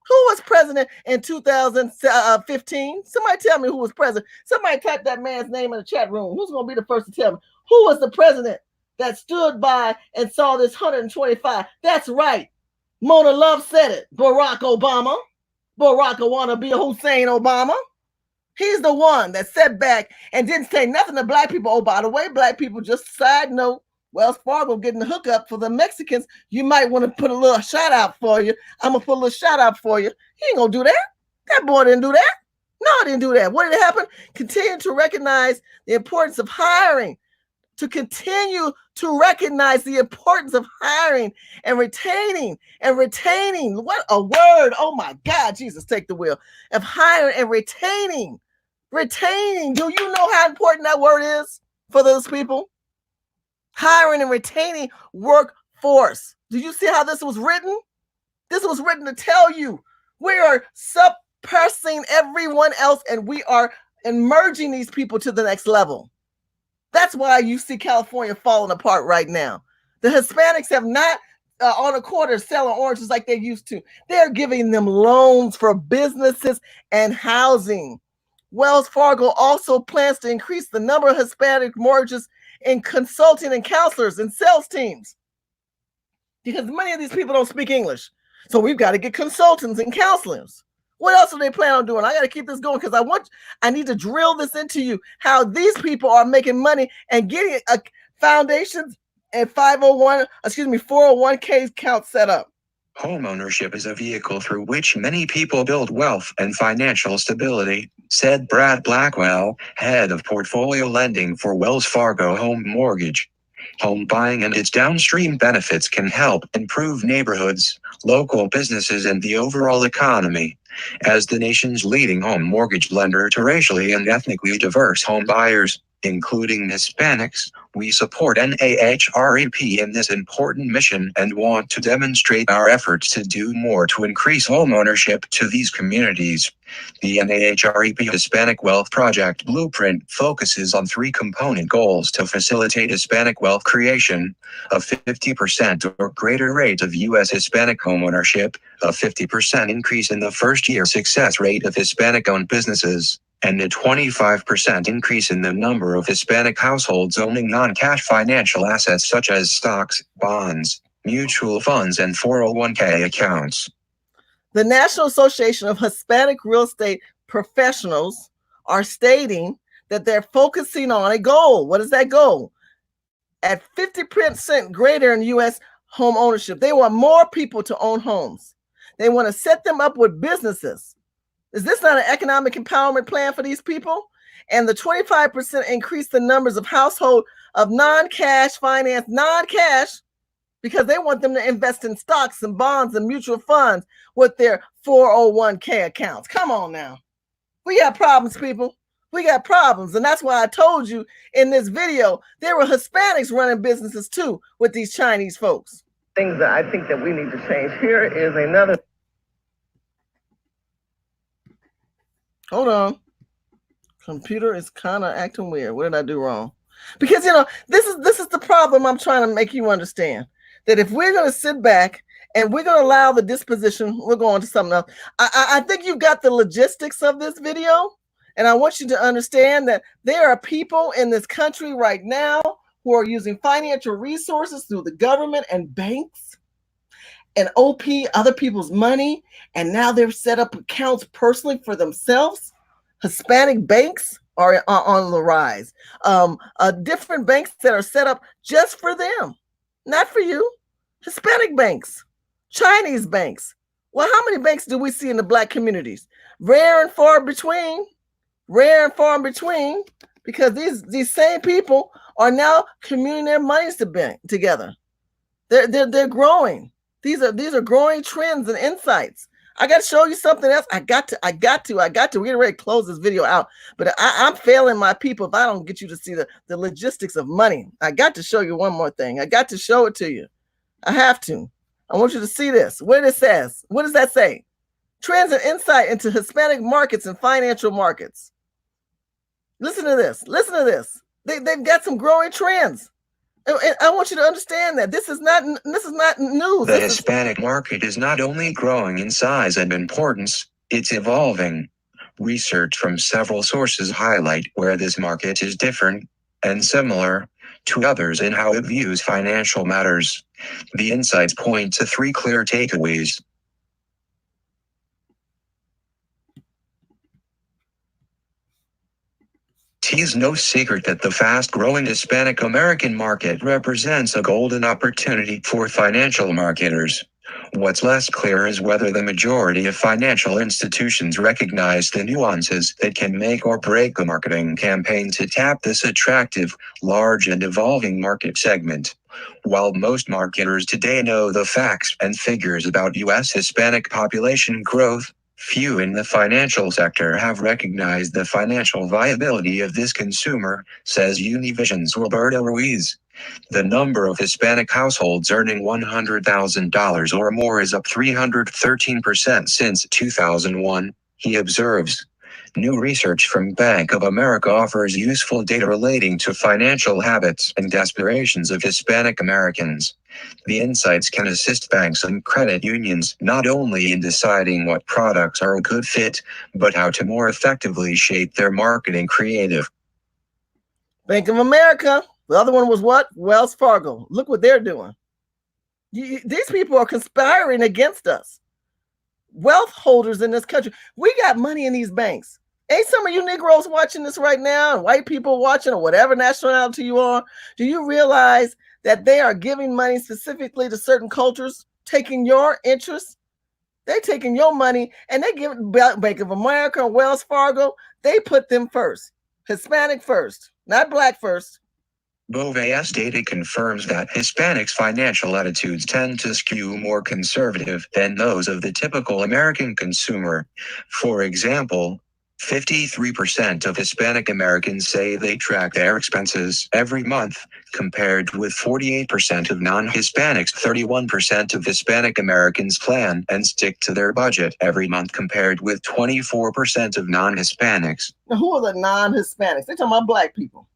Who was president in 2015? Somebody tell me who was president. Somebody type that man's name in the chat room. Who's going to be the first to tell me? Who was the president that stood by and saw this 125? That's right. Mona Love said it. Barack Obama. Barack wanna be a Hussein Obama. He's the one that sat back and didn't say nothing to black people. Oh, by the way, black people, just side note, Wells Fargo getting the hookup for the Mexicans. You might want to put a little shout out for you. I'm going to put a little shout out for you. He ain't going to do that. That boy didn't do that. No, he didn't do that. What did happen? Continue to recognize the importance of hiring, to continue to recognize the importance of hiring and retaining. What a word. Oh my God, Jesus, take the wheel. Of hiring and retaining. Retaining. Do you know how important that word is for those people? Hiring and retaining workforce. Do you see how this was written? This was written to tell you we are suppressing everyone else and we are emerging these people to the next level. That's why you see California falling apart right now. The Hispanics have not on a corner selling oranges like they used to. They're giving them loans for businesses and housing. Wells Fargo also plans to increase the number of Hispanic mortgages in consulting and counselors and sales teams, because many of these people don't speak English. So we've got to get consultants and counselors. What else do they plan on doing? I got to keep this going because I need to drill this into you, how these people are making money and getting foundations and 401k accounts set up. Homeownership is a vehicle through which many people build wealth and financial stability, said Brad Blackwell, head of portfolio lending for Wells Fargo Home Mortgage. Home buying and its downstream benefits can help improve neighborhoods, local businesses, and the overall economy. As the nation's leading home mortgage lender to racially and ethnically diverse home buyers, including Hispanics, we support NAHREP in this important mission and want to demonstrate our efforts to do more to increase homeownership to these communities. The NAHREP Hispanic Wealth Project Blueprint focuses on 3 component goals to facilitate Hispanic wealth creation: a 50% or greater rate of U.S. Hispanic homeownership, a 50% increase in the first-year success rate of Hispanic-owned businesses, and a 25% increase in the number of Hispanic households owning non-cash financial assets such as stocks, bonds, mutual funds, and 401k accounts. The National Association of Hispanic Real Estate Professionals are stating that they're focusing on a goal. What is that goal? At 50% greater in U.S. home ownership. They want more people to own homes. They want to set them up with businesses. Is this not an economic empowerment plan for these people? And the 25% increase the numbers of household of non-cash finance, because they want them to invest in stocks and bonds and mutual funds with their 401k accounts. Come on now. We got problems, people. We got problems. And that's why I told you in this video, there were Hispanics running businesses too with these Chinese folks. Things that I think that we need to change. Here is another. Hold on. Computer is kind of acting weird. What did I do wrong? Because, this is the problem I'm trying to make you understand. That if we're going to sit back and we're going to allow the disposition, we'll go on to something else. I think you've got the logistics of this video. And I want you to understand that there are people in this country right now who are using financial resources through the government and banks and OP, other people's money. And now they've set up accounts personally for themselves. Hispanic banks are on the rise. Different banks that are set up just for them, not for you. Hispanic banks, Chinese banks. Well, how many banks do we see in the Black communities? Rare and far between. Rare and far in between. because these same people are now communing their monies together. They're growing. These are growing trends and insights. I got to show you something else. I got to. We're getting ready to close this video out, but I'm failing my people if I don't get you to see the logistics of money. I got to show you one more thing. I got to show it to you. I have to. I want you to see this. What it says. What does that say? Trends and insight into Hispanic markets and financial markets. Listen to this. Listen to this. They've got some growing trends. And I want you to understand that this is not news. The Hispanic market is not only growing in size and importance, it's evolving. Research from several sources highlight where this market is different and similar to others in how it views financial matters. The insights point to 3 clear takeaways. It is no secret that the fast-growing Hispanic American market represents a golden opportunity for financial marketers. What's less clear is whether the majority of financial institutions recognize the nuances that can make or break a marketing campaign to tap this attractive, large and evolving market segment. While most marketers today know the facts and figures about U.S. Hispanic population growth, few in the financial sector have recognized the financial viability of this consumer, says Univision's Roberto Ruiz. The number of Hispanic households earning $100,000 or more is up 313% since 2001, he observes. New research from Bank of America offers useful data relating to financial habits and aspirations of Hispanic Americans. The insights can assist banks and credit unions not only in deciding what products are a good fit, but how to more effectively shape their marketing creative. Bank of America. The other one was what? Wells Fargo. Look what they're doing. These people are conspiring against us. Wealth holders in this country. We got money in these banks. Ain't some of you Negroes watching this right now, and white people watching, or whatever nationality you are? Do you realize that they are giving money specifically to certain cultures, taking your interests? They're taking your money, and they give Bank of America and Wells Fargo, they put them first. Hispanic first, not black first. Bovas data confirms that Hispanics' financial attitudes tend to skew more conservative than those of the typical American consumer. For example, 53% of Hispanic Americans say they track their expenses every month, compared with 48% of non-Hispanics. 31% of Hispanic Americans plan and stick to their budget every month, compared with 24% of non-Hispanics. Now, who are the non-Hispanics? They're talking about black people.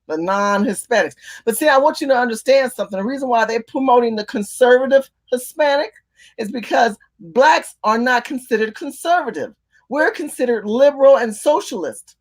The non-Hispanics. But see, I want you to understand something. The reason why they're promoting the conservative Hispanic is because blacks are not considered conservative. We're considered liberal and socialist.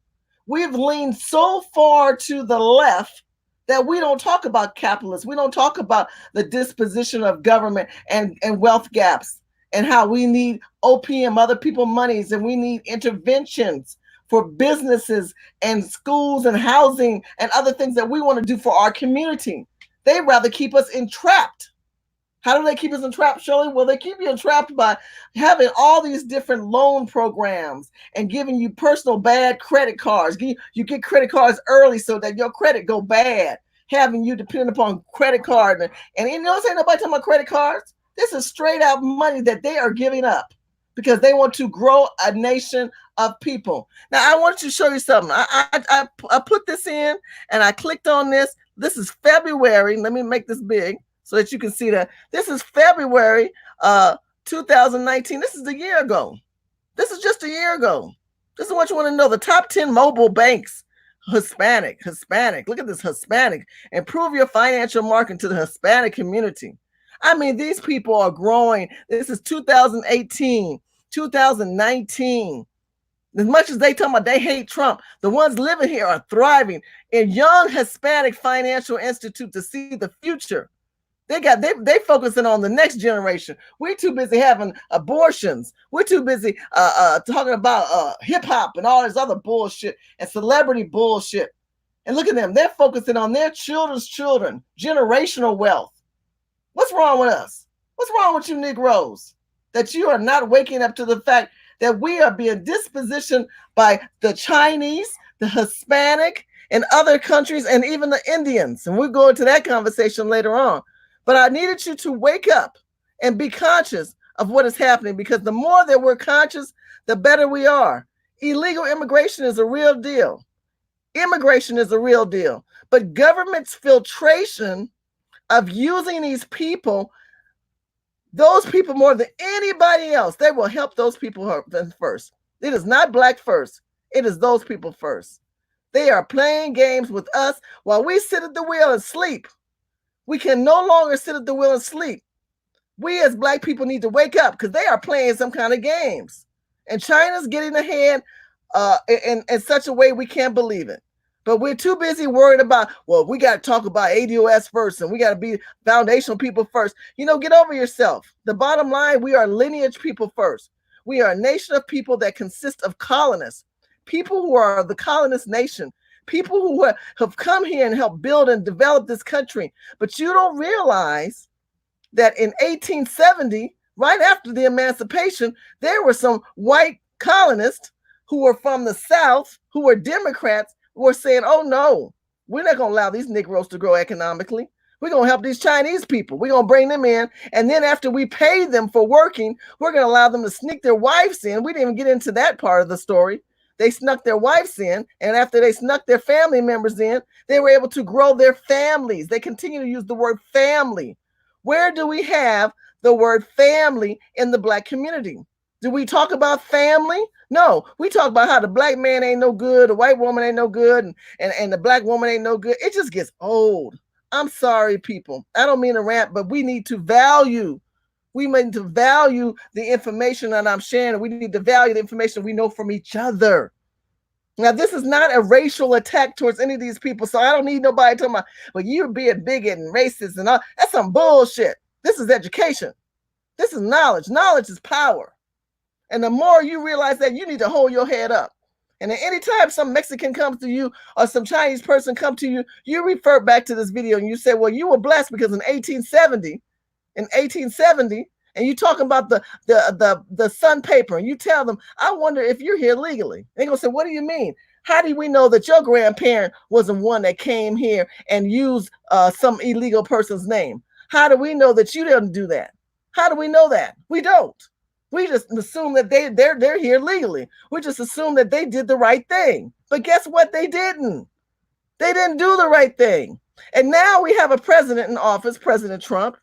We've leaned so far to the left that we don't talk about capitalists. We don't talk about the disposition of government and wealth gaps and how we need OPM, other people's monies, and we need interventions for businesses and schools and housing and other things that we want to do for our community. They rather keep us entrapped. How do they keep us entrapped, Shirley? Well, they keep you entrapped by having all these different loan programs and giving you personal bad credit cards. You get credit cards early so that your credit go bad, having you dependent upon credit card. And you know, ain't nobody talking about credit cards. This is straight out money that they are giving up because they want to grow a nation of people. Now, I want to show you something. I put this in and I clicked on this. This is February. Let me make this big so that you can see that. This is February 2019. This is a year ago. This is just a year ago. This is what you want to know. The top 10 mobile banks. Hispanic. Look at this, Hispanic. Improve your financial marketing to the Hispanic community. I mean, these people are growing. This is 2018, 2019. As much as they talk about they hate Trump, the ones living here are thriving in young Hispanic financial institute to see the future. They focusing on the next generation. We're too busy having abortions. We're too busy talking about hip hop and all this other bullshit and celebrity bullshit. And look at them. They're focusing on their children's children, generational wealth. What's wrong with us? What's wrong with you Negroes? That you are not waking up to the fact that we are being dispositioned by the Chinese, the Hispanic, in other countries, and even the Indians. And we'll go into that conversation later on. But I needed you to wake up and be conscious of what is happening, because the more that we're conscious, the better we are. Illegal immigration is a real deal. Immigration is a real deal. But government's filtration of using these people, those people more than anybody else, they will help those people first. It is not black first. It is those people first. They are playing games with us while we sit at the wheel and sleep. We can no longer sit at the wheel and sleep. We as black people need to wake up, because they are playing some kind of games. And China's getting ahead in such a way we can't believe it. But we're too busy worried about, well, we got to talk about ADOS first, and we got to be foundational people first. You know, get over yourself. The bottom line, we are lineage people first. We are a nation of people that consist of colonists, people who are the colonist nation, people who have come here and helped build and develop this country. But you don't realize that in 1870, right after the emancipation, there were some white colonists who were from the South, who were Democrats, who were saying, oh no, we're not going to allow these Negroes to grow economically. We're going to help these Chinese people. We're going to bring them in. And then after we pay them for working, we're going to allow them to sneak their wives in. We didn't even get into that part of the story. They snuck their wives in. And after they snuck their family members in, they were able to grow their families. They continue to use the word family. Where do we have the word family in the black community? Do we talk about family? No, we talk about how the black man ain't no good, the white woman ain't no good, and the black woman ain't no good. It just gets old. I'm sorry, people. I don't mean to rant, but we need to value. We need to value the information that I'm sharing. We need to value the information we know from each other. Now, this is not a racial attack towards any of these people, so I don't need nobody talking about, well, you're being bigot and racist and all. That's some bullshit. This is education. This is knowledge. Knowledge is power. And the more you realize that, you need to hold your head up. And at any time some Mexican comes to you or some Chinese person come to you, you refer back to this video and you say, well, you were blessed because in 1870, and you talking about the Sun paper, and you tell them, I wonder if you're here legally. They're going to say, what do you mean? How do we know that your grandparent wasn't one that came here and used some illegal person's name? How do we know that you didn't do that? How do we know that? We don't. We just assume that they're here legally. We just assume that they did the right thing. But guess what? They didn't. They didn't do the right thing. And now we have a president in office, President Trump,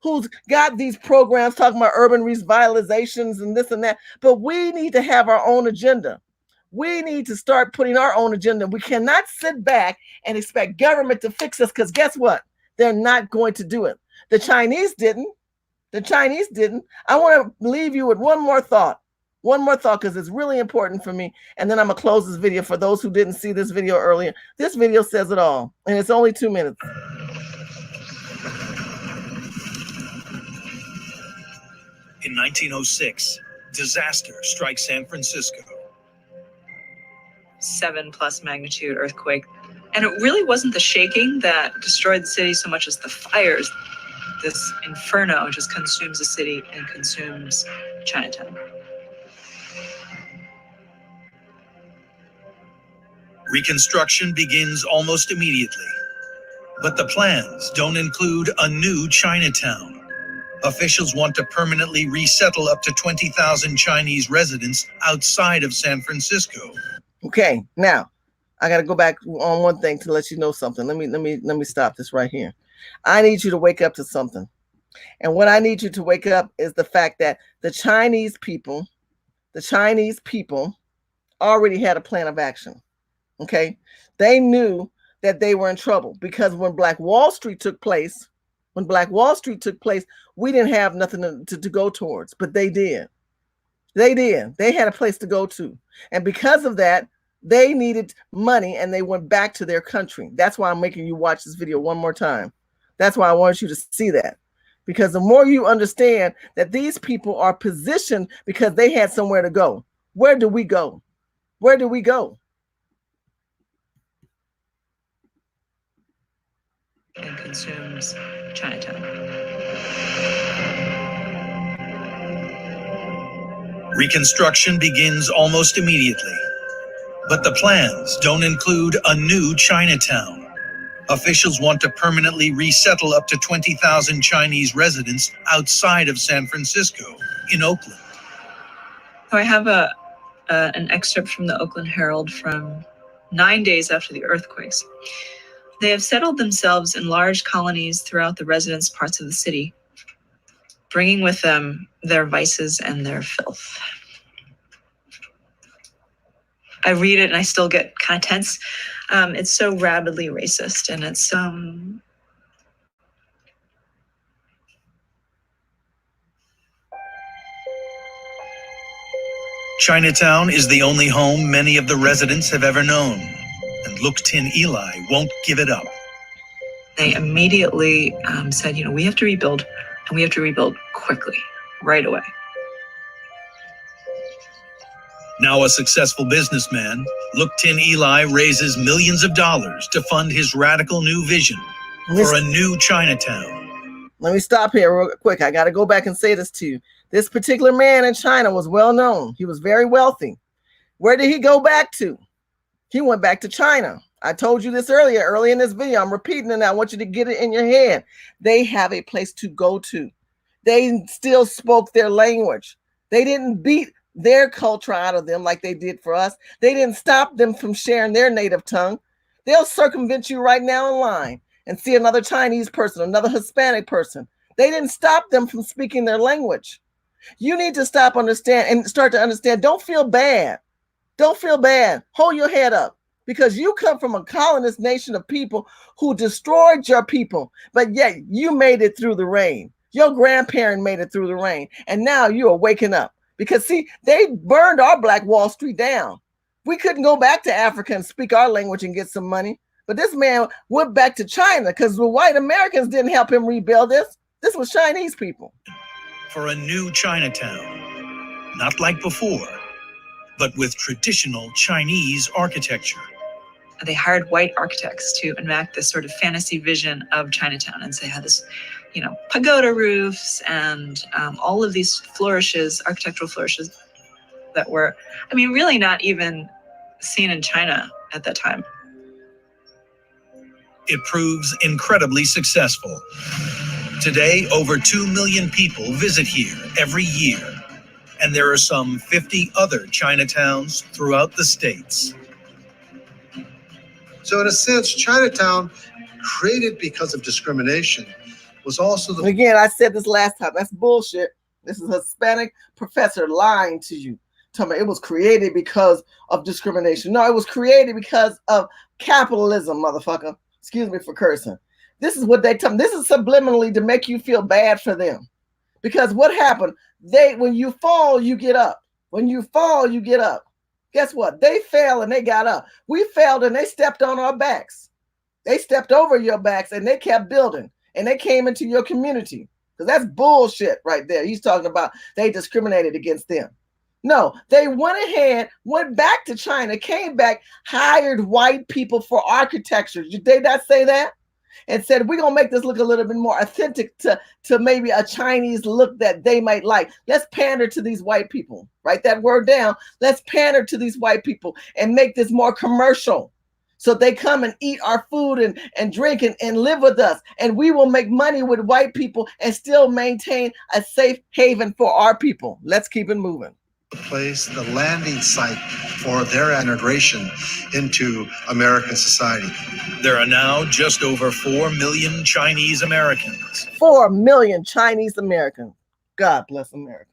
who's got these programs talking about urban revitalizations and this and that. But we need to have our own agenda. We need to start putting our own agenda. We cannot sit back and expect government to fix us, because guess what? They're not going to do it. The Chinese didn't. The Chinese didn't. I want to leave you with one more thought, because it's really important for me. And then I'm going to close this video for those who didn't see this video earlier. This video says it all, and it's only 2 minutes. In 1906, disaster strikes San Francisco. 7+ magnitude earthquake. And it really wasn't the shaking that destroyed the city so much as the fires. This inferno just consumes the city and consumes Chinatown. Reconstruction begins almost immediately. But the plans don't include a new Chinatown. Officials want to permanently resettle up to 20,000 Chinese residents outside of San Francisco. Okay, now I got to go back on one thing to let you know something. Let me stop this right here. I need you to wake up to something. And what I need you to wake up is the fact that the Chinese people already had a plan of action. Okay? They knew that they were in trouble, because when Black Wall Street took place, we didn't have nothing to go towards, but they did. They did. They had a place to go to. And because of that, they needed money and they went back to their country. That's why I'm making you watch this video one more time. That's why I want you to see that. Because the more you understand that these people are positioned because they had somewhere to go. Where do we go? Where do we go? And consumes Chinatown. Reconstruction begins almost immediately. But the plans don't include a new Chinatown. Officials want to permanently resettle up to 20,000 Chinese residents outside of San Francisco, in Oakland. So I have an excerpt from the Oakland Herald from 9 days after the earthquakes. They have settled themselves in large colonies throughout the residence parts of the city, bringing with them their vices and their filth. I read it and I still get kind of tense. It's so rabidly racist, and it's Chinatown is the only home many of the residents have ever known, and Look Tin Eli won't give it up. They immediately said, we have to rebuild, and we have to rebuild quickly, right away. Now a successful businessman, Look Tin Eli raises millions of dollars to fund his radical new vision for a new Chinatown. Let me stop here real quick. I got to go back and say this to you. This particular man in China was well known. He was very wealthy. Where did he go back to? He went back to China. I told you this early in this video. I'm repeating it. I want you to get it in your head. They have a place to go to. They still spoke their language. They didn't beat their culture out of them like they did for us. They didn't stop them from sharing their native tongue. They'll circumvent you right now in line and see another Chinese person, another Hispanic person. They didn't stop them from speaking their language. You need to start to understand. Don't feel bad. Don't feel bad. Hold your head up, because you come from a colonist nation of people who destroyed your people, but yet you made it through the rain. Your grandparent made it through the rain, and now you are waking up. Because, see, they burned our Black Wall Street down. We couldn't go back to Africa and speak our language and get some money. But this man went back to China because the white Americans didn't help him rebuild this. This was Chinese people. For a new Chinatown, not like before, but with traditional Chinese architecture. They hired white architects to enact this sort of fantasy vision of Chinatown, and so they had this, pagoda roofs and all of these flourishes, architectural flourishes that were, really not even seen in China at that time. It proves incredibly successful. Today, over 2 million people visit here every year, and there are some 50 other Chinatowns throughout the states. So in a sense, Chinatown, created because of discrimination, was also the... Again, I said this last time. That's bullshit. This is a Hispanic professor lying to you. Telling me it was created because of discrimination. No, it was created because of capitalism, motherfucker. Excuse me for cursing. This is what they tell me. This is subliminally to make you feel bad for them. Because what happened? When you fall, you get up. When you fall, you get up. Guess what? They fell and they got up. We failed and they stepped on our backs. They stepped over your backs and they kept building. And they came into your community. Because that's bullshit right there. He's talking about they discriminated against them. No, they went ahead, went back to China, came back, hired white people for architecture. Did they not say that? And said, we're going to make this look a little bit more authentic to maybe a Chinese look that they might like. Let's pander to these white people. Write that word down. Let's pander to these white people and make this more commercial. So they come and eat our food and drink and live with us. And we will make money with white people and still maintain a safe haven for our people. Let's keep it moving. Place, the landing site for their integration into American society. There are now just over 4 million Chinese Americans. 4 million Chinese Americans. God bless America.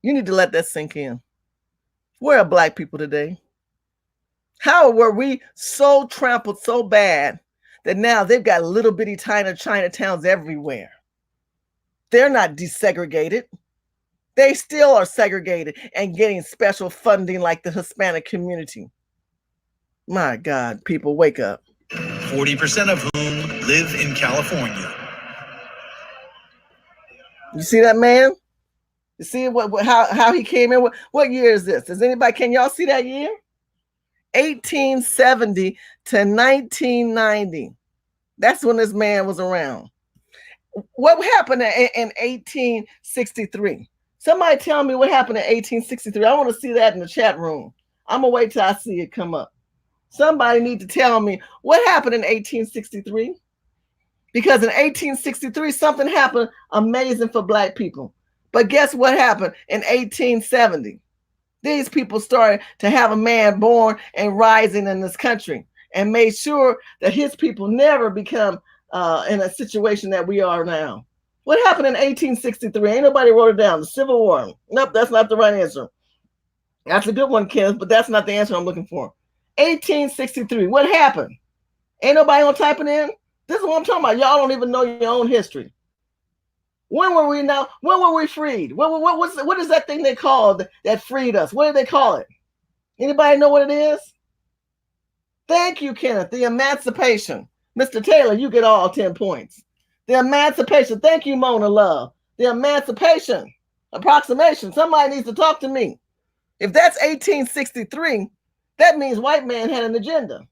You need to let that sink in. Where are Black people today? How were we so trampled so bad that now they've got little bitty tiny Chinatowns everywhere? They're not desegregated. They still are segregated and getting special funding like the Hispanic community. My God, people, wake up. 40% of whom live in California. You see that man? You see how he came in? What year is this? Can y'all see that year? 1870 to 1990. That's when this man was around. What happened in 1863? Somebody tell me what happened in 1863. I want to see that in the chat room. I'm gonna wait till I see it come up. Somebody need to tell me what happened in 1863. Because in 1863, something happened amazing for Black people. But guess what happened in 1870? These people started to have a man born and rising in this country and made sure that his people never become in a situation that we are now. What happened in 1863? Ain't nobody wrote it down. The Civil War. Nope, that's not the right answer. That's a good one, Kenneth, but that's not the answer I'm looking for. 1863. What happened? Ain't nobody gonna type it in? This is what I'm talking about. Y'all don't even know your own history. When were we now? When were we freed? What is that thing they called that freed us? What did they call it? Anybody know what it is? Thank you, Kenneth. The Emancipation. Mr. Taylor, you get all 10 points. The Emancipation. Thank you, Mona Love. The Emancipation. Approximation. Somebody needs to talk to me. If that's 1863, that means white man had an agenda.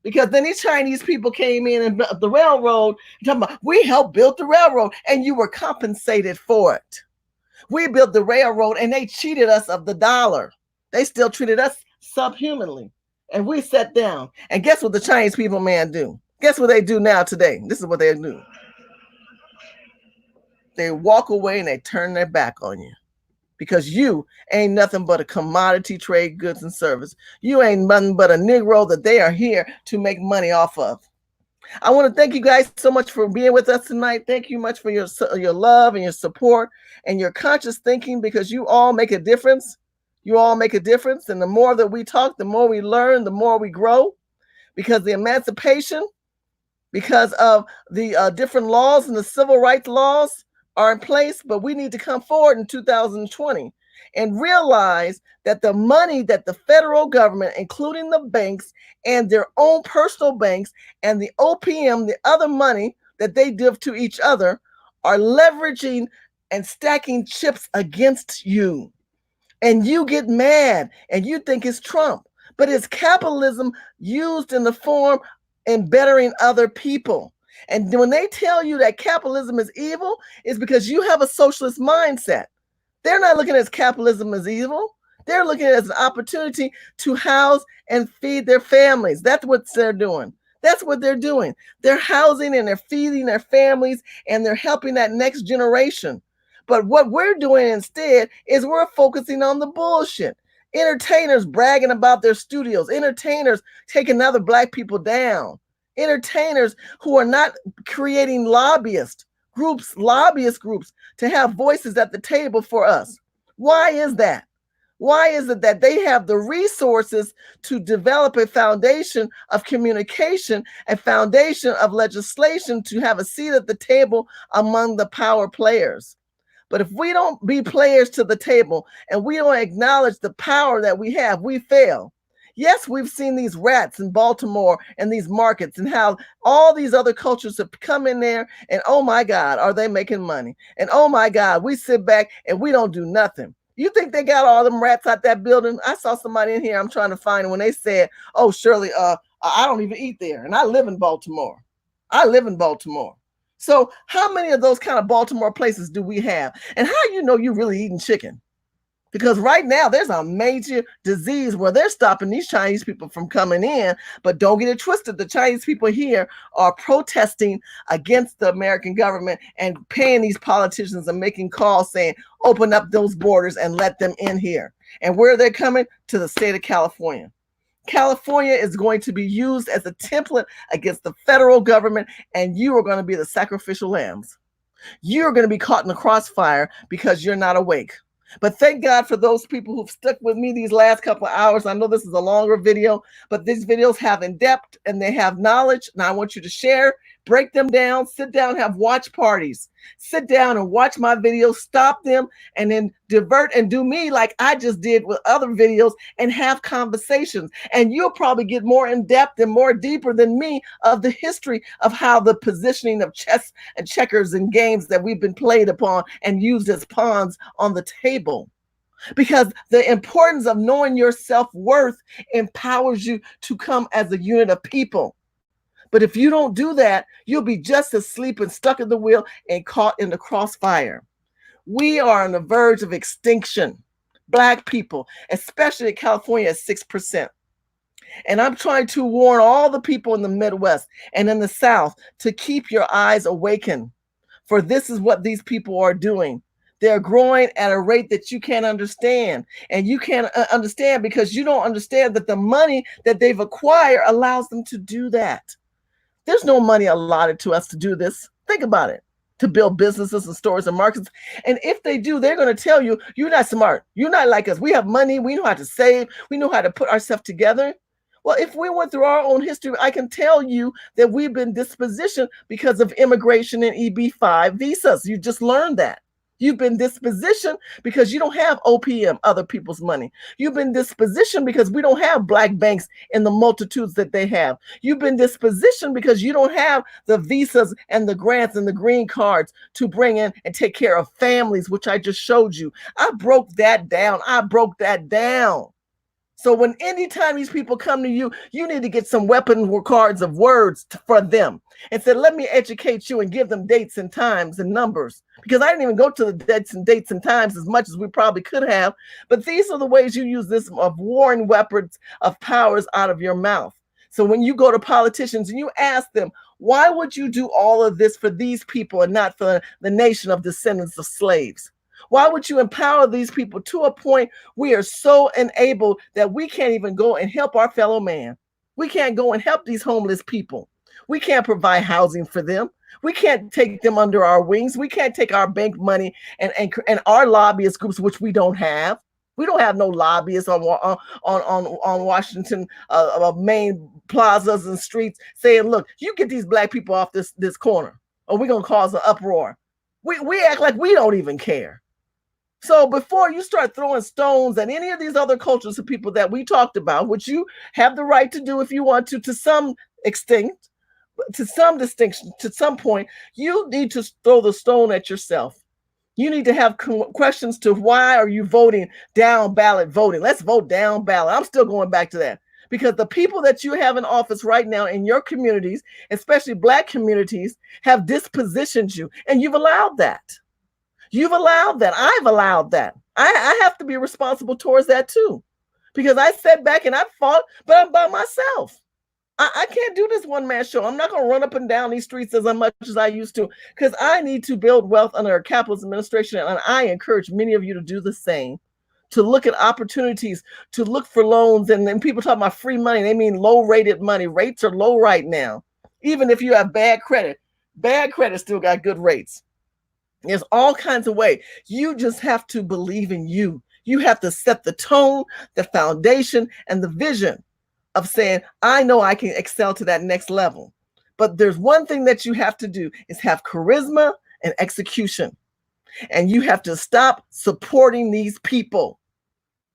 Because then these Chinese people came in and built the railroad, talking about, we helped build the railroad and you were compensated for it. We built the railroad and they cheated us of the dollar. They still treated us subhumanly. And we sat down. And guess what the Chinese people, man, do? Guess what they do now today? This is what they do. They walk away and they turn their back on you. Because you ain't nothing but a commodity, trade, goods, and service. You ain't nothing but a Negro that they are here to make money off of. I want to thank you guys so much for being with us tonight. Thank you much for your love and your support and your conscious thinking, because you all make a difference. You all make a difference. And the more that we talk, the more we learn, the more we grow. Because the emancipation, because of the different laws and the civil rights laws are in place, but we need to come forward in 2020 and realize that the money that the federal government, including the banks and their own personal banks and the OPM, the other money that they give to each other, are leveraging and stacking chips against you. And you get mad and you think it's Trump, but it's capitalism used in the form in bettering other people. And when they tell you that capitalism is evil, it's because you have a socialist mindset. They're not looking at capitalism as evil. They're looking at it as an opportunity to house and feed their families. That's what they're doing. That's what they're doing. They're housing and they're feeding their families and they're helping that next generation. But what we're doing instead is we're focusing on the bullshit. Entertainers bragging about their studios. Entertainers taking other Black people down. Entertainers who are not creating lobbyist groups to have voices at the table for us. Why is that? Why is it that they have the resources to develop a foundation of communication, a foundation of legislation to have a seat at the table among the power players? But if we don't be players to the table and we don't acknowledge the power that we have, we fail. Yes, we've seen these rats in Baltimore and these markets and how all these other cultures have come in there and, oh my God, are they making money? And oh my God, we sit back and we don't do nothing. You think they got all them rats out that building? I saw somebody in here, I'm trying to find when they said, oh, Shirley, I don't even eat there. And I live in Baltimore. So how many of those kind of Baltimore places do we have? And how do you know you're really eating chicken? Because right now there's a major disease where they're stopping these Chinese people from coming in. But don't get it twisted. The Chinese people here are protesting against the American government and paying these politicians and making calls saying, open up those borders and let them in here. And where are they coming? To the state of California. California is going to be used as a template against the federal government, and you are going to be the sacrificial lambs. You're going to be caught in the crossfire because you're not awake. But thank God for those people who've stuck with me these last couple of hours. I know this is a longer video, but these videos have in depth and they have knowledge. And I want you to share, break them down, sit down, have watch parties. Sit down and watch my videos, stop them, and then divert and do me like I just did with other videos and have conversations. And you'll probably get more in depth and more deeper than me of the history of how the positioning of chess and checkers and games that we've been played upon and used as pawns on the table. Because the importance of knowing your self-worth empowers you to come as a unit of people. But if you don't do that, you'll be just asleep and stuck in the wheel and caught in the crossfire. We are on the verge of extinction. Black people, especially in California, at 6%. And I'm trying to warn all the people in the Midwest and in the South to keep your eyes awakened, for this is what these people are doing. They're growing at a rate that you can't understand. And you can't understand because you don't understand that the money that they've acquired allows them to do that. There's no money allotted to us to do this. Think about it. To build businesses and stores and markets. And if they do, they're going to tell you, you're not smart. You're not like us. We have money. We know how to save. We know how to put ourselves together. Well, if we went through our own history, I can tell you that we've been dispositioned because of immigration and EB-5 visas. You just learned that. You've been dispositioned because you don't have OPM, other people's money. You've been dispositioned because we don't have black banks in the multitudes that they have. You've been dispositioned because you don't have the visas and the grants and the green cards to bring in and take care of families, which I just showed you. I broke that down. So when anytime these people come to you, you need to get some weapon cards of words for them and say, let me educate you and give them dates and times and numbers. Because I didn't even go to the dates and times as much as we probably could have. But these are the ways you use this of warring weapons of powers out of your mouth. So when you go to politicians and you ask them, why would you do all of this for these people and not for the nation of descendants of slaves? Why would you empower these people to a point we are so enabled that we can't even go and help our fellow man? We can't go and help these homeless people. We can't provide housing for them. We can't take them under our wings. We can't take our bank money and our lobbyist groups, which we don't have. We don't have no lobbyists on Washington main plazas and streets saying, look, you get these black people off this corner or we're going to cause an uproar. We act like we don't even care. So before you start throwing stones at any of these other cultures of people that we talked about, which you have the right to do if you want to some extent, to some distinction, to some point, you need to throw the stone at yourself. You need to have questions to why are you voting down ballot voting? Let's vote down ballot. I'm still going back to that. Because the people that you have in office right now in your communities, especially black communities, have dispositioned you. And you've allowed that. You've allowed that. I've allowed that. I have to be responsible towards that too. Because I sat back and I fought, but I'm by myself. I can't do this one-man show. I'm not going to run up and down these streets as much as I used to, because I need to build wealth under a capitalist administration. And I encourage many of you to do the same, to look at opportunities, to look for loans. And people talk about free money. They mean low-rated money. Rates are low right now. Even if you have bad credit still got good rates. There's all kinds of ways. You just have to believe in you. You have to set the tone, the foundation, and the vision of saying, I know I can excel to that next level. But there's one thing that you have to do is have charisma and execution. And you have to stop supporting these people.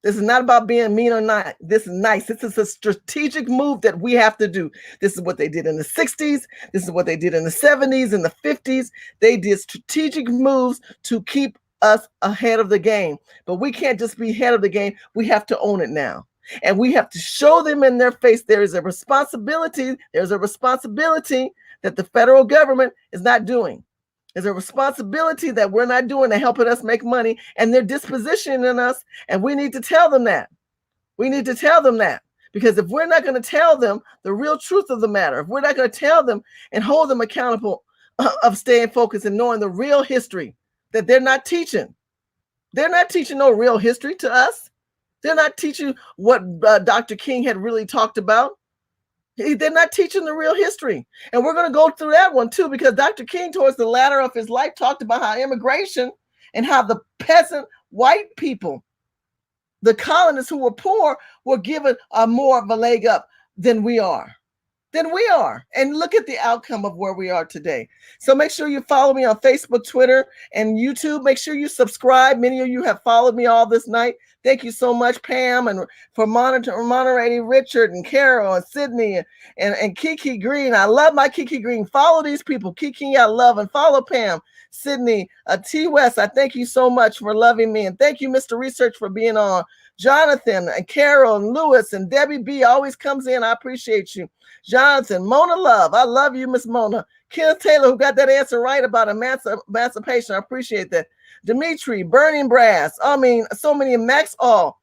This is not about being mean or not. This is nice. This is a strategic move that we have to do. This is what they did in the 60s. This is what they did in the 70s and the 50s. They did strategic moves to keep us ahead of the game. But we can't just be ahead of the game. We have to own it now. And we have to show them in their face there is a responsibility. There's a responsibility that the federal government is not doing. There's a responsibility that we're not doing to helping us make money, and they're dispositioning us, and we need to tell them that. We need to tell them that, because if we're not going to tell them the real truth of the matter, if we're not going to tell them and hold them accountable of staying focused and knowing the real history that they're not teaching. They're not teaching no real history to us. They're not teaching what Dr. King had really talked about. They're not teaching the real history. And we're going to go through that one too, because Dr. King, towards the latter of his life, talked about how immigration and how the peasant white people, the colonists who were poor, were given more of a leg up than we are. And look at the outcome of where we are today. So make sure you follow me on Facebook, Twitter, and YouTube. Make sure you subscribe. Many of you have followed me all this night. Thank you so much, Pam, and for moderating Richard and Carol and Sydney and Kiki Green. I love my Kiki Green. Follow these people. Kiki, I love, and follow Pam, Sydney, T. West. I thank you so much for loving me. And thank you, Mr. Research, for being on. Jonathan and Carol and Lewis and Debbie B always comes in. I appreciate you. Jonathan, Mona Love. I love you, Miss Mona. Kenneth Taylor, who got that answer right about emancipation. I appreciate that. Dimitri, Burning Brass. I mean, so many. Maxwell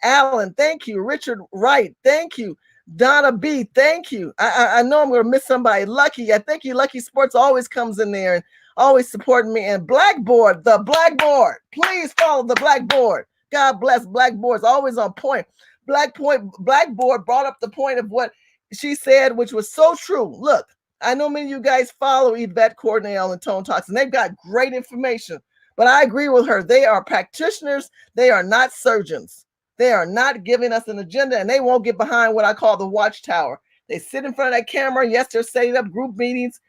Allen, thank you. Richard Wright, thank you. Donna B, thank you. I know I'm going to miss somebody. Lucky, I thank you. Lucky Sports always comes in there and always supporting me. And Blackboard, the Blackboard. Please follow the Blackboard. God bless. Blackboard's always on point. Blackboard brought up the point of what she said, which was so true. Look, I know many of you guys follow Yvette Cornell and Tone Talks, and they've got great information. But I agree with her. They are practitioners. They are not surgeons. They are not giving us an agenda, and they won't get behind what I call the watchtower. They sit in front of that camera. Yes, they're setting up group meetings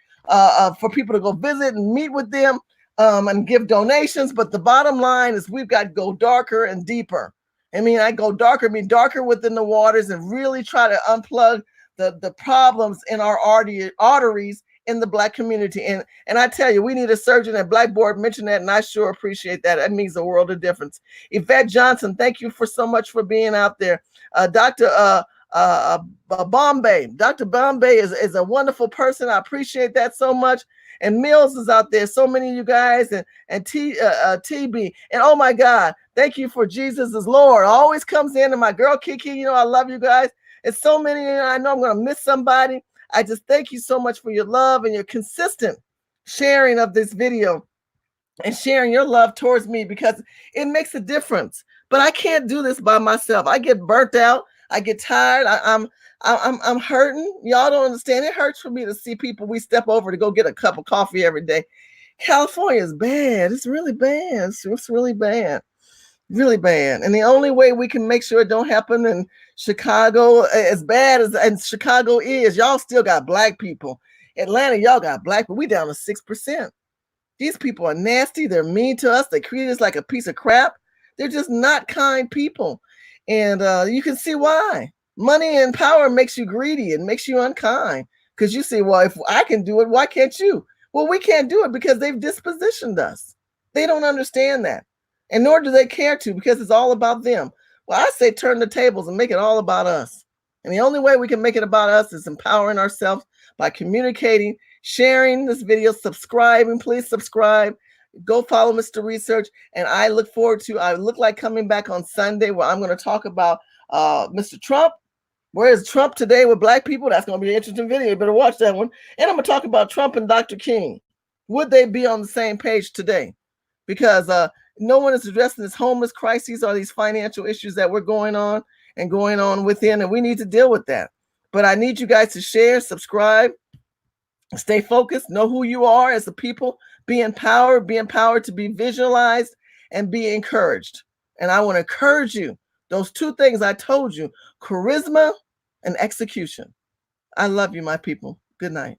for people to go visit and meet with them and give donations. But the bottom line is we've got to go darker and deeper. I mean, I go darker, mean darker within the waters and really try to unplug the problems in our arteries in the Black community. And I tell you, we need a surgeon. And Blackboard mentioned that, and I sure appreciate that. That means a world of difference. Yvette Johnson, thank you for so much for being out there. Dr. Bombay. Dr. Bombay is a wonderful person. I appreciate that so much. And Mills is out there. So many of you guys and TB. And oh my God, thank you for Jesus is Lord. Always comes in. And my girl Kiki, you know, I love you guys. It's so many. I know I'm going to miss somebody. I just thank you so much for your love and your consistent sharing of this video and sharing your love towards me, because it makes a difference. But I can't do this by myself. I get burnt out. I get tired. I'm hurting. Y'all don't understand. It hurts for me to see people we step over to go get a cup of coffee every day. California is bad. It's really bad. It's really bad. Really bad. And the only way we can make sure it don't happen in Chicago, as bad as and Chicago is, y'all still got Black people. Atlanta, y'all got Black, but we down to 6%. These people are nasty. They're mean to us. They treat us like a piece of crap. They're just not kind people. And you can see why. Money and power makes you greedy. It makes you unkind. Because you say, well, if I can do it, why can't you? Well, we can't do it because they've dispositioned us. They don't understand that. And nor do they care to, because it's all about them. Well, I say turn the tables and make it all about us. And the only way we can make it about us is empowering ourselves by communicating, sharing this video, subscribing. Please subscribe. Go follow Mr. Research. And I look forward to, I look like coming back on Sunday where I'm going to talk about Mr. Trump. Where is Trump today with Black people? That's going to be an interesting video. You better watch that one. And I'm going to talk about Trump and Dr. King. Would they be on the same page today? Because no one is addressing this homeless crises or these financial issues that we're going on within, and we need to deal with that. But I need you guys to share, subscribe, stay focused, know who you are as a people, be empowered to be visualized and be encouraged. And I want to encourage you, those two things I told you, charisma and execution. I love you, my people. Good night.